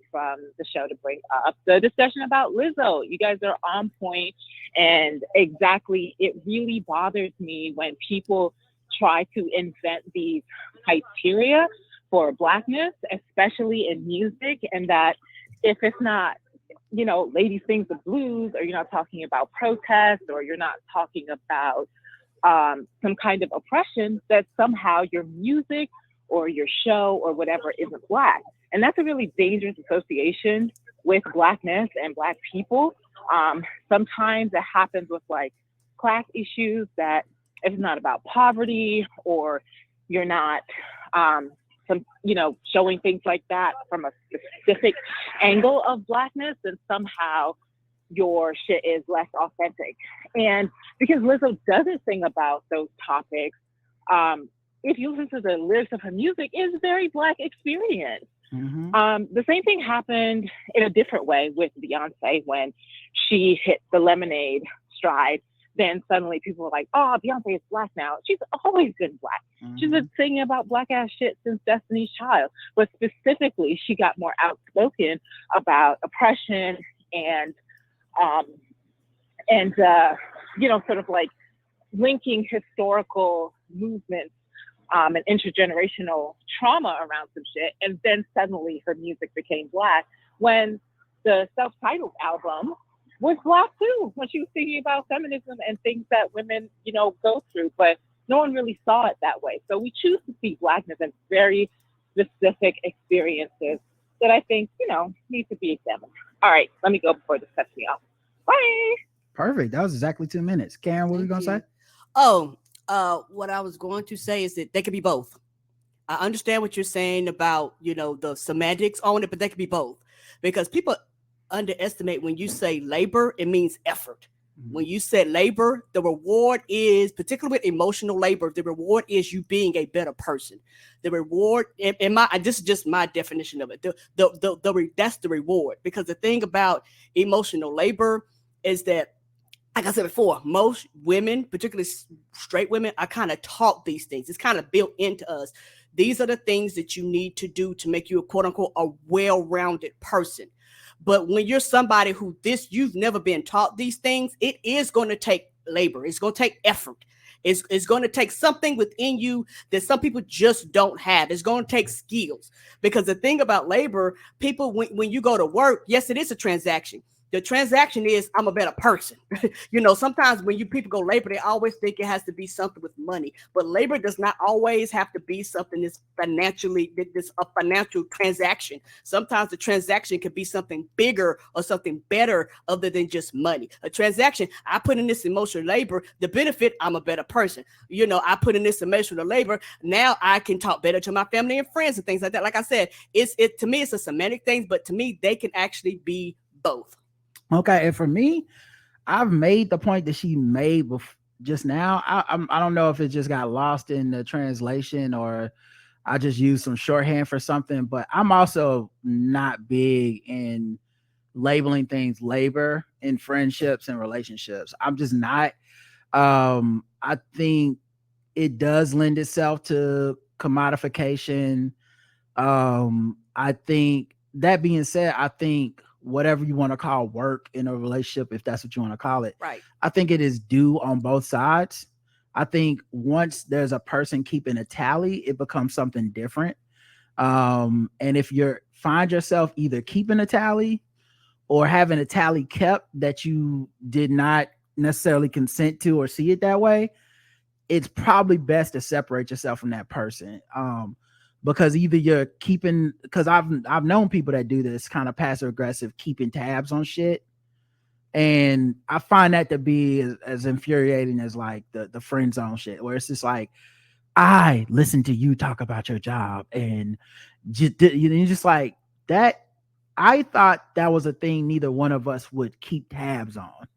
from the show to bring up. The discussion about Lizzo. You guys are on point, and exactly, it really bothers me when people try to invent these criteria for Blackness, especially in music, and that if it's not, ladies sing the blues, or you're not talking about protest, or you're not talking about some kind of oppression, that somehow your music or your show or whatever isn't Black. And that's a really dangerous association with Blackness and Black people. Sometimes it happens with like class issues, that if it's not about poverty, or you're not showing things like that from a specific angle of Blackness, then somehow your shit is less authentic. And because Lizzo doesn't sing about those topics, if you listen to the lyrics of her music, it's a very Black experience. Mm-hmm. The same thing happened in a different way with Beyonce when she hit the Lemonade stride. Then suddenly people were like, oh, Beyonce is Black now. She's always been Black. Mm-hmm. She's been singing about Black ass shit since Destiny's Child. But specifically, she got more outspoken about oppression and sort of like linking historical movements and intergenerational trauma around some shit. And then suddenly her music became Black when the self-titled album was Black too, when she was thinking about feminism and things that women, go through, but no one really saw it that way. So we choose to see Blackness in very specific experiences that I think, need to be examined. All right, let me go before this cuts me off. Bye. Perfect. That was exactly 2 minutes. Karen, what were you going to say? What I was going to say is that they could be both. I understand what you're saying about, the semantics on it, but they could be both. Because people underestimate when you say labor, it means effort. Mm-hmm. When you say labor, the reward is, particularly with emotional labor, the reward is you being a better person. The reward, this is just my definition of it. That's the reward. Because the thing about emotional labor is that, like I said before, most women, particularly straight women, are kind of taught these things. It's kind of built into us. These are the things that you need to do to make you a quote unquote a well-rounded person. But when you're somebody you've never been taught these things, it is going to take labor. It's going to take effort. It's going to take something within you that some people just don't have. It's going to take skills, because the thing about labor, people, when you go to work, yes, it is a transaction. The transaction is I'm a better person. Sometimes when people go labor, they always think it has to be something with money, but labor does not always have to be something that's a financial transaction. Sometimes the transaction could be something bigger or something better other than just money. A transaction, I put in this emotional labor, the benefit, I'm a better person. I put in this emotional labor, now I can talk better to my family and friends and things like that. Like I said, to me, it's a semantic thing, but to me, they can actually be both. Okay, and for me, I've made the point that she made just now. I don't know if it just got lost in the translation or I just used some shorthand for something, but I'm also not big in labeling things labor in friendships and relationships. I'm just not. I think it does lend itself to commodification. I think, that being said, I think whatever you want to call work in a relationship, if that's what you want to call it, right, I think it is due on both sides. I think once there's a person keeping a tally, it becomes something different. And if you find yourself either keeping a tally or having a tally kept that you did not necessarily consent to or see it that way, it's probably best to separate yourself from that person. Because either you're keeping, because I've known people that do this kind of passive aggressive, keeping tabs on shit, and I find that to be as infuriating as like the friend zone shit, where it's just like, I listen to you talk about your job, and you're just like that. I thought that was a thing neither one of us would keep tabs on.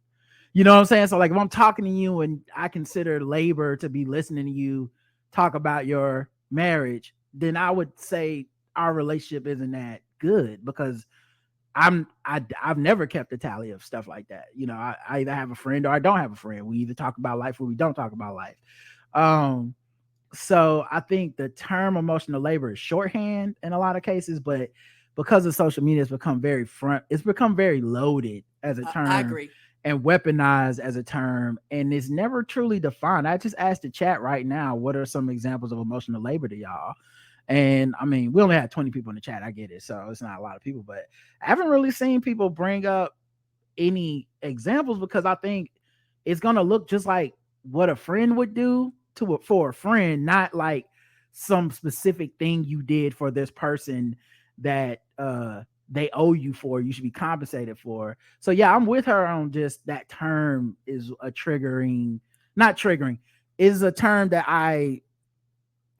You know what I'm saying? So like, if I'm talking to you and I consider labor to be listening to you talk about your marriage, then I would say our relationship isn't that good, because I've never kept a tally of stuff like that. I either have a friend or I don't have a friend. We either talk about life or we don't talk about life. So I think the term emotional labor is shorthand in a lot of cases, but because of social media, it's become very loaded as a term. I agree. And weaponized as a term, and it's never truly defined. I just asked the chat right now, what are some examples of emotional labor to y'all? And I mean, we only had 20 people in the chat. I get it. So it's not a lot of people, but I haven't really seen people bring up any examples, because I think it's going to look just like what a friend would do for a friend, not like some specific thing you did for this person that they owe you for, you should be compensated for. So yeah, I'm with her on just that term is a not triggering, is a term that I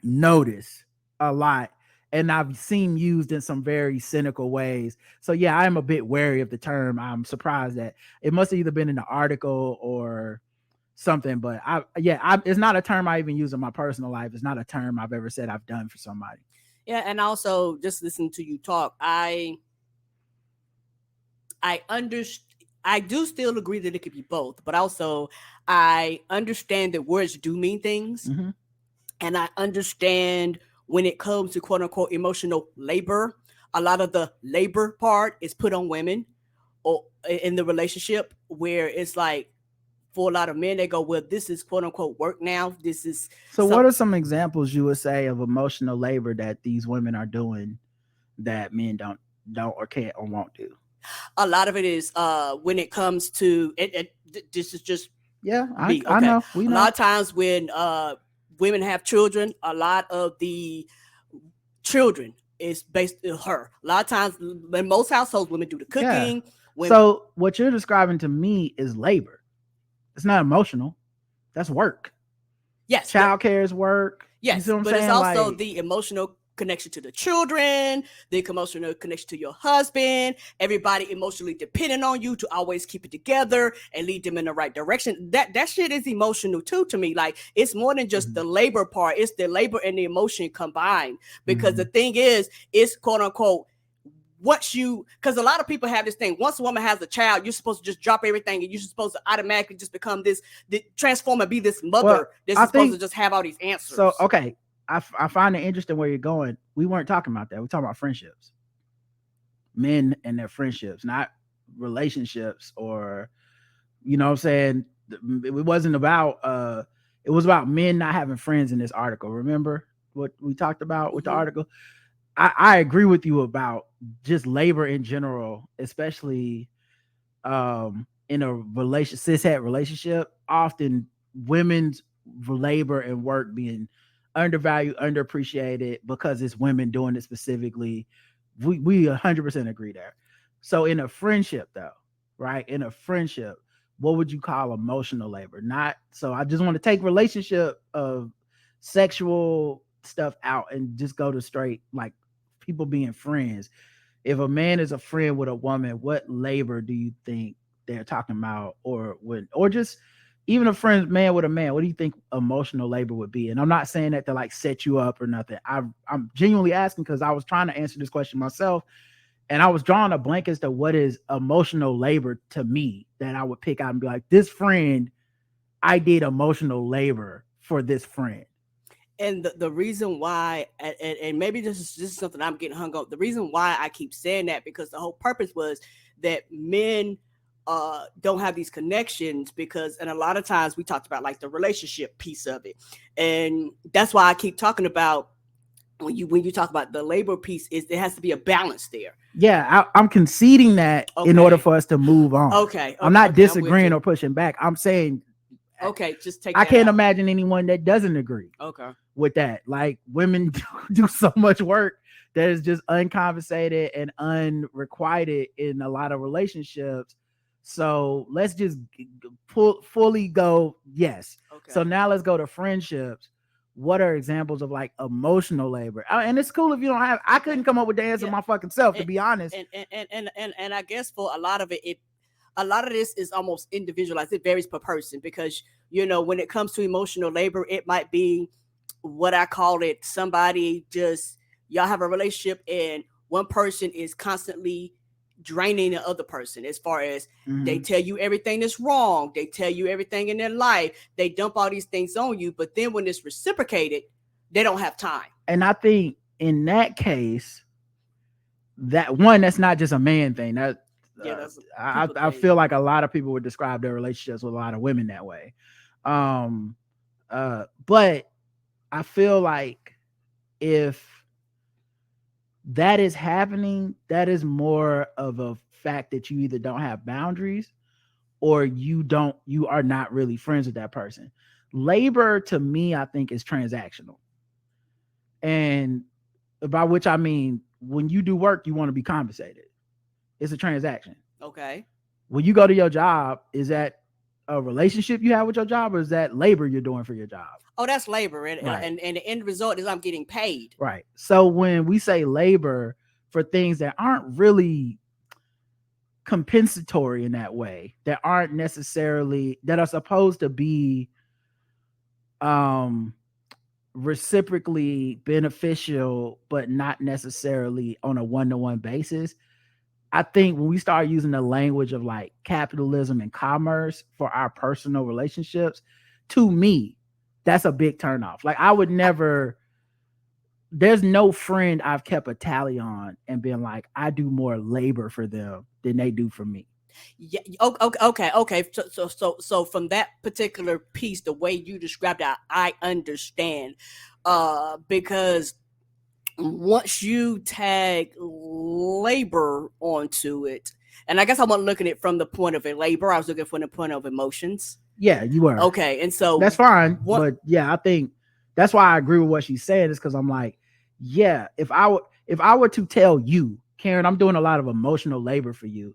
notice a lot, and I've seen used in some very cynical ways. So yeah, I'm a bit wary of the term. I'm surprised that it must have either been in the article or something, but it's not a term I even use in my personal life. It's not a term I've ever said I've done for somebody. Yeah, and also just listening to you talk, I do still agree that it could be both, but also I understand that words do mean things. Mm-hmm. And I understand when it comes to quote unquote emotional labor, a lot of the labor part is put on women or in the relationship, where it's like, for a lot of men, they go, well, this is quote unquote work now. This is. So what are some examples you would say of emotional labor that these women are doing that men don't or can't or won't do? A lot of it is when it comes to it. This is just I know. We know. A lot of times when women have children, a lot of the children is based on her. A lot of times, in most households, women do the cooking. Yeah. So what you're describing to me is labor. It's not emotional. That's work. Yes, childcare is work. Yes, you see what I'm but saying? It's also the emotional connection to the children, the emotional connection to your husband, everybody emotionally depending on you to always keep it together and lead them in the right direction. That shit is emotional too to me. Like, it's more than just the labor part. It's the labor and the emotion combined. Because the thing is, it's quote unquote, because a lot of people have this thing. Once a woman has a child, you're supposed to just drop everything and you're supposed to automatically just become transform and be this mother that's supposed to just have all these answers. So, okay. I find it interesting where you're going. We weren't talking about that. We're talking about friendships, men and their friendships, not relationships, or you know what I'm saying. It wasn't about it was about men not having friends in this article. Remember what we talked about with the article? I agree with you about just labor in general, especially in a cishet relationship. Often women's labor and work being undervalued, underappreciated because it's women doing it specifically. We 100% agree there. So in a friendship though, right? In a friendship, what would you call emotional labor? Not so I just want to take relationship of sexual stuff out and just go to straight like people being friends. If a man is a friend with a woman, what labor do you think they're talking about? Or just even a friend man with a man, what do you think emotional labor would be? And I'm not saying that to like set you up or nothing. I'm genuinely asking because I was trying to answer this question myself. And I was drawing a blank as to what is emotional labor to me that I would pick out and be like, this friend, I did emotional labor for this friend. And the reason why, and maybe this is something I'm getting hung up. The reason why I keep saying that, because the whole purpose was that men don't have these connections because, and a lot of times we talked about like the relationship piece of it. And that's why I keep talking about when you talk about the labor piece, is there has to be a balance there. Yeah, I'm conceding that in order for us to move on. Okay. I'm not disagreeing or pushing back. I'm saying, okay, just take. I can't imagine anyone that doesn't agree. Okay. With that, like women do so much work that is just uncompensated and unrequited in a lot of relationships. So let's just fully go. Yes. Okay. So now let's go to friendships. What are examples of like emotional labor? And it's cool if you don't have. I couldn't come up with the answer my fucking self, to be honest. And I guess for a lot of it, a lot of this is almost individualized. It varies per person because when it comes to emotional labor, it might be what I call it. Somebody just y'all have a relationship and one person is constantly draining the other person as far as they tell you everything that's wrong, they tell you everything in their life, they dump all these things on you, but then when it's reciprocated, they don't have time. And I think in that case, that's not just a man thing. That I feel like a lot of people would describe their relationships with a lot of women that way. But I feel like if that is happening, that is more of a fact that you either don't have boundaries or you are not really friends with that person. Labor to me, I think, is transactional. And by which I mean, when you do work, you want to be compensated. It's a transaction. Okay. When you go to your job, is that a relationship you have with your job, or is that labor you're doing for your job? Oh, that's labor. And, right. and the end result is I'm getting paid. Right. So when we say labor for things that aren't really compensatory in that way, that aren't necessarily, that are supposed to be reciprocally beneficial, but not necessarily on a one-to-one basis, I think when we start using the language of like capitalism and commerce for our personal relationships, to me, that's a big turnoff. Like I would never, there's no friend I've kept a tally on and been like, I do more labor for them than they do for me. Yeah. Okay. So from that particular piece, the way you described it, I understand. Because once you tag labor onto it, and I guess I wasn't looking at it from the point of labor, I was looking from the point of emotions. Yeah, you were. Okay, and so that's fine. But yeah, I think that's why I agree with what she's saying, is because I'm like, yeah, if I were to tell you, Karen, I'm doing a lot of emotional labor for you,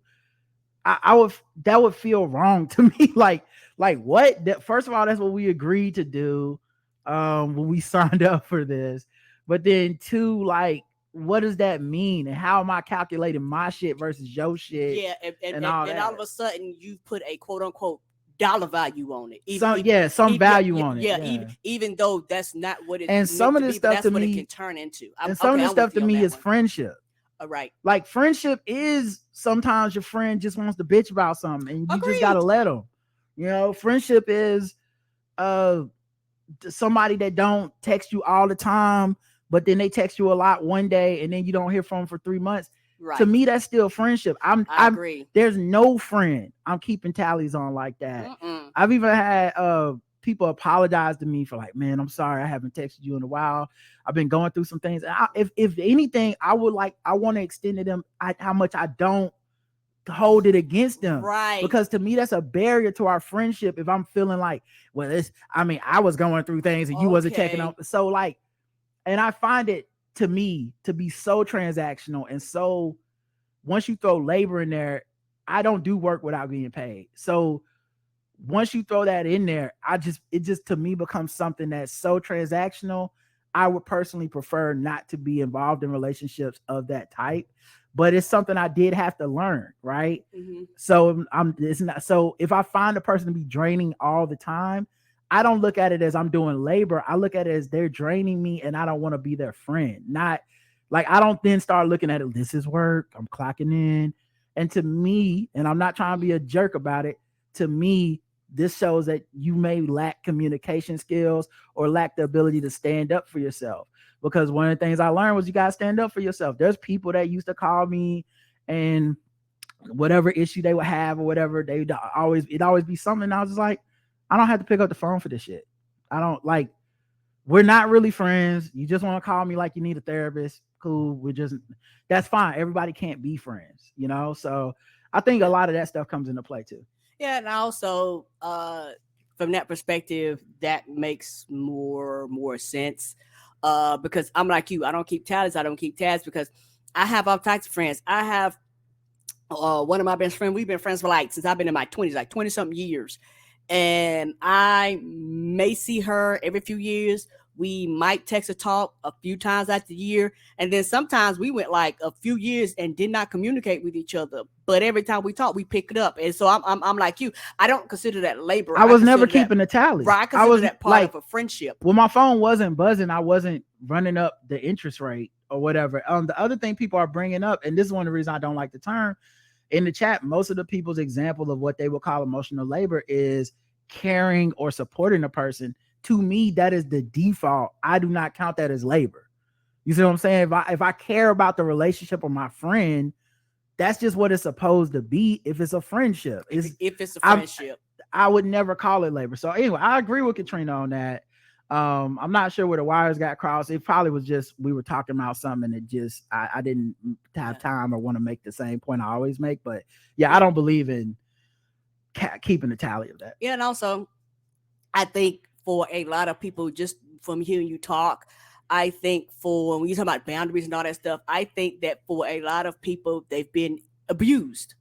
that would feel wrong to me. like what? That, first of all, that's what we agreed to do when we signed up for this. But then two, like, what does that mean? And how am I calculating my shit versus your shit? Yeah, and all of a sudden you put a quote unquote dollar value on it. Some value on it. Yeah, even though that's not what it. And some of this stuff to me, it can turn into. Some of this stuff to me is friendship. All right. Like friendship is sometimes your friend just wants to bitch about something, and you just gotta let them. Friendship is somebody that don't text you all the time, but then they text you a lot one day and then you don't hear from them for 3 months. Right. To me, that's still friendship. I agree. There's no friend I'm keeping tallies on like that. I've even had people apologize to me for like, man, I'm sorry I haven't texted you in a while. I've been going through some things. If anything, I want to extend to them how much I don't hold it against them. Right. Because to me, that's a barrier to our friendship. If I'm feeling like, well, I was going through things and you wasn't checking up. So like, and I find it to me to be so transactional, and so once you throw labor in there, I don't do work without being paid. So once you throw that in there, it just to me becomes something that's so transactional. I would personally prefer not to be involved in relationships of that type, but it's something I did have to learn, right? So it's not, so if I find a person to be draining all the time, I don't look at it as I'm doing labor. I look at it as they're draining me and I don't want to be their friend. Not like, I don't then start looking at it, this is work, I'm clocking in. And to me, and I'm not trying to be a jerk about it, to me, this shows that you may lack communication skills or lack the ability to stand up for yourself. Because one of the things I learned was you got to stand up for yourself. There's people that used to call me and whatever issue they would have or whatever, it'd always be something. And I was just like, I don't have to pick up the phone for this shit. I don't like, we're not really friends. You just want to call me like you need a therapist. Cool. That's fine. Everybody can't be friends, you know? So I think a lot of that stuff comes into play too. Yeah. And also, from that perspective, that makes more sense. Because I'm like you, I don't keep tallies. I don't keep tabs because I have all types of friends. I have one of my best friends. We've been friends for since I've been in my 20s, like 20 something years. And I may see her every few years. We might text or talk a few times out the year. And then sometimes we went like a few years and did not communicate with each other. But every time we talk, we pick it up. And so I'm like you. I don't consider that labor. I was never keeping a tally. Right. I consider that part of a friendship. When my phone wasn't buzzing, I wasn't running up the interest rate or whatever. The other thing people are bringing up, and this is one of the reasons I don't like the term, in the chat, most of the people's example of what they would call emotional labor is caring or supporting a person. To me, that is the default. I do not count that as labor. You see what I'm saying? If I care about the relationship of my friend, that's just what it's supposed to be. If it's a friendship, if it's a friendship, I would never call it labor. So anyway, I agree with Katrina on that. I'm not sure where the wires got crossed. It probably was just we were talking about something that just I didn't have time or want to make the same point I always make. But yeah, I don't believe in keeping a tally of that. Yeah, and also I think for a lot of people, just from hearing you talk, I think for when you talk about boundaries and all that stuff, I think that for a lot of people, they've been abused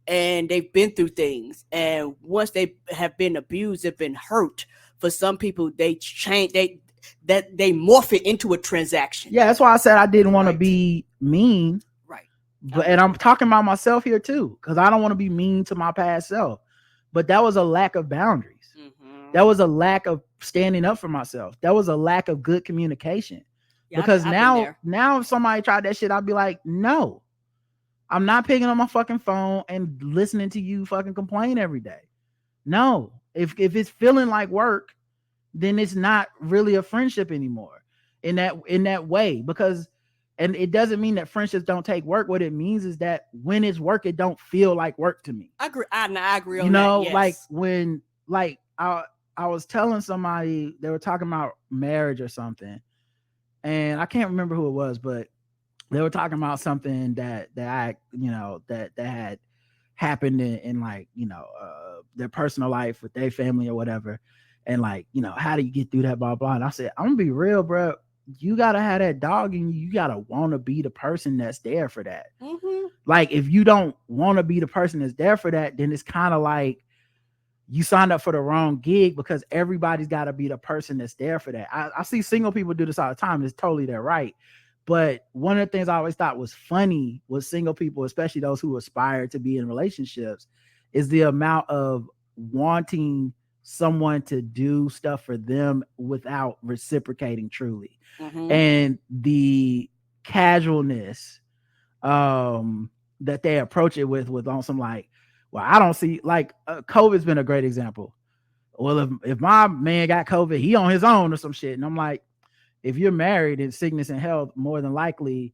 and they've been through things. And once they have been abused, they've been hurt. For some people, they change, they morph it into a transaction. Yeah, that's why I said I didn't want to be mean. Right. But and I'm talking about myself here too, because I don't want to be mean to my past self. But that was a lack of boundaries. That was a lack of standing up for myself. That was a lack of good communication. Yeah, because now if somebody tried that shit, I'd be like, no, I'm not picking up my fucking phone and listening to you fucking complain every day. No, if it's feeling like work, then it's not really a friendship anymore in that way. Because, and it doesn't mean that friendships don't take work. What it means is that when it's work, it don't feel like work to me. I agree. I agree on that. You know, yes. Like when, like I was telling somebody, they were talking about marriage or something, and I can't remember who it was, but they were talking about something that I, you know, that had happened in like, you know, their personal life with their family or whatever. And like, you know, how do you get through that, blah, blah. And I said, I'm gonna be real, bro. You gotta have that dog in you. You gotta want to be the person that's there for that. Like, if you don't want to be the person that's there for that, then it's kind of like you signed up for the wrong gig, because everybody's got to be the person that's there for that. I see single people do this all the time. It's totally their right. But one of the things I always thought was funny with single people, especially those who aspire to be in relationships, is the amount of wanting someone to do stuff for them without reciprocating truly. And the casualness that they approach it with on some like, well, I don't see, like COVID's been a great example. well, if my man got COVID, he on his own or some shit. And I'm like, if you're married in sickness and health, more than likely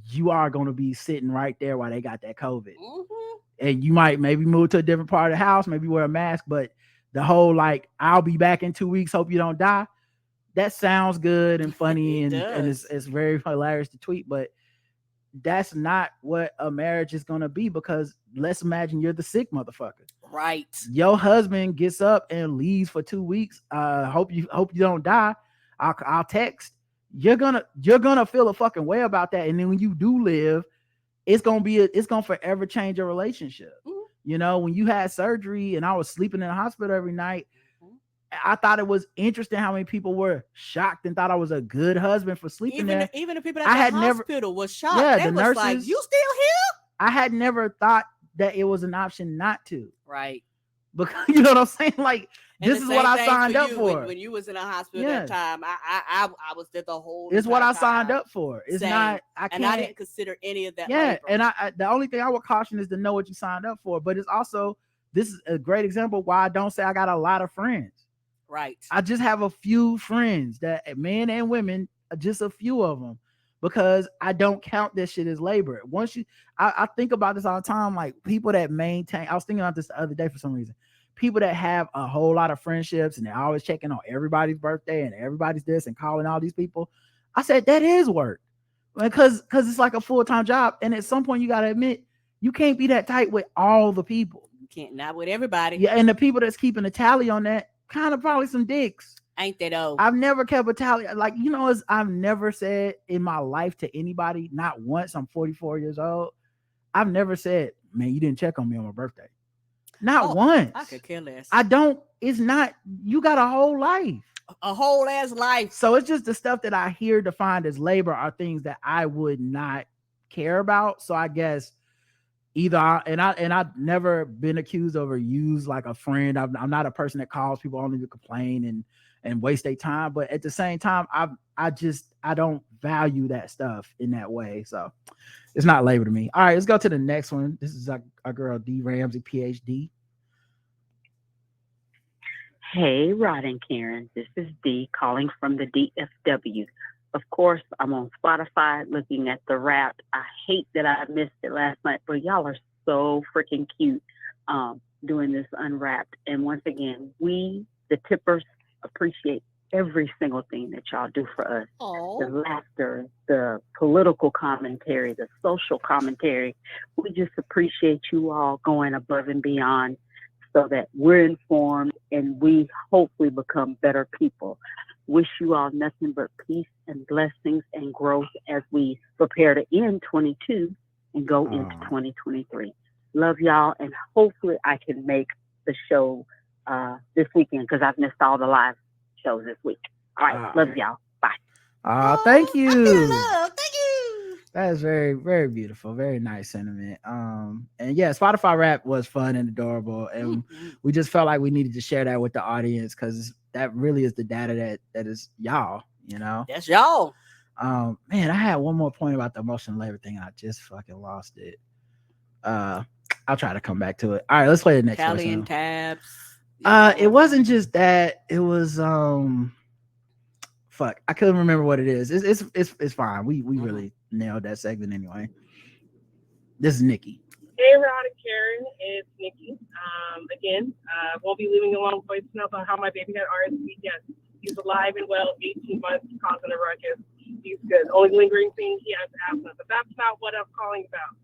you are going to be sitting right there while they got that COVID. Mm-hmm. And you might maybe move to a different part of the house, maybe wear a mask, but the whole like, I'll be back in 2 weeks, hope you don't die. That sounds good and funny and it's very hilarious to tweet, but that's not what a marriage is going to be, because let's imagine you're the sick motherfucker. Right. Your husband gets up and leaves for 2 weeks. Hope you don't die. I'll text. You're gonna feel a fucking way about that. And then when you do live, it's gonna forever change your relationship. Mm-hmm. You know, when you had surgery and I was sleeping in the hospital every night, I thought it was interesting how many people were shocked and thought I was a good husband for sleeping there. Even the people at the hospital was shocked. Yeah, they the was nurses, like, you still here? I had never thought that it was an option not to. Right. Because you know what I'm saying? Like, and this is what I signed up for. When you was in a hospital that time, I was there the whole It's what I signed time. up for. It's Same. not, I can't. And I didn't consider any of that. Yeah. labor. And I the only thing I would caution is to know what you signed up for. But it's also, this is a great example why I don't say I got a lot of friends. Right. I just have a few friends, that men and women, just a few of them, because I don't count this shit as labor. Once I think about this all the time, like people that maintain, I was thinking about this the other day for some reason, people that have a whole lot of friendships and they're always checking on everybody's birthday and everybody's this and calling all these people. I said, that is work, because it's like a full-time job. And at some point you got to admit, you can't be that tight with all the people. You can't, not with everybody. Yeah. And the people that's keeping a tally on that, kind of probably some dicks. Ain't they though? I've never kept a tally. Like, you know, I've never said in my life to anybody, not once, I'm 44 years old, I've never said, man, you didn't check on me on my birthday. Not once. I could care less. I don't, it's not, you got a whole life. A whole ass life. So it's just the stuff that I hear defined as labor are things that I would not care about. So I guess either I've never been accused of or used like a friend. I'm not a person that calls people only to complain and waste their time. But at the same time, I don't value that stuff in that way. So it's not labor to me. All right, let's go to the next one. This is our girl D Ramsey, PhD. Hey, Rod and Karen, this is D calling from the DFW. Of course, I'm on Spotify looking at the rap. I hate that I missed it last night, but y'all are so freaking cute doing this unwrapped. And once again, we, the tippers, appreciate every single thing that y'all do for us. Aww. The laughter, the political commentary, the social commentary. We just appreciate you all going above and beyond so that we're informed and we hopefully become better people. Wish you all nothing but peace and blessings and growth as we prepare to end 22 and go into 2023. Love y'all, and hopefully I can make the show this weekend because I've missed all the live shows this week. All right, love y'all. Bye. Thank you. Thank you. That is very, very beautiful. Very nice sentiment. And yeah, Spotify rap was fun and adorable, and we just felt like we needed to share that with the audience because that really is the data that is y'all. You know, that's y'all. Man, I had one more point about the emotional labor thing. I just fucking lost it. I'll try to come back to it. All right, let's play the next one. Tally and tabs. It wasn't just that. It was fuck. I couldn't remember what it is. It's fine. We really nailed that segment anyway. This is Nikki. Hey, Rod and Karen, it's Nikki. Again, won't be leaving a long voicemail on how my baby had RSV. Yes, he's alive and well, 18 months, causing a ruckus. He's good. Only lingering thing, he has asthma, but that's not what I'm calling about.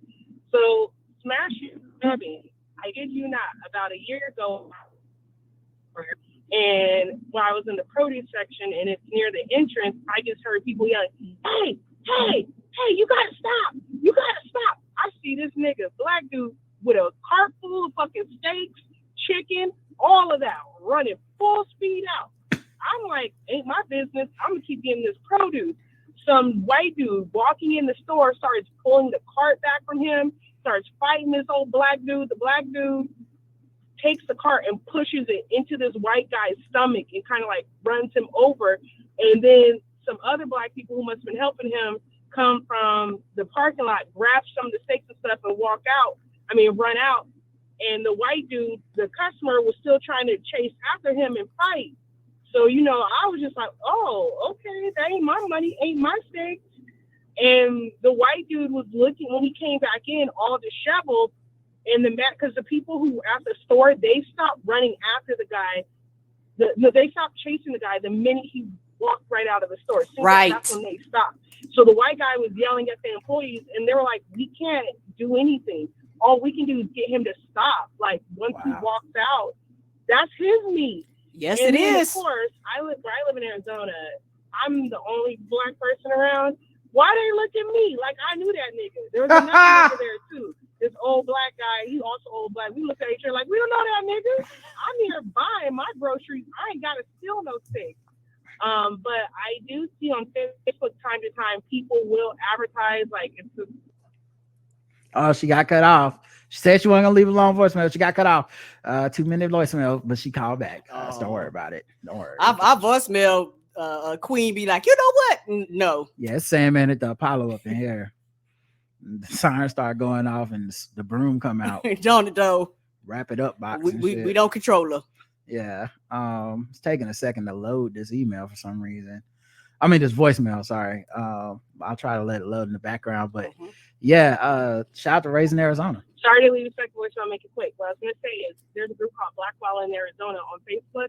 So, smash you, Debbie. I did you not about a year ago, and when I was in the produce section and it's near the entrance, I just heard people yelling, hey, you gotta stop. You gotta stop. I see this nigga, black dude, with a cart full of fucking steaks, chicken, all of that, running full speed out. I'm like, ain't my business. I'm gonna keep getting this produce. Some white dude walking in the store starts pulling the cart back from him, starts fighting this old black dude. The black dude takes the cart and pushes it into this white guy's stomach and kind of like runs him over. And then some other black people who must have been helping him come from the parking lot, grab some of the steaks and stuff and run out. and the white dude, the customer, was still trying to chase after him and fight. So, you know, I was just like, oh, okay, that ain't my money, ain't my steak. And the white dude was looking, when he came back in, all disheveled, and because the people who were at the store, they stopped running after the guy. They stopped chasing the guy the minute he walked right out of the store. Right. That's when they stopped. So the white guy was yelling at the employees, and they were like, we can't do anything. All we can do is get him to stop. Like, once he walks out, that's his meat. Yes, and it is. Of course, where I live in Arizona, I'm the only black person around. Why they look at me like I knew that nigga? There was another nigga there too. This old black guy, he also old black. We looked at each other like, we don't know that nigga. I'm here buying my groceries. I ain't got to steal no steak. But I do see on Facebook time to time, people will advertise like it's a. Oh, she got cut off. She said she wasn't gonna leave a long voicemail. She got cut off. 2-minute voicemail, but she called back. So don't worry about it. Don't worry. Our voicemail queen be like, you know what? No. Yeah, it's Sam at the Apollo up in here. The siren start going off and the broom come out. John the Doe. Wrap it up box. We don't control her. Yeah. It's taking a second to load this email for some reason. I mean this voicemail, sorry. I'll try to let it load in the background. But yeah, shout out to Raising Arizona. Sorry to leave a second voicemail, I'll make it quick. What I was gonna say is there's a group called Black Wall in Arizona on Facebook.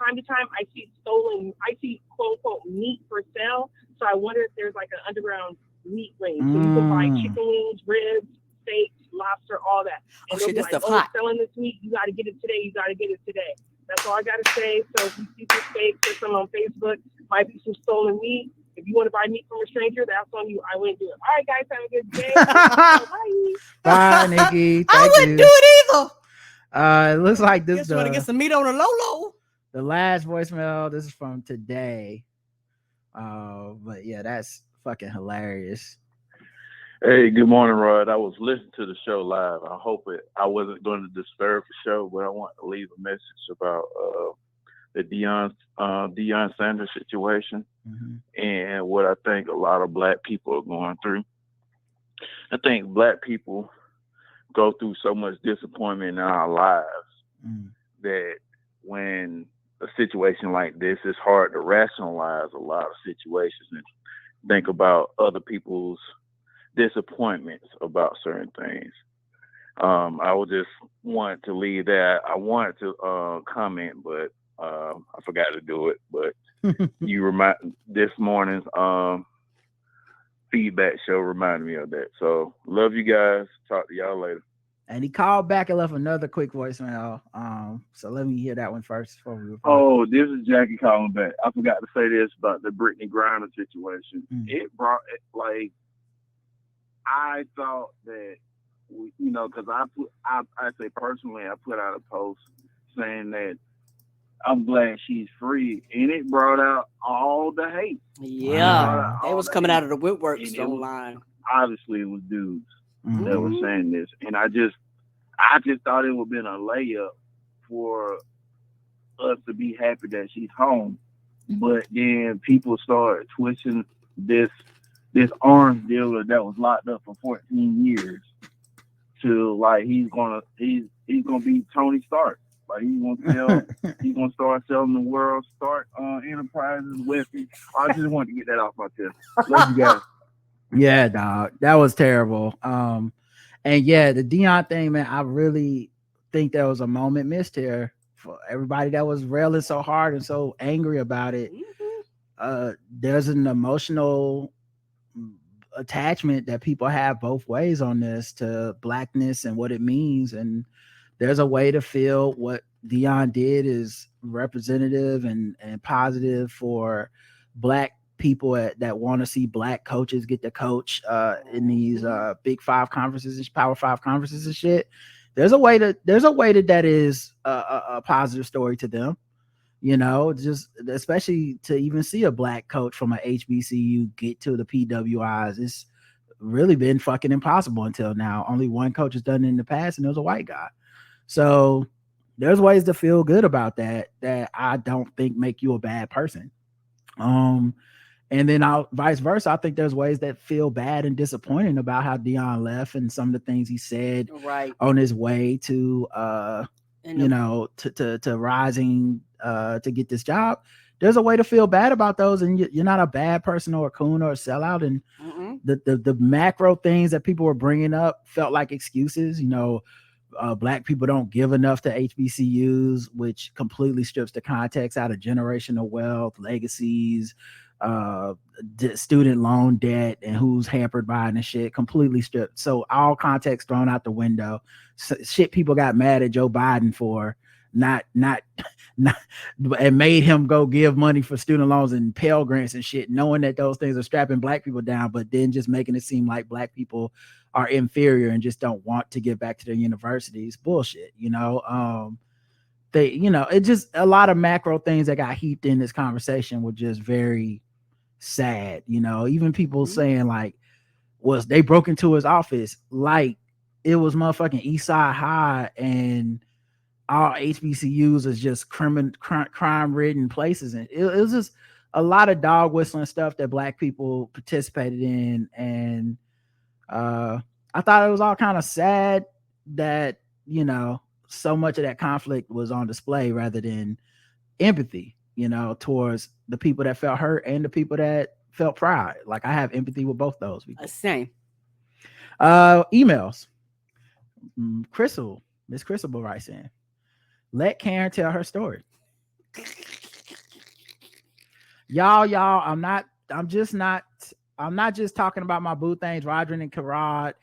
Time to time I see quote unquote meat for sale. So I wonder if there's like an underground meat range. So you can buy chicken wings, ribs, steaks, lobster, all that. And they'll be like, selling this meat, you gotta get it today, you gotta get it today. That's all I gotta say. So if you see some steaks or something on Facebook, might be some stolen meat. If you want to buy meat from a stranger, that's on you. I wouldn't do it. All right, guys, have a good day. Bye, Nikki. I wouldn't do it either. It looks like this. You want to get some meat on the low. The last voicemail. This is from today. But yeah, that's fucking hilarious. Hey, good morning, Rod. I was listening to the show live. I wasn't going to disturb the show, but I want to leave a message about the Deion Sanders situation and what I think a lot of black people are going through. I think black people go through so much disappointment in our lives that when a situation like this, it's hard to rationalize a lot of situations and think about other people's disappointments about certain things. I would just want to leave that. I wanted to comment, but I forgot to do it. But this morning's feedback show reminded me of that. So love you guys. Talk to y'all later. And he called back and left another quick voicemail. So let me hear that one first before we reply. Oh, this is Jackie calling back. I forgot to say this about the Brittany Griner situation. It brought I thought that, because I say personally, I put out a post saying that I'm glad she's free, and it brought out all the hate. Yeah, it was coming out of the woodworks online. Obviously, it was dudes that were saying this, and I just thought it would have been a layup for us to be happy that she's home, but then people started twisting this orange dealer that was locked up for 14 years to like he's gonna be Tony Stark. Like he's gonna start selling the world Stark Enterprises weapons. I just wanted to get that off my chest. Love you guys. Yeah, dog. That was terrible. And yeah, the Deion thing, man, I really think there was a moment missed here for everybody that was railing so hard and so angry about it. There's an emotional attachment that people have both ways on this to blackness and what it means, and there's a way to feel what Deion did is representative and positive for black people that want to see black coaches get to coach in these big five conferences and Power Five conferences and shit. There's a way that is a positive story to them. Just especially to even see a black coach from a HBCU get to the PWIs. It's really been fucking impossible until now. Only one coach has done it in the past, and it was a white guy. So there's ways to feel good about that I don't think make you a bad person. And then vice versa, I think there's ways that feel bad and disappointing about how Dion left and some of the things he said Right. on his way to And you know, to rising to get this job. There's a way to feel bad about those, and you're not a bad person or a coon or a sellout. And the macro things that people were bringing up felt like excuses. You know, black people don't give enough to HBCUs, which completely strips the context out of generational wealth, legacies, student loan debt, and who's hampered by it and shit. Completely stripped. So all context thrown out the window. Shit people got mad at Joe Biden for not and made him go give money for student loans and Pell Grants and shit, knowing that those things are strapping black people down, but then just making it seem like black people are inferior and just don't want to give back to their universities. Bullshit, you know. They, you know, it just a lot of macro things that got heaped in this conversation were just very sad. You know, even people saying like, was they broke into his office like it was motherfucking East Side High and all HBCUs is just crime-ridden places, and it was just a lot of dog whistling stuff that black people participated in, and I thought it was all kind of sad that, you know, so much of that conflict was on display rather than empathy, you know, towards the people that felt hurt and the people that felt pride. Like I have empathy with both those people. Same. Emails. Miss Crystal writes in, let Karen tell her story. Y'all, I'm not just talking about my boo things, Rodrin and Karad.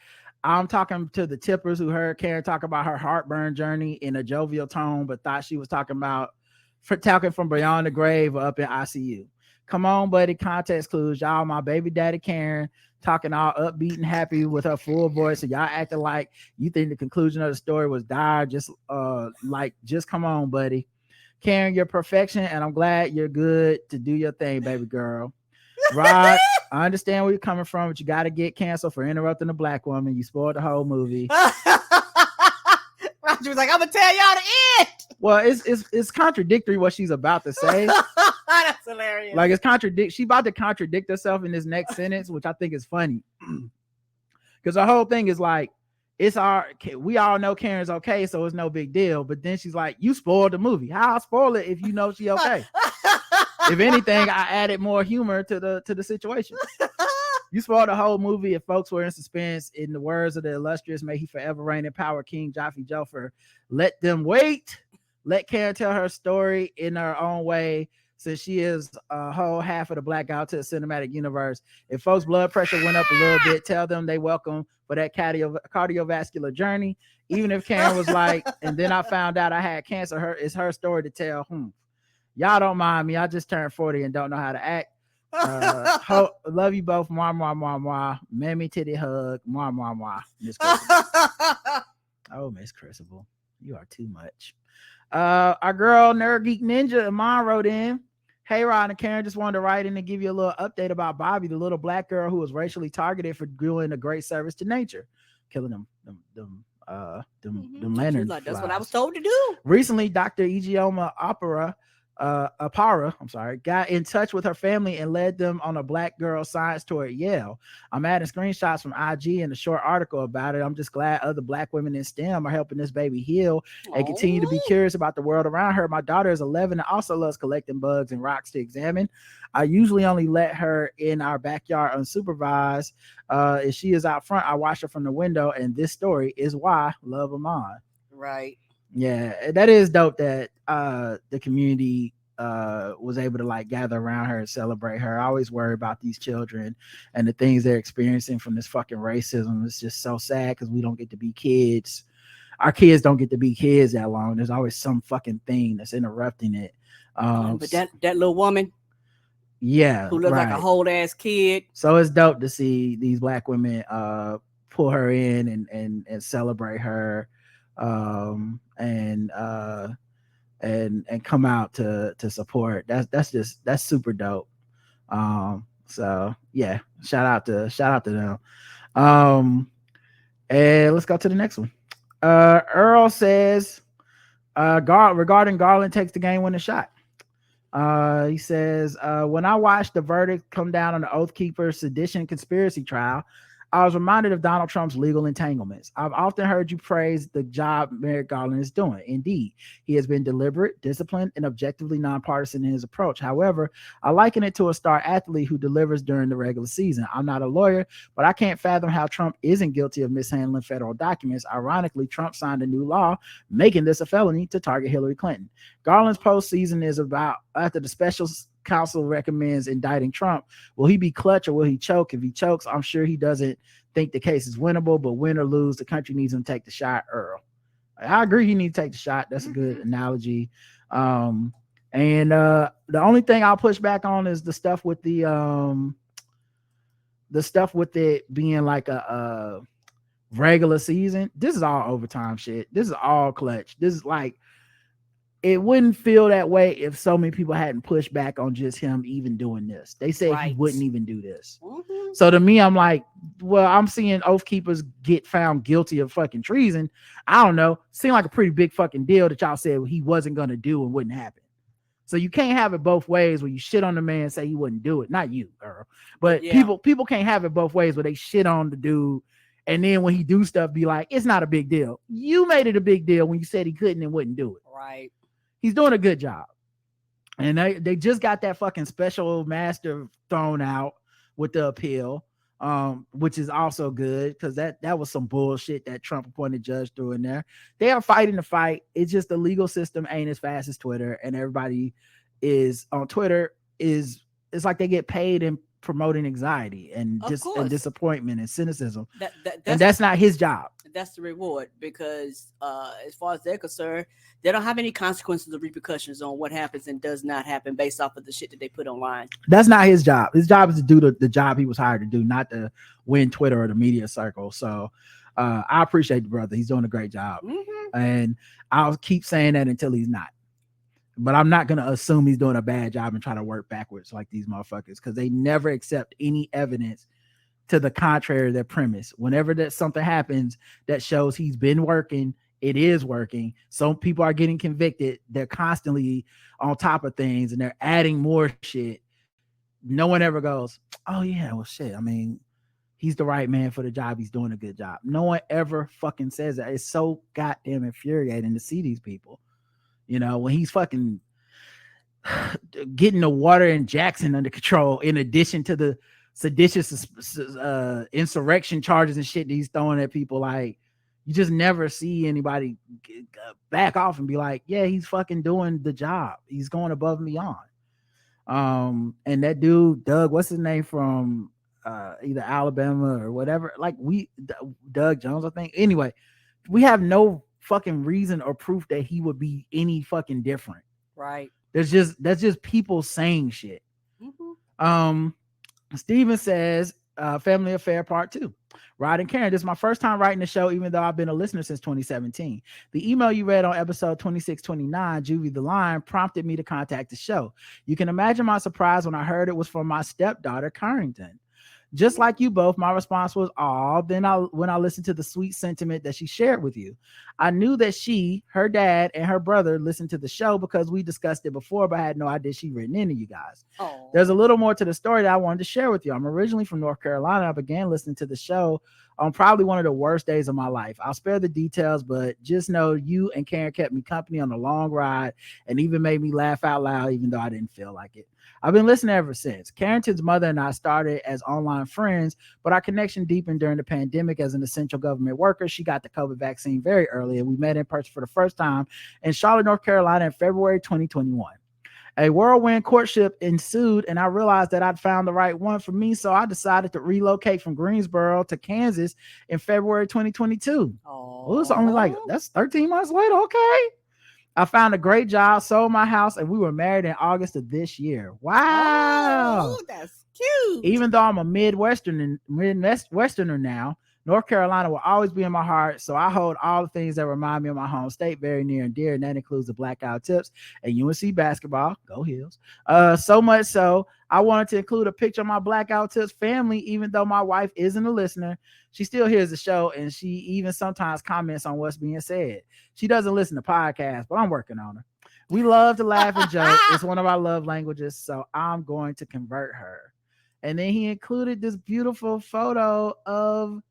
I'm talking to the tippers who heard Karen talk about her heartburn journey in a jovial tone, but thought she was talking from beyond the grave or up in ICU. Come on, buddy. Context clues. Y'all, my baby daddy Karen talking all upbeat and happy with her full voice. So y'all acting like you think the conclusion of the story was dire. Just come on, buddy. Karen, you're perfection, and I'm glad you're good to do your thing, baby girl. Rod, I understand where you're coming from, but you got to get canceled for interrupting a black woman. You spoiled the whole movie. Roger was like, I'm gonna tell y'all the end. Well, it's contradictory what she's about to say. That's hilarious. Like she's about to contradict herself in this next sentence, which I think is funny. Because the whole thing is like, we all know Karen's okay, so it's no big deal. But then she's like, you spoiled the movie. How I spoil it if you know she okay? If anything, I added more humor to the situation. You spoiled the whole movie if folks were in suspense. In the words of the illustrious, may he forever reign in power, King Jaffe Joffer. Let them wait. Let Karen tell her story in her own way, since she is a whole half of the blackout to the cinematic universe. If folks' blood pressure went up a little bit, tell them they welcome for that cardiovascular journey. Even if Karen was like, and then I found out I had cancer, it's her story to tell. Y'all don't mind me. I just turned 40 and don't know how to act. Love you both. Mwah, mwah, mwah, mwah. Mammy titty hug. Mwah, mwah, mwah. Miss Crucible. Oh, Miss Crucible, you are too much. Our girl Nerd Geek Ninja Iman wrote in, hey Rod and Karen, just wanted to write in and give you a little update about Bobby, the little black girl who was racially targeted for doing a great service to nature, killing them lantern Like, that's flies. what I was told to do. Recently, Dr. Ijeoma Apara, got in touch with her family and led them on a black girl science tour at Yale. I'm adding screenshots from IG and a short article about it. I'm just glad other black women in STEM are helping this baby heal and continue to be curious about the world around her. My daughter is 11 and also loves collecting bugs and rocks to examine. I usually only let her in our backyard unsupervised. If she is out front, I watch her from the window, and this story is why. Love Iman. Right. Yeah, that is dope that the community was able to like gather around her and celebrate her. I always worry about these children and the things they're experiencing from this fucking racism. It's just so sad because we don't get to be kids. Our kids don't get to be kids that long. There's always some fucking thing that's interrupting it. But that little woman, yeah, who looked like a whole ass kid. So it's dope to see these black women pull her in and celebrate her. And come out to support. That's super dope. So yeah, shout out to them. And let's go to the next one. Earl says, regarding Garland takes the game winning shot. He says, when I watched the verdict come down on the Oath Keeper sedition conspiracy trial, I was reminded of Donald Trump's legal entanglements. I've often heard you praise the job Merrick Garland is doing. Indeed, he has been deliberate, disciplined, and objectively nonpartisan in his approach. However, I liken it to a star athlete who delivers during the regular season. I'm not a lawyer, but I can't fathom how Trump isn't guilty of mishandling federal documents. Ironically, Trump signed a new law making this a felony to target Hillary Clinton. Garland's postseason is about after the special counsel recommends indicting Trump. Will he be clutch or will he choke? If he chokes, I'm sure he doesn't think the case is winnable, but win or lose, the country needs him to take the shot, Earl. I agree, he needs to take the shot. That's a good analogy. And the only thing I'll push back on is the stuff with the stuff with it being like a regular season. This is all overtime shit. This is all clutch. This is like, it wouldn't feel that way if so many people hadn't pushed back on just him even doing this. They said he wouldn't even do this. Mm-hmm. So to me, I'm like, well, I'm seeing Oath Keepers get found guilty of fucking treason. I don't know. Seemed like a pretty big fucking deal that y'all said he wasn't going to do and wouldn't happen. So you can't have it both ways where you shit on the man and say he wouldn't do it. Not you, girl. But people can't have it both ways where they shit on the dude and then when he do stuff, be like, it's not a big deal. You made it a big deal when you said he couldn't and wouldn't do it. Right. He's doing a good job. And they just got that fucking special master thrown out with the appeal, which is also good because that was some bullshit that Trump appointed judge threw in there. They are fighting the fight. It's just the legal system ain't as fast as Twitter, and everybody is on Twitter it's like they get paid in promoting anxiety and and disappointment and cynicism. And that's not his job. That's the reward because as far as they're concerned, they don't have any consequences or repercussions on what happens and does not happen based off of the shit that they put online. That's not his job. His job is to do the job he was hired to do, not to win Twitter or the media circle. So I appreciate the brother. He's doing a great job. Mm-hmm. And I'll keep saying that until he's not. But I'm not going to assume he's doing a bad job and try to work backwards like these motherfuckers because they never accept any evidence to the contrary of their premise. Whenever that something happens that shows he's been working, it is working. Some people are getting convicted. They're constantly on top of things and they're adding more shit. No one ever goes, oh yeah, well shit. I mean, he's the right man for the job. He's doing a good job. No one ever fucking says that. It's so goddamn infuriating to see these people. You know, when he's fucking getting the water in Jackson under control, in addition to the seditious insurrection charges and shit that he's throwing at people, like, you just never see anybody back off and be like, yeah, he's fucking doing the job. He's going above and beyond. And that dude, Doug, what's his name from either Alabama or whatever, like Doug Jones, I think. Anyway, we have no fucking reason or proof that he would be any fucking different. Right. That's just people saying shit. Mm-hmm. Steven says, Family Affair Part 2. Rod and Karen, this is my first time writing the show, even though I've been a listener since 2017. The email you read on episode 2629, Juvie the Lion, prompted me to contact the show. You can imagine my surprise when I heard it was from my stepdaughter, Carrington. Just like you both, my response was, "Aw." Then when I listened to the sweet sentiment that she shared with you, I knew that she, her dad, and her brother listened to the show because we discussed it before, but I had no idea she'd written into you guys. Aww. There's a little more to the story that I wanted to share with you. I'm originally from North Carolina. I began listening to the show on probably one of the worst days of my life. I'll spare the details, but just know you and Karen kept me company on the long ride and even made me laugh out loud, even though I didn't feel like it. I've been listening ever since. Carrington's mother and I started as online friends, but our connection deepened during the pandemic. As an essential government worker, she got the COVID vaccine very early, and we met in person for the first time in Charlotte, North Carolina in February 2021. A whirlwind courtship ensued, and I realized that I'd found the right one for me, so I decided to relocate from Greensboro to Kansas in February 2022. Well, it's only that's 13 months later. Okay. I found a great job, sold my house, and we were married in August of this year. Wow. Oh, that's cute. Even though I'm a Midwesterner now, North Carolina will always be in my heart, so I hold all the things that remind me of my home state very near and dear, and that includes the Blackout Tips and UNC basketball. Go Heels. So much so, I wanted to include a picture of my Blackout Tips family, even though my wife isn't a listener. She still hears the show, and she even sometimes comments on what's being said. She doesn't listen to podcasts, but I'm working on her. We love to laugh and joke. It's one of our love languages, so I'm going to convert her. And then he included this beautiful photo of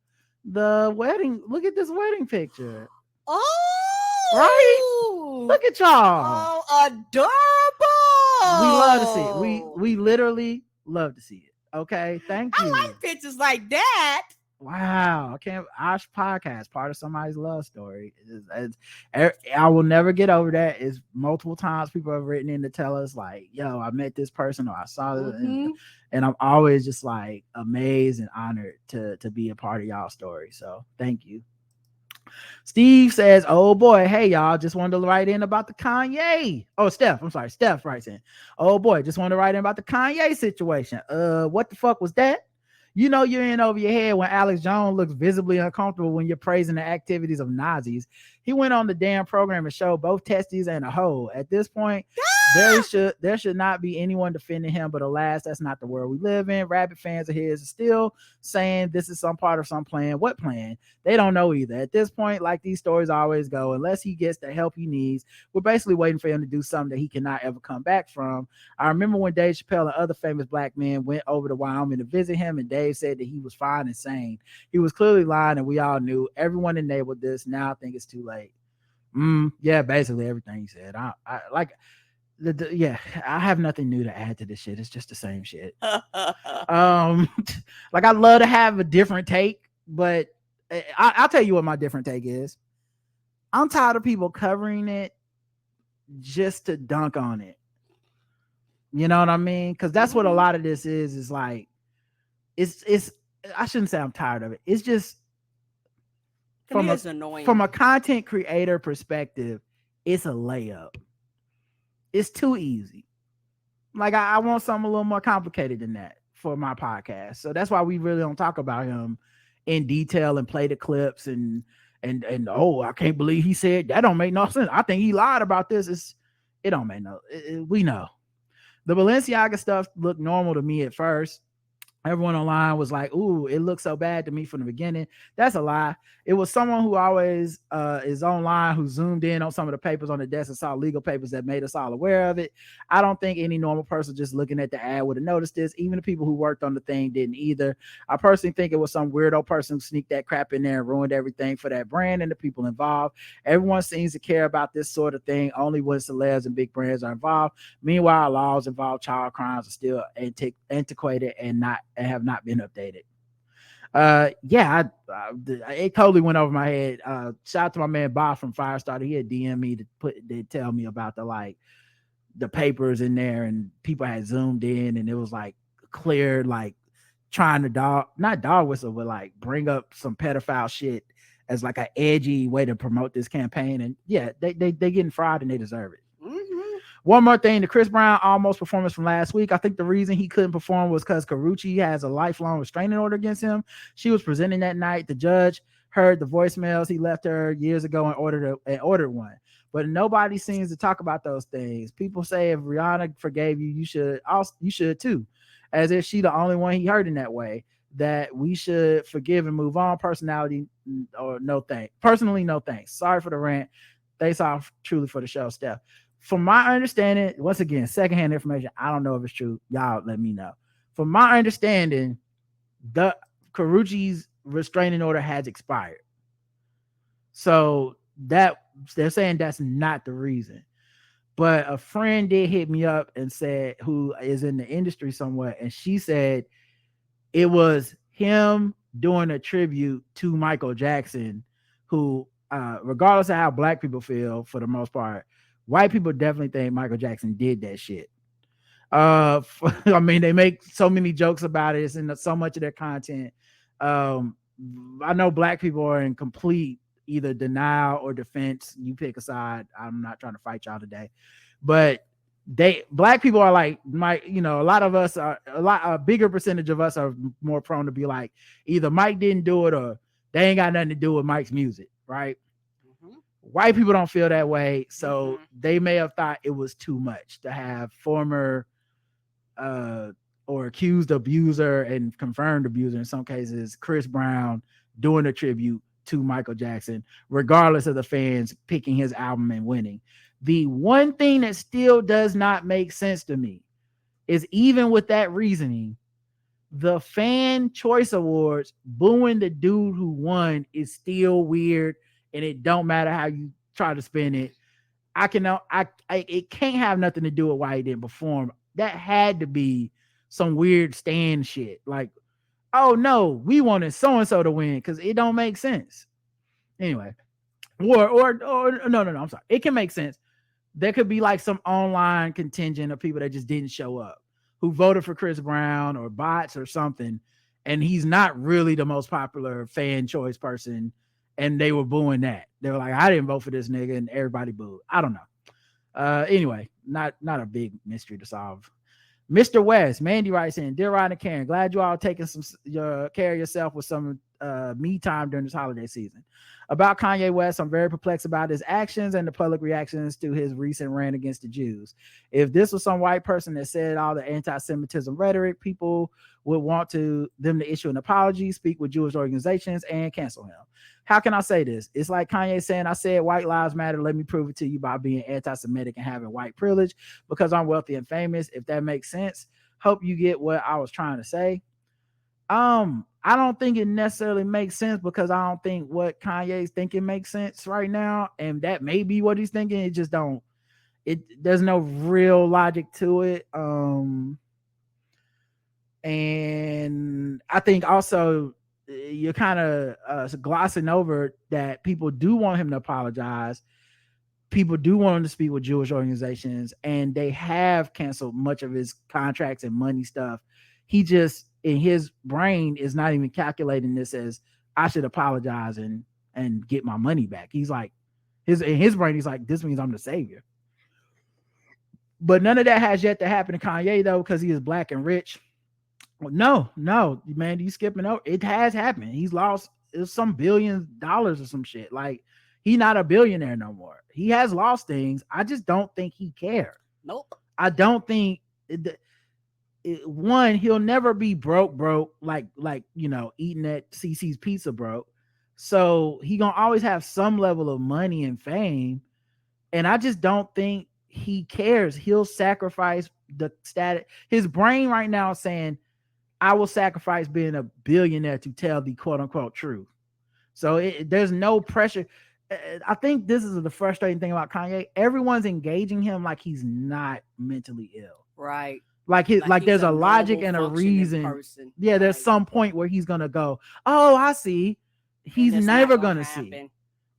the wedding. Look at this wedding picture. Oh, right? Look at y'all. Oh, adorable. We love to see it. We literally love to see it. Okay, thank you. I like pictures like that. Wow, I can't. Osh podcast, part of somebody's love story. I will never get over that. It's multiple times people have written in to tell us like, "Yo, I met this person or I saw this," and I'm always just like amazed and honored to be a part of y'all story. So thank you. Steve says, "Oh boy, hey y'all, just wanted to write in about the Kanye." Oh, Steph, I'm sorry, Steph writes in. "Oh boy, just wanted to write in about the Kanye situation. What the fuck was that? You know you're in over your head when Alex Jones looks visibly uncomfortable when you're praising the activities of Nazis. He went on the damn program and showed both testes and a hole. At this point, there should not be anyone defending him, but alas, that's not the world we live in. Rabid fans of his are still saying this is some part of some plan. What plan? They don't know either. At this point, like these stories always go, unless he gets the help he needs, we're basically waiting for him to do something that he cannot ever come back from. I remember when Dave Chappelle and other famous black men went over to Wyoming to visit him, and Dave said that he was fine and sane. He was clearly lying, and we all knew. Everyone enabled this. Now I think it's too late." Yeah, basically everything he said. I like yeah, I have nothing new to add to this shit. It's just the same shit. Like I'd love to have a different take, but I'll tell you what my different take is. I'm tired of people covering it just to dunk on it. You know what I mean? Because that's what a lot of this is like, it's I shouldn't say I'm tired of it. It's just annoying. From a content creator perspective, it's a layup. It's too easy. Like I want something a little more complicated than that for my podcast. So that's why we really don't talk about him in detail and play the clips and oh, I can't believe he said that. Don't make no sense. I think he lied about this. It don't make no. We know the Balenciaga stuff looked normal to me at first. Everyone online was like, "Ooh, it looks so bad to me from the beginning." That's a lie. It was someone who always is online who zoomed in on some of the papers on the desk and saw legal papers that made us all aware of it. I don't think any normal person just looking at the ad would have noticed this. Even the people who worked on the thing didn't either. I personally think it was some weirdo person who sneaked that crap in there and ruined everything for that brand and the people involved. Everyone seems to care about this sort of thing only when celebs and big brands are involved. Meanwhile, laws involved child crimes are still antiquated and have not been updated. It totally went over my head. Shout out to my man Bob from Firestarter. He had DM me to tell me about the papers in there, and people had zoomed in, and it was like clear, like trying to not dog whistle, but like bring up some pedophile shit as like an edgy way to promote this campaign. And yeah, they getting fried and they deserve it. One more thing, the Chris Brown almost performance from last week. I think the reason he couldn't perform was because Karrueche has a lifelong restraining order against him. She was presenting that night. The judge heard the voicemails he left her years ago and ordered one. But nobody seems to talk about those things. People say if Rihanna forgave you, you should too. As if she the only one he hurt in that way. That we should forgive and move on. Personally, no thanks. Sorry for the rant. Thanks all truly for the show, Steph. From my understanding, once again, secondhand information, I don't know if it's true. Y'all let me know. From my understanding, the Karrueche's restraining order has expired. So that they're saying that's not the reason. But a friend did hit me up and said, who is in the industry somewhere, and she said it was him doing a tribute to Michael Jackson, who, regardless of how black people feel, for the most part, white people definitely think Michael Jackson did that shit. I mean, they make so many jokes about it. It's in so much of their content. I know black people are in complete either denial or defense. You pick a side. I'm not trying to fight y'all today, but black people are like, a lot of us are a bigger percentage of us are more prone to be like, either Mike didn't do it or they ain't got nothing to do with Mike's music, right? White people don't feel that way, so they may have thought it was too much to have former or accused abuser and confirmed abuser, in some cases, Chris Brown, doing a tribute to Michael Jackson, regardless of the fans picking his album and winning. The one thing that still does not make sense to me is, even with that reasoning, the Fan Choice Awards booing the dude who won is still weird, and it don't matter how you try to spin it. It can't have nothing to do with why he didn't perform. That had to be some weird stand shit. Like, oh no, we wanted so and so to win, because it don't make sense. Anyway, or no, I'm sorry. It can make sense. There could be like some online contingent of people that just didn't show up, who voted for Chris Brown or bots or something, and he's not really the most popular fan choice person, and they were booing that. They were like, I didn't vote for this nigga, and everybody booed. I don't know. Anyway, not a big mystery to solve. Mr. West, Mandy writes in, Dear Rod and Karen, glad you all taking some care of yourself with some me time during this holiday season. About Kanye West, I'm very perplexed about his actions and the public reactions to his recent rant against the Jews. If this was some white person that said all the anti-Semitism rhetoric, people would want them to issue an apology, speak with Jewish organizations, and cancel him. How can I say this? It's like Kanye saying, I said white lives matter. Let me prove it to you by being anti-Semitic and having white privilege because I'm wealthy and famous. If that makes sense, hope you get what I was trying to say. I don't think it necessarily makes sense, because I don't think what Kanye's thinking makes sense right now. And that may be what he's thinking. It just don't, there's no real logic to it. And I think also you're kind of glossing over that people do want him to apologize. People do want him to speak with Jewish organizations, and they have canceled much of his contracts and money stuff. He just, in his brain, is not even calculating this as I should apologize and get my money back. He's like, in his brain, he's like, this means I'm the savior. But none of that has yet to happen to Kanye, though, because he is black and rich. No, man, you skipping over. It has happened. He's lost some $billions or some shit. Like, he's not a billionaire no more. He has lost things. I just don't think he cares. Nope. I don't think one, he'll never be broke, like eating at CC's Pizza broke. So he gonna always have some level of money and fame, and I just don't think he cares. He'll sacrifice the status. His brain right now is saying, I will sacrifice being a billionaire to tell the quote unquote truth. So there's no pressure. I think this is the frustrating thing about Kanye. Everyone's engaging him like he's not mentally ill. Right. Like there's a logic and a reason. Person. Yeah, there's some point where he's gonna go, oh, I see. He's never gonna see.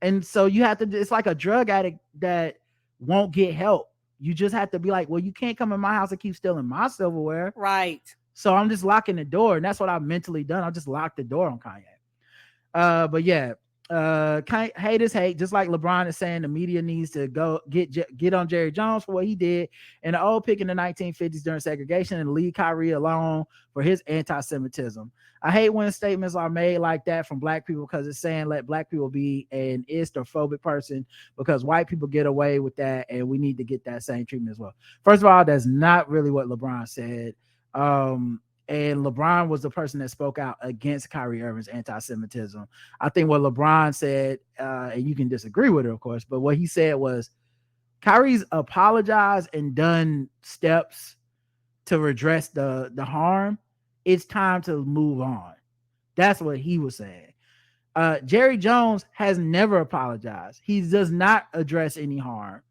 And so you have to, it's like a drug addict that won't get help. You just have to be like, well, you can't come in my house and keep stealing my silverware. Right. So I'm just locking the door. And that's what I've mentally done. I'll just lock the door on Kanye. But yeah, hate is hate. Just like LeBron is saying, the media needs to go get on Jerry Jones for what he did in the old pick in the 1950s during segregation, and leave Kyrie alone for his anti-Semitism. I hate when statements are made like that from black people, because it's saying let black people be an ist or phobic person because white people get away with that, and we need to get that same treatment as well. First of all, that's not really what LeBron said. And LeBron was the person that spoke out against Kyrie Irving's anti-Semitism. I think what LeBron said, and you can disagree with it, of course, but what he said was Kyrie's apologized and done steps to redress the harm. It's time to move on. That's what he was saying. Jerry Jones has never apologized. He does not address any harm.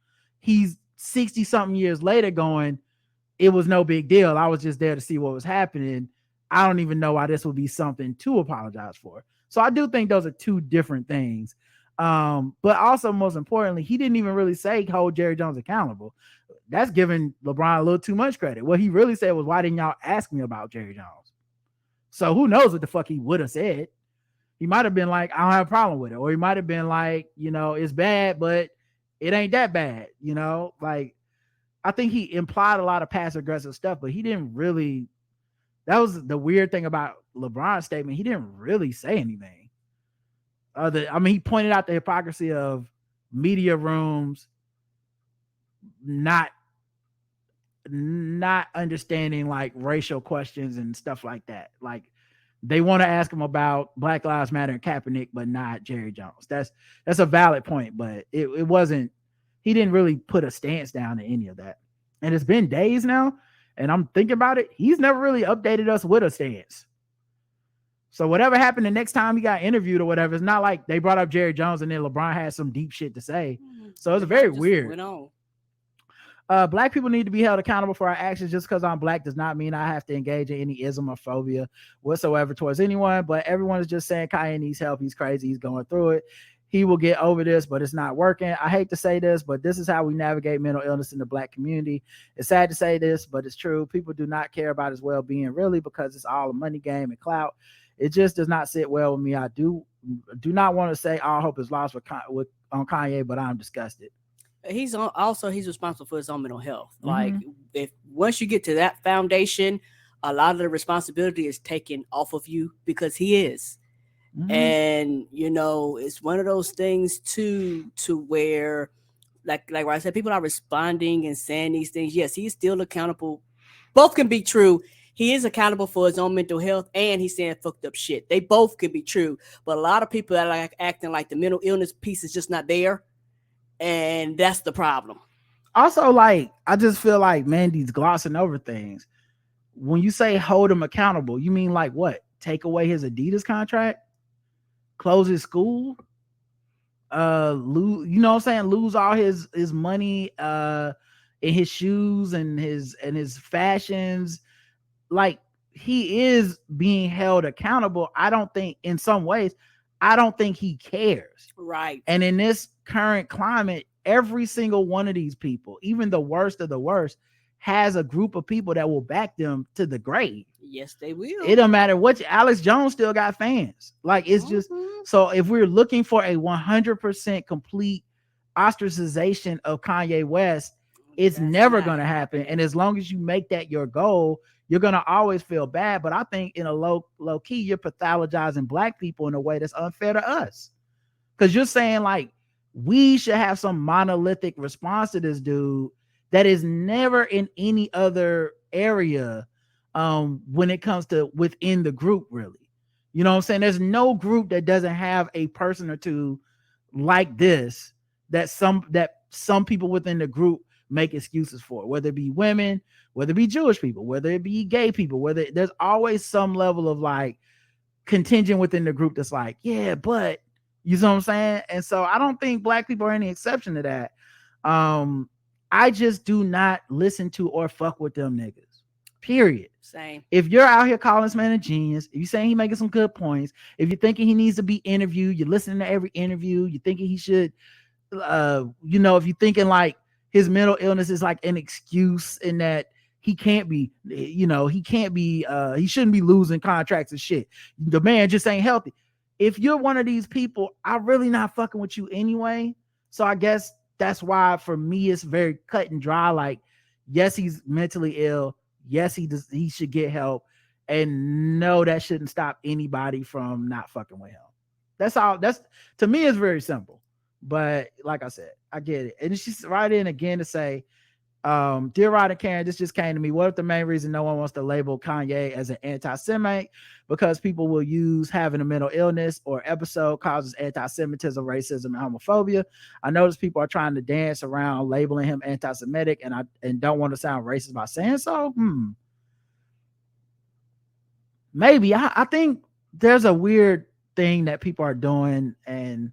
He's 60-something years later going, it was no big deal. I was just there to see what was happening. I don't even know why this would be something to apologize for. So I do think those are two different things. But also, most importantly, he didn't even really say hold Jerry Jones accountable. That's giving LeBron a little too much credit. What he really said was, why didn't y'all ask me about Jerry Jones? So who knows what the fuck he would have said. He might have been like, I don't have a problem with it. Or he might have been like, it's bad, but it ain't that bad. Like, I think he implied a lot of passive aggressive stuff, but he didn't really. That was the weird thing about LeBron's statement. He didn't really say anything. He pointed out the hypocrisy of media rooms not understanding like racial questions and stuff like that. Like, they want to ask him about Black Lives Matter and Kaepernick, but not Jerry Jones. That's a valid point, but it wasn't he didn't really put a stance down in any of that. And it's been days now, and I'm thinking about it. He's never really updated us with a stance. So whatever happened the next time he got interviewed or whatever, it's not like they brought up Jerry Jones and then LeBron had some deep shit to say. So it's very weird. Black people need to be held accountable for our actions. Just because I'm black does not mean I have to engage in any ism or phobia whatsoever towards anyone. But everyone is just saying Kanye needs help. He's crazy. He's going through it. He will get over this, but it's not working. I hate to say this, but this is how we navigate mental illness in the black community. It's sad to say this, but it's true. People do not care about his well-being really because it's all a money game and clout. It just does not sit well with me. I do not want to say all hope is lost on Kanye, but I'm disgusted. He's responsible for his own mental health. Like if once you get to that foundation, a lot of the responsibility is taken off of you because he is. And it's one of those things too, to where like I said, people are responding and saying these things. Yes, he's still accountable. Both can be true. He is accountable for his own mental health and he's saying fucked up shit. They both can be true. But a lot of people are like acting like the mental illness piece is just not there. And that's the problem. Also, like, I just feel like Mandy's glossing over things. When you say hold him accountable, you mean like what? Take away his Adidas contract? Close his school? Lose, what I'm saying? Lose all his money in his shoes and his fashions. Like, he is being held accountable. I don't think, in some ways, I don't think he cares. Right. And in this current climate, every single one of these people, even the worst of the worst, has a group of people that will back them to the grave. Yes, they will. It don't matter what. Alex Jones still got fans. Like, it's just, so if we're looking for a 100% complete ostracization of Kanye West, it's never going to happen. And as long as you make that your goal, you're going to always feel bad. But I think in a low key, you're pathologizing black people in a way that's unfair to us. Because you're saying like, we should have some monolithic response to this dude that is never in any other area when it comes to within the group, really. You know what I'm saying? There's no group that doesn't have a person or two like this that some people within the group make excuses for, whether it be women, whether it be Jewish people, whether it be gay people, there's always some level of like contingent within the group that's like, yeah, but you know what I'm saying? And so I don't think black people are any exception to that. I just do not listen to or fuck with them niggas. Period. Same. If you're out here calling this man a genius, if you're saying he's making some good points, if you're thinking he needs to be interviewed, you're listening to every interview, you're thinking he should, if you're thinking like his mental illness is like an excuse in that he can't be, he shouldn't be losing contracts and shit. The man just ain't healthy. If you're one of these people, I'm really not fucking with you anyway. So I guess that's why for me it's very cut and dry. Like, yes, he's mentally ill. Yes, he should get help. And no, that shouldn't stop anybody from not fucking with him. That's all. That's, to me, it's very simple. But like I said, I get it. And she's right in again to say, dear Rod and Karen, this just came to me. What if the main reason no one wants to label Kanye as an anti-Semite because people will use having a mental illness or episode causes anti-Semitism, racism, and homophobia? I notice people are trying to dance around labeling him anti-Semitic, and don't want to sound racist by saying so. Maybe. I think there's a weird thing that people are doing, and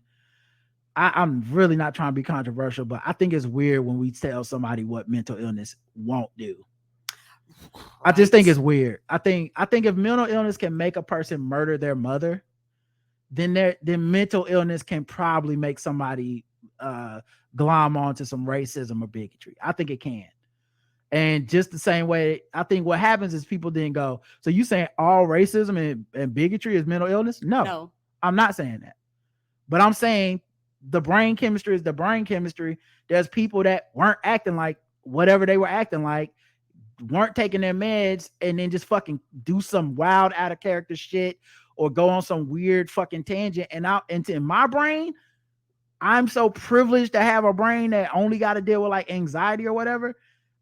I'm really not trying to be controversial, but I think it's weird when we tell somebody what mental illness won't do. Right. I just think it's weird. I think if mental illness can make a person murder their mother, then mental illness can probably make somebody glom onto some racism or bigotry. I think it can. And just the same way, I think what happens is people then go, so you saying all racism and bigotry is mental illness? No, I'm not saying that. But I'm saying the brain chemistry is the brain chemistry. There's people that weren't acting like whatever they were acting like, weren't taking their meds, and then just fucking do some wild out of character shit or go on some weird fucking tangent. And in my brain, I'm so privileged to have a brain that only got to deal with like anxiety or whatever.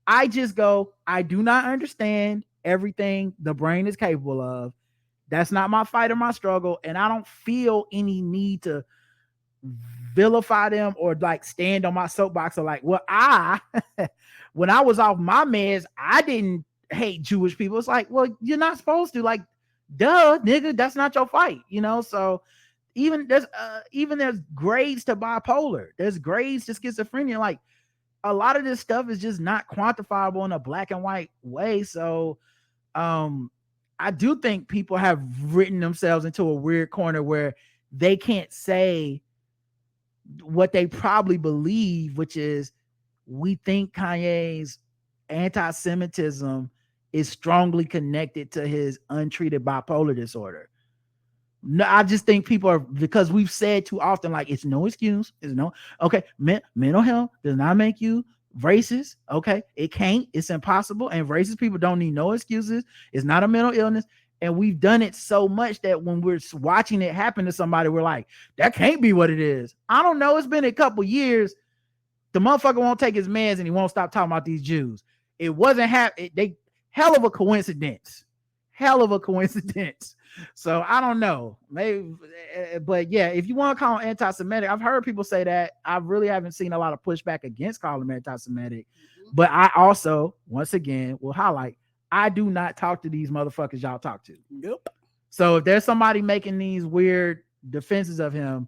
I just go, I do not understand everything the brain is capable of. That's not my fight or my struggle. And I don't feel any need to vilify them or like stand on my soapbox or like, well, when I was off my meds, I didn't hate Jewish people. It's like, well, you're not supposed to, like, duh, nigga, that's not your fight, you know? So even there's grades to bipolar, there's grades to schizophrenia. Like, a lot of this stuff is just not quantifiable in a black and white way. So I do think people have written themselves into a weird corner where they can't say what they probably believe, which is, we think Kanye's anti-Semitism is strongly connected to his untreated bipolar disorder. No, I just think people are, because we've said too often, like, it's no excuse. It's no, okay, mental health does not make you racist. Okay, it can't. It's impossible. And racist people don't need no excuses. It's not a mental illness. And we've done it so much that when we're watching it happen to somebody, we're like, that can't be what it is. I don't know. It's been a couple years. The motherfucker won't take his meds and he won't stop talking about these Jews. It wasn't they hell of a coincidence. Hell of a coincidence. So I don't know. Maybe, but yeah, if you want to call him anti-Semitic, I've heard people say that. I really haven't seen a lot of pushback against calling him anti-Semitic. But I also, once again, will highlight, I do not talk to these motherfuckers y'all talk to. Nope. So if there's somebody making these weird defenses of him,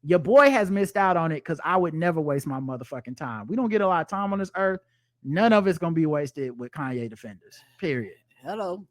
your boy has missed out on it, because I would never waste my motherfucking time. We don't get a lot of time on this earth. None of it's going to be wasted with Kanye defenders, period. Hello.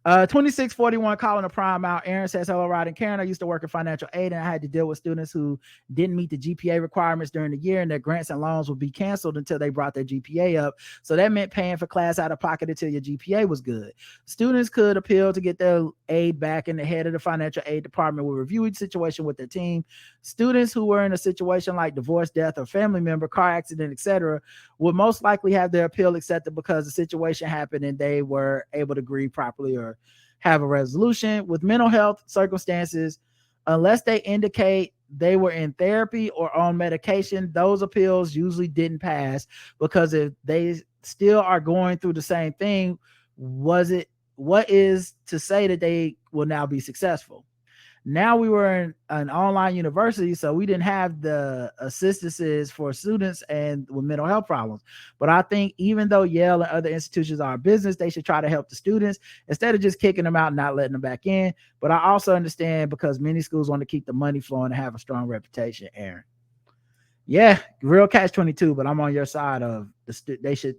2641 calling a prime out. Aaron says, hello, Rod and Karen. I used to work in financial aid, and I had to deal with students who didn't meet the GPA requirements during the year, and their grants and loans would be canceled until they brought their GPA up. So that meant paying for class out of pocket until your GPA was good. Students could appeal to get their aid back, and the head of the financial aid department would review each situation with their team. Students who were in a situation like divorce, death, or family member, car accident, etc., would most likely have their appeal accepted because the situation happened and they were able to grieve properly or have a resolution. With mental health circumstances, unless they indicate they were in therapy or on medication, those appeals usually didn't pass, because if they still are going through the same thing, what is to say that they will now be successful? Now we were in an online university, so we didn't have the assistances for students and with mental health problems. But I think even though Yale and other institutions are a business, they should try to help the students instead of just kicking them out and not letting them back in. But I also understand, because many schools want to keep the money flowing and have a strong reputation, Aaron. Yeah, real catch-22, but I'm on your side of they should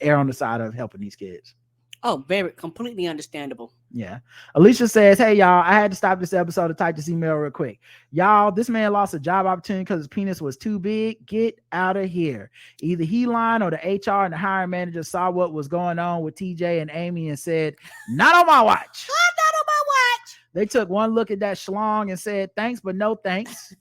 err on the side of helping these kids. Oh, very completely understandable. Yeah. Alicia says, hey, y'all, I had to stop this episode to type this email real quick. Y'all, this man lost a job opportunity because his penis was too big. Get out of here. Either he lied or the HR and the hiring manager saw what was going on with TJ and Amy and said, not on my watch. Not on my watch. They took one look at that schlong and said, thanks, but no thanks.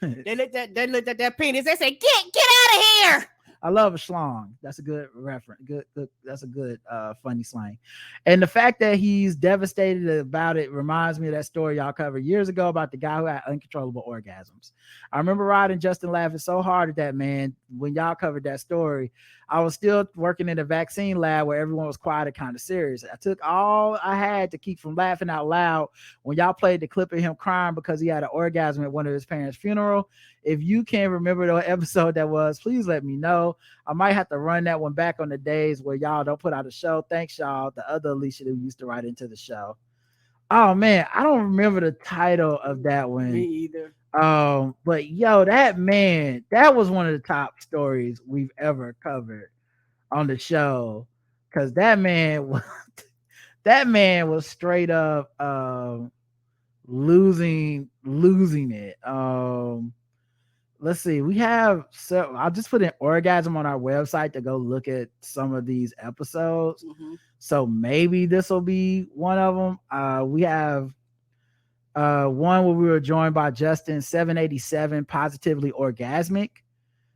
They looked at that penis. They said, get out of here. I love a schlong. That's a good reference. Good. That's a good funny slang. And the fact that he's devastated about it reminds me of that story y'all covered years ago about the guy who had uncontrollable orgasms. I remember Rod and Justin laughing so hard at that, man, when y'all covered that story. I was still working in a vaccine lab where everyone was quiet and kind of serious. I took all I had to keep from laughing out loud when y'all played the clip of him crying because he had an orgasm at one of his parents' funeral. If you can remember the episode that was, please let me know. I might have to run that one back on the days where y'all don't put out a show. Thanks, y'all. The other Alicia who used to write into the show. Oh, man, I don't remember the title of that one. Me either. But yo, that man, that was one of the top stories we've ever covered on the show, because that man was straight up losing it. Let's see, we have, so I'll just put an orgasm on our website to go look at some of these episodes. So maybe this will be one of them. We have one where we were joined by Justin, 787, Positively Orgasmic.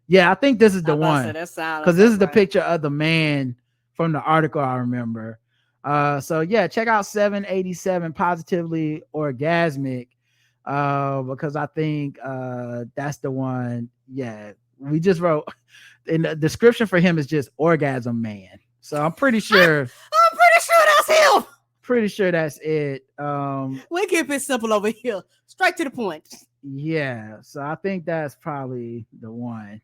Yeah, I think this is the one, because this is the picture of the man from the article I remember. So yeah, check out 787, Positively Orgasmic, because I think that's the one. Yeah, we just wrote, and the description for him is just orgasm man. So I'm pretty sure that's him. pretty sure that's it. We keep it simple over here, straight to the point. Yeah, so I think that's probably the one.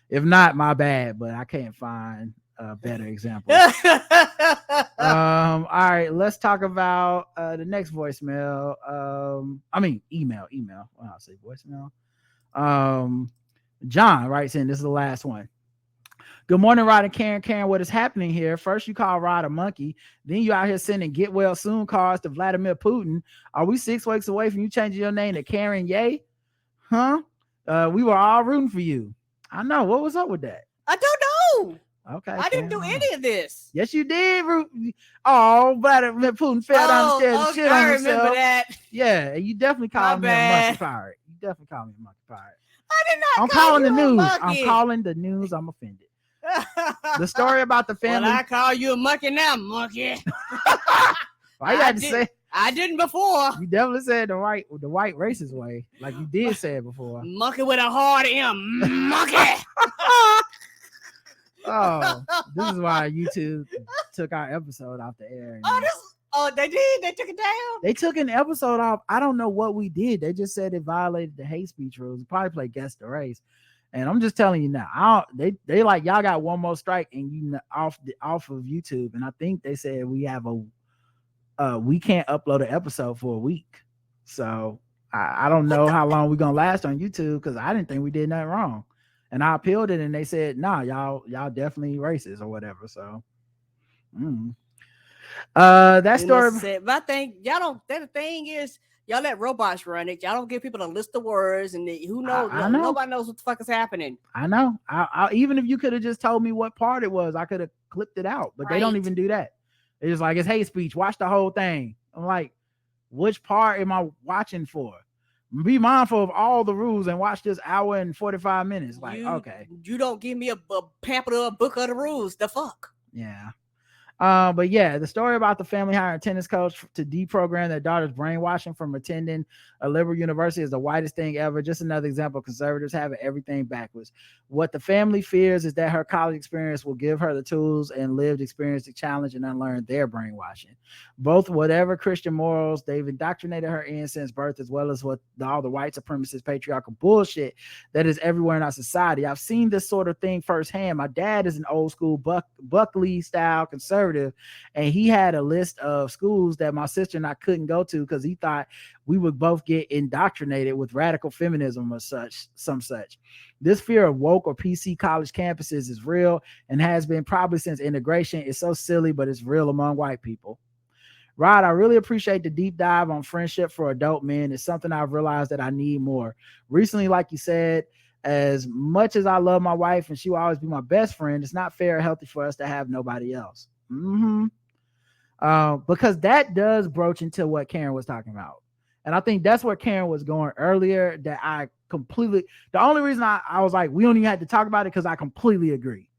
If not, my bad, but I can't find a better example. All right, let's talk about the next voicemail. Email. Well, I'll say voicemail. John writes in, this is the last one. Good morning, Rod and Karen. Karen, what is happening here? First, you call Rod a monkey. Then you out here sending get well soon cards to Vladimir Putin. Are we 6 weeks away from you changing your name to Karen Yay? Huh? We were all rooting for you. I know. What was up with that? I don't know. Okay. I didn't do any of this. Yes, you did. Oh, Vladimir Putin fell down the stairs and shit on himself. I remember that. Yeah, you definitely called me a monkey pirate. You definitely called me a monkey pirate. I did not. I'm calling the news. I'm calling the news. I'm offended. The story about the family. Well, I call you a monkey now, monkey. Why you had to say? I didn't before. You definitely said the white racist way, like you did say it before. Monkey with a hard M, monkey. Oh, this is why YouTube took our episode off the air. They did. They took it down. They took an episode off. I don't know what we did. They just said it violated the hate speech rules. Probably play guess the race. And I'm just telling you now, they like y'all got one more strike and you off of YouTube. And I think they said we have we can't upload an episode for a week. So I don't know how long we're gonna last on YouTube because I didn't think we did nothing wrong. And I appealed it and they said, nah, y'all definitely racist or whatever. So that story. But I think y'all don't. The thing is, y'all let robots run it. Y'all don't give people a list of words, and who knows? I know. Nobody knows what the fuck is happening. I know. I even if you could have just told me what part it was, I could have clipped it out. But they don't even do that. It's just like it's hate speech. Watch the whole thing. I'm like, which part am I watching for? Be mindful of all the rules and watch this hour and 45 minutes. Like, okay. You don't give me a pamphlet or a book of the rules. The fuck? Yeah. But yeah, the story about the family hiring a tennis coach to deprogram their daughter's brainwashing from attending a liberal university is the whitest thing ever. Just another example of conservatives having everything backwards. What the family fears is that her college experience will give her the tools and lived experience to challenge and unlearn their brainwashing. Both whatever Christian morals they've indoctrinated her in since birth, as well as what all the white supremacist patriarchal bullshit that is everywhere in our society. I've seen this sort of thing firsthand. My dad is an old school Buckley style conservative, and he had a list of schools that my sister and I couldn't go to because he thought we would both get indoctrinated with radical feminism or such. This fear of woke or PC college campuses is real and has been probably since integration. It's so silly, but it's real among white people. Rod, I really appreciate the deep dive on friendship for adult men. It's something I've realized that I need more. Recently, like you said, as much as I love my wife and she will always be my best friend, it's not fair or healthy for us to have nobody else. Because that does broach into what Karen was talking about. And I think that's where Karen was going earlier, that I completely, the only reason I was like, we don't even have to talk about it because I completely agree.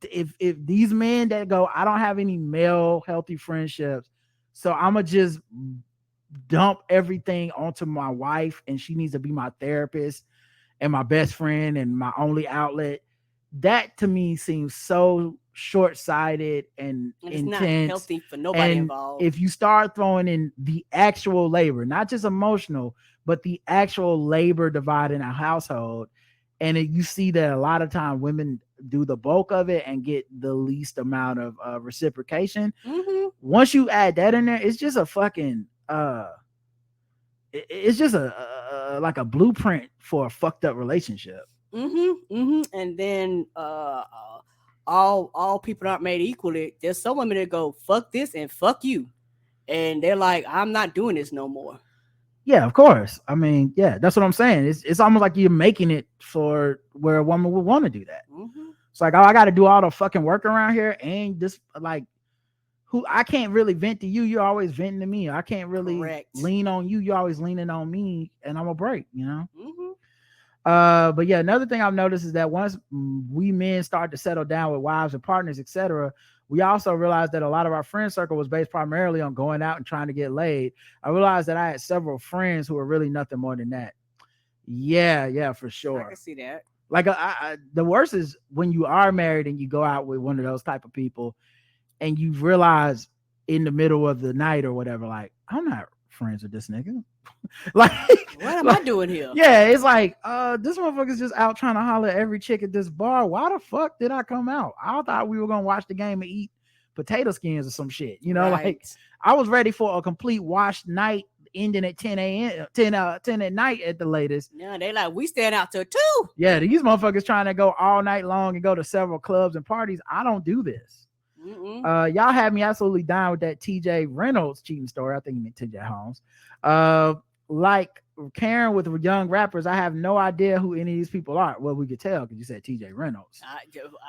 If these men that go, I don't have any male healthy friendships, so I'm going to just dump everything onto my wife and she needs to be my therapist and my best friend and my only outlet. That to me seems so short-sighted and it's intense. Not healthy for nobody and involved. If you start throwing in the actual labor, not just emotional, but the actual labor divide in a household, and you see that a lot of time women do the bulk of it and get the least amount of reciprocation. Once you add that in there, it's just a fucking it's just a like a blueprint for a fucked up relationship. And then all people aren't made equally. There's some women that go, fuck this and fuck you, and they're like, I'm not doing this no more. Yeah, of course. I mean, yeah, that's what I'm saying. It's almost like you're making it for where a woman would want to do that. It's like, oh, I got to do all the fucking work around here, and this like, who I can't really vent to you. You're always venting to me. I can't really lean on you. You're always leaning on me, and I'm a break. You know. But yeah, another thing I've noticed is that once we men start to settle down with wives and partners, etc., we also realized that a lot of our friend circle was based primarily on going out and trying to get laid. I realized that I had several friends who were really nothing more than that. Yeah, for sure. I can see that. Like the worst is when you are married and you go out with one of those type of people and you realize in the middle of the night or whatever, like, I'm not friends with this nigga. Like, what am like, I doing here? Yeah, it's like, this motherfucker's just out trying to holler at every chick at this bar. Why the fuck did I come out? I thought we were gonna watch the game and eat potato skins or some shit. You know, like I was ready for a complete washed night ending at 10 a.m. 10 at night at the latest. Yeah, they like, we stand out till 2. Yeah, these motherfuckers trying to go all night long and go to several clubs and parties. I don't do this. Y'all had me absolutely down with that TJ Reynolds cheating story. I think you meant TJ Holmes. Like Karen with young rappers, I have no idea who any of these people are. Well, we could tell because you said TJ Reynolds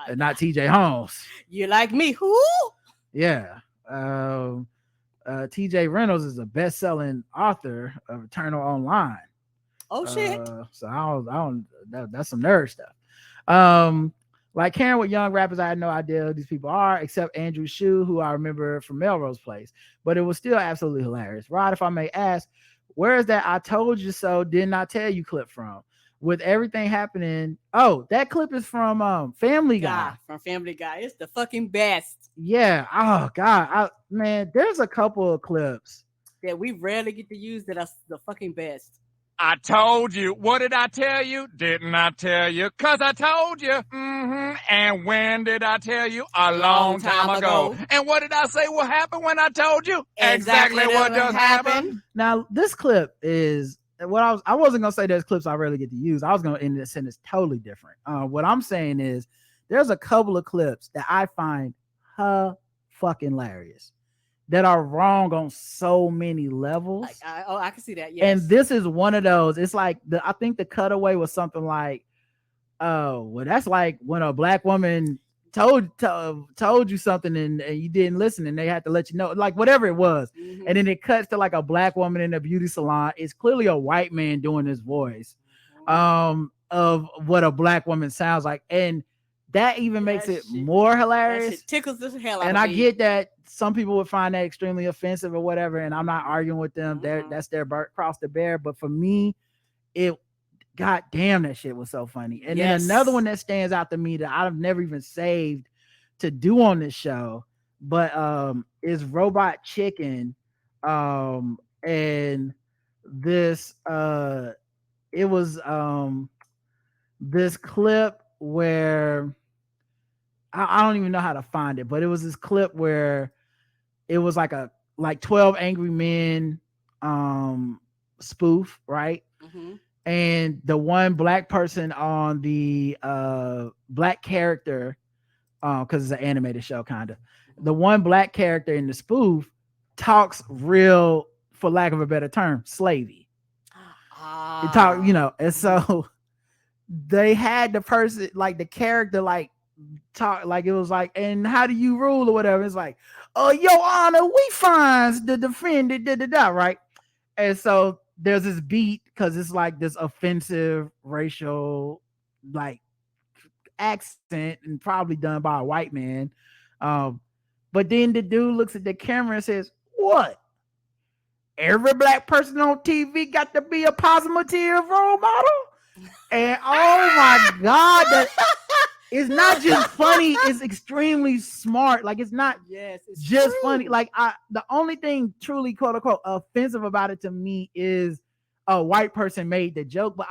and not TJ Holmes. You like me? Who? Yeah. TJ Reynolds is a best-selling author of Eternal Online. Oh shit. So I don't that's some nerd stuff. Like Karen with young rappers, I had no idea who these people are, except Andrew Shue, who I remember from Melrose Place. But it was still absolutely hilarious. Rod, if I may ask, where is that I told you so, did not tell you clip from? With everything happening. Oh, that clip is from Family Guy. From Family Guy. It's the fucking best. Yeah. Oh God. Man, there's a couple of clips that we rarely get to use that are the fucking best. I told you. What did I tell you? Didn't I tell you? Cause I told you. And when did I tell you? A long time ago. And what did I say will happen when I told you? Exactly what just happened. Now, this clip is what I wasn't gonna say there's clips I rarely get to use. I was gonna end this sentence totally different. What I'm saying is there's a couple of clips that I find fucking hilarious that are wrong on so many levels. I can see that. Yes. And this is one of those. It's like I think the cutaway was something like, oh, well, that's like when a black woman told you something and you didn't listen and they had to let you know, like whatever it was. And then it cuts to like a black woman in a beauty salon. It's clearly a white man doing his voice of what a black woman sounds like. And that even makes it more hilarious. That shit tickles the hell out and of I me. get that some people would find that extremely offensive or whatever, and I'm not arguing with them. That's their cross to bear. But for me, god damn, that shit was so funny. And then another one that stands out to me that I've never even saved to do on this show, but is Robot Chicken. And this it was this clip where I don't even know how to find it, but it was this clip where it was like 12 Angry Men spoof, right? And the one black person on the black character, because it's an animated show, kind of. The one black character in the spoof talks real, for lack of a better term, slavey. He talk, and so they had the person, like the character, like talk like it was like, and how do you rule or whatever. It's like, oh, your honor, we finds the defendant, right? And so there's this beat because it's like this offensive racial like accent and probably done by a white man. But then the dude looks at the camera and says, what? Every black person on TV got to be a positive role model? And oh my God, that it's not just funny, it's extremely smart. Like it's not it's just true. Funny. Like the only thing truly quote unquote offensive about it to me is a white person made the joke. But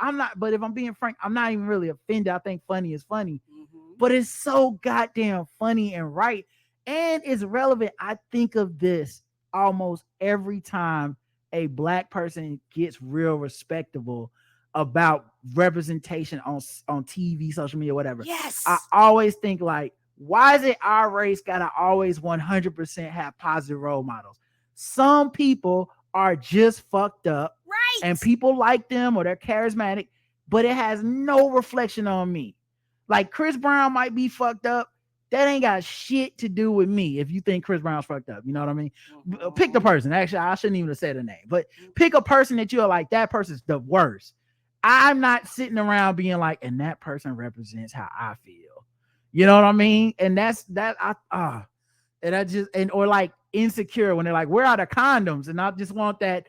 if I'm being frank, I'm not even really offended. I think funny is funny. But it's so goddamn funny and right. And it's relevant. I think of this almost every time a black person gets real respectable about representation on TV, social media, whatever. Yes. I always think like, why is it our race gotta always 100% have positive role models? Some people are just fucked up, right? And people like them or they're charismatic, but it has no reflection on me. Like Chris Brown might be fucked up. That ain't got shit to do with me if you think Chris Brown's fucked up. You know what I mean? Pick the person. Actually, I shouldn't even have said a name, but pick a person that you're like, that person's the worst. I'm not sitting around being like, and that person represents how I feel. You know what I mean? And that's that. Or like Insecure when they're like, where are the condoms? And I just want that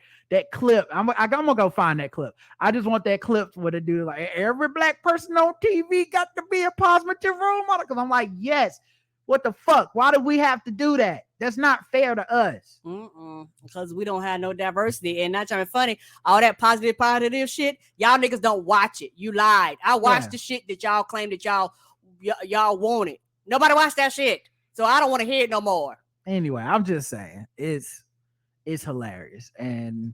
clip. I'm gonna go find that clip. I just want that clip where the dude like, every black person on TV got to be a positive role model. Because I'm like, yes. What the fuck? Why do we have to do that? That's not fair to us. Because we don't have no diversity. And not trying to be funny, all that positive shit, y'all niggas don't watch it. You lied. I watched the shit that y'all claim that y'all wanted. Nobody watched that shit. So I don't want to hear it no more. Anyway, I'm just saying it's hilarious. And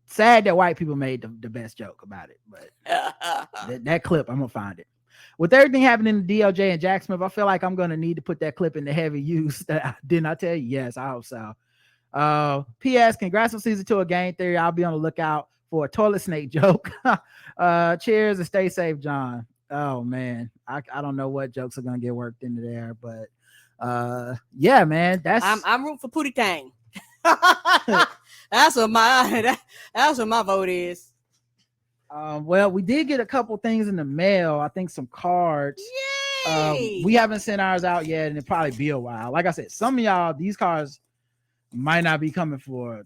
sad that white people made the best joke about it. But that clip, I'm going to find it. With everything happening in the DOJ and Jack Smith, I feel like I'm going to need to put that clip into heavy use. Didn't I tell you? Yes, I hope so. P.S. Congrats on season 2 of Game Theory. I'll be on the lookout for a toilet snake joke. Cheers and stay safe, John. Oh, man. I don't know what jokes are going to get worked into there, but yeah, man. I'm rooting for Pootie Tang. That's what my vote is. Well, we did get a couple things in the mail. I think some cards. Yay! We haven't sent ours out yet, and it'll probably be a while. Like I said, some of y'all, these cards might not be coming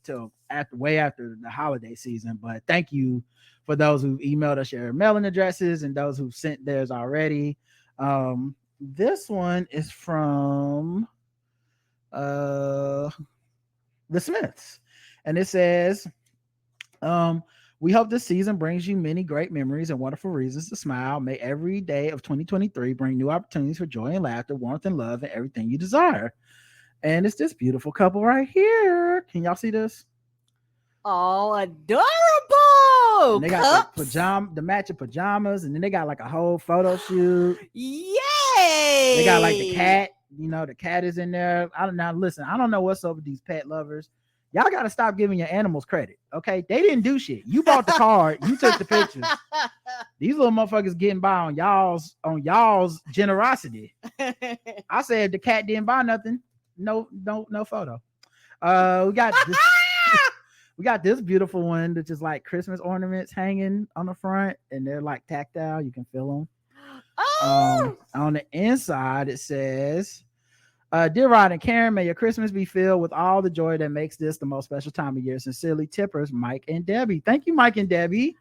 till way after the holiday season. But thank you for those who emailed us your mailing addresses and those who've sent theirs already. This one is from the Smiths, and it says, we hope this season brings you many great memories and wonderful reasons to smile. May every day of 2023 bring new opportunities for joy and laughter, warmth and love, and everything you desire. And it's this beautiful couple right here. Can y'all see this? Oh, adorable! And they got the matching pajamas, and then they got like a whole photo shoot. Yay! They got like the cat. The cat is in there. I don't know what's up with these pet lovers. Y'all got to stop giving your animals credit, okay? They didn't do shit. You bought the card. You took the pictures. These little motherfuckers getting by on y'all's generosity. I said the cat didn't buy nothing. No photo. We got this beautiful one that's just like Christmas ornaments hanging on the front, and they're like tactile. You can feel them. Oh! On the inside, it says, dear Rod and Karen, may your Christmas be filled with all the joy that makes this the most special time of year. Sincerely, Tippers, Mike and Debbie. Thank you, Mike and Debbie.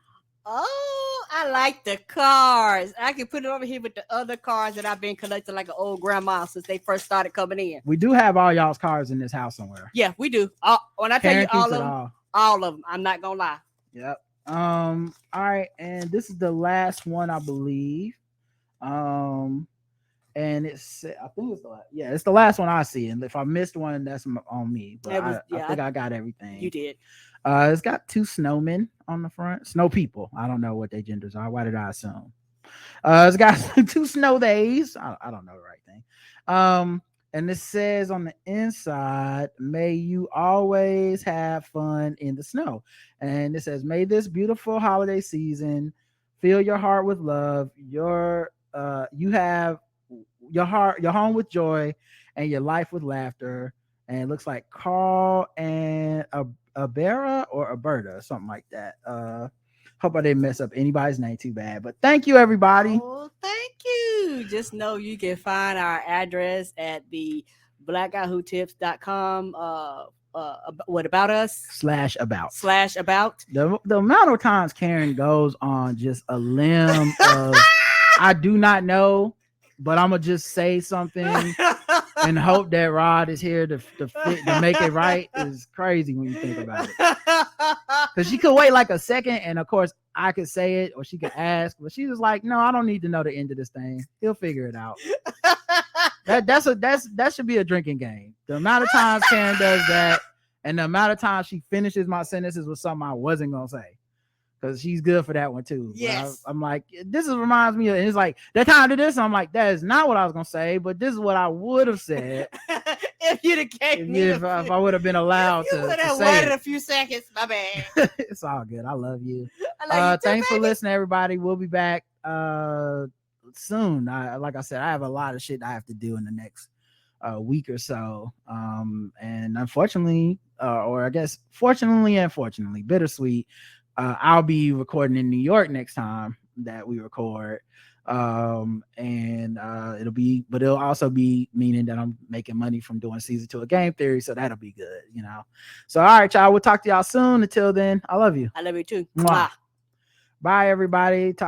Oh, I like the cards. I can put it over here with the other cards that I've been collecting like an old grandma since they first started coming in. We do have all y'all's cards in this house somewhere. Yeah, we do. When I tell you all of them, I'm not gonna lie. Yep. All right, and this is the last one, I believe. And it's, I think it's the last, it's the last one I see. And if I missed one, that's on me. But I think I got everything. You did. It's got 2 snowmen on the front. Snow people. I don't know what their genders are. Why did I assume? It's got 2 snow days. I don't know the right thing. And it says on the inside, may you always have fun in the snow. And it says, may this beautiful holiday season fill your heart with love. You have your home with joy, and your life with laughter. And it looks like Carl and Abera or Alberta, something like that. Hope I didn't mess up anybody's name too bad, but thank you, everybody. Oh, thank you. Just know you can find our address at the blackguywhotips.com. What about us? /about. The amount of times Karen goes on just a limb of I do not know, but I'm gonna just say something and hope that Rod is here to make it right is crazy when you think about it. Because she could wait like a second, and of course I could say it or she could ask, but she was like, "No, I don't need to know the end of this thing. He'll figure it out." That should be a drinking game. The amount of times Karen does that, and the amount of times she finishes my sentences with something I wasn't gonna say. Because she's good for that one too. Yes. I'm like, this reminds me of, and it's like, that time to this. I'm like, that is not what I was gonna say, but this is what I would have said if you'd have gave me if I would have been allowed to would have say waited it. a few seconds. My bad. It's all good. I love you. I love you too, thanks for baby. listening, everybody. We'll be back soon. Like I said, I have a lot of shit I have to do in the next week or so. And unfortunately, or I guess fortunately and unfortunately, bittersweet, I'll be recording in New York next time that we record. And it'll also be meaning that I'm making money from doing season 2 of Game Theory. So that'll be good, So, all right, y'all, we'll talk to y'all soon. Until then, I love you. I love you too. Mwah. Bye, everybody. Talk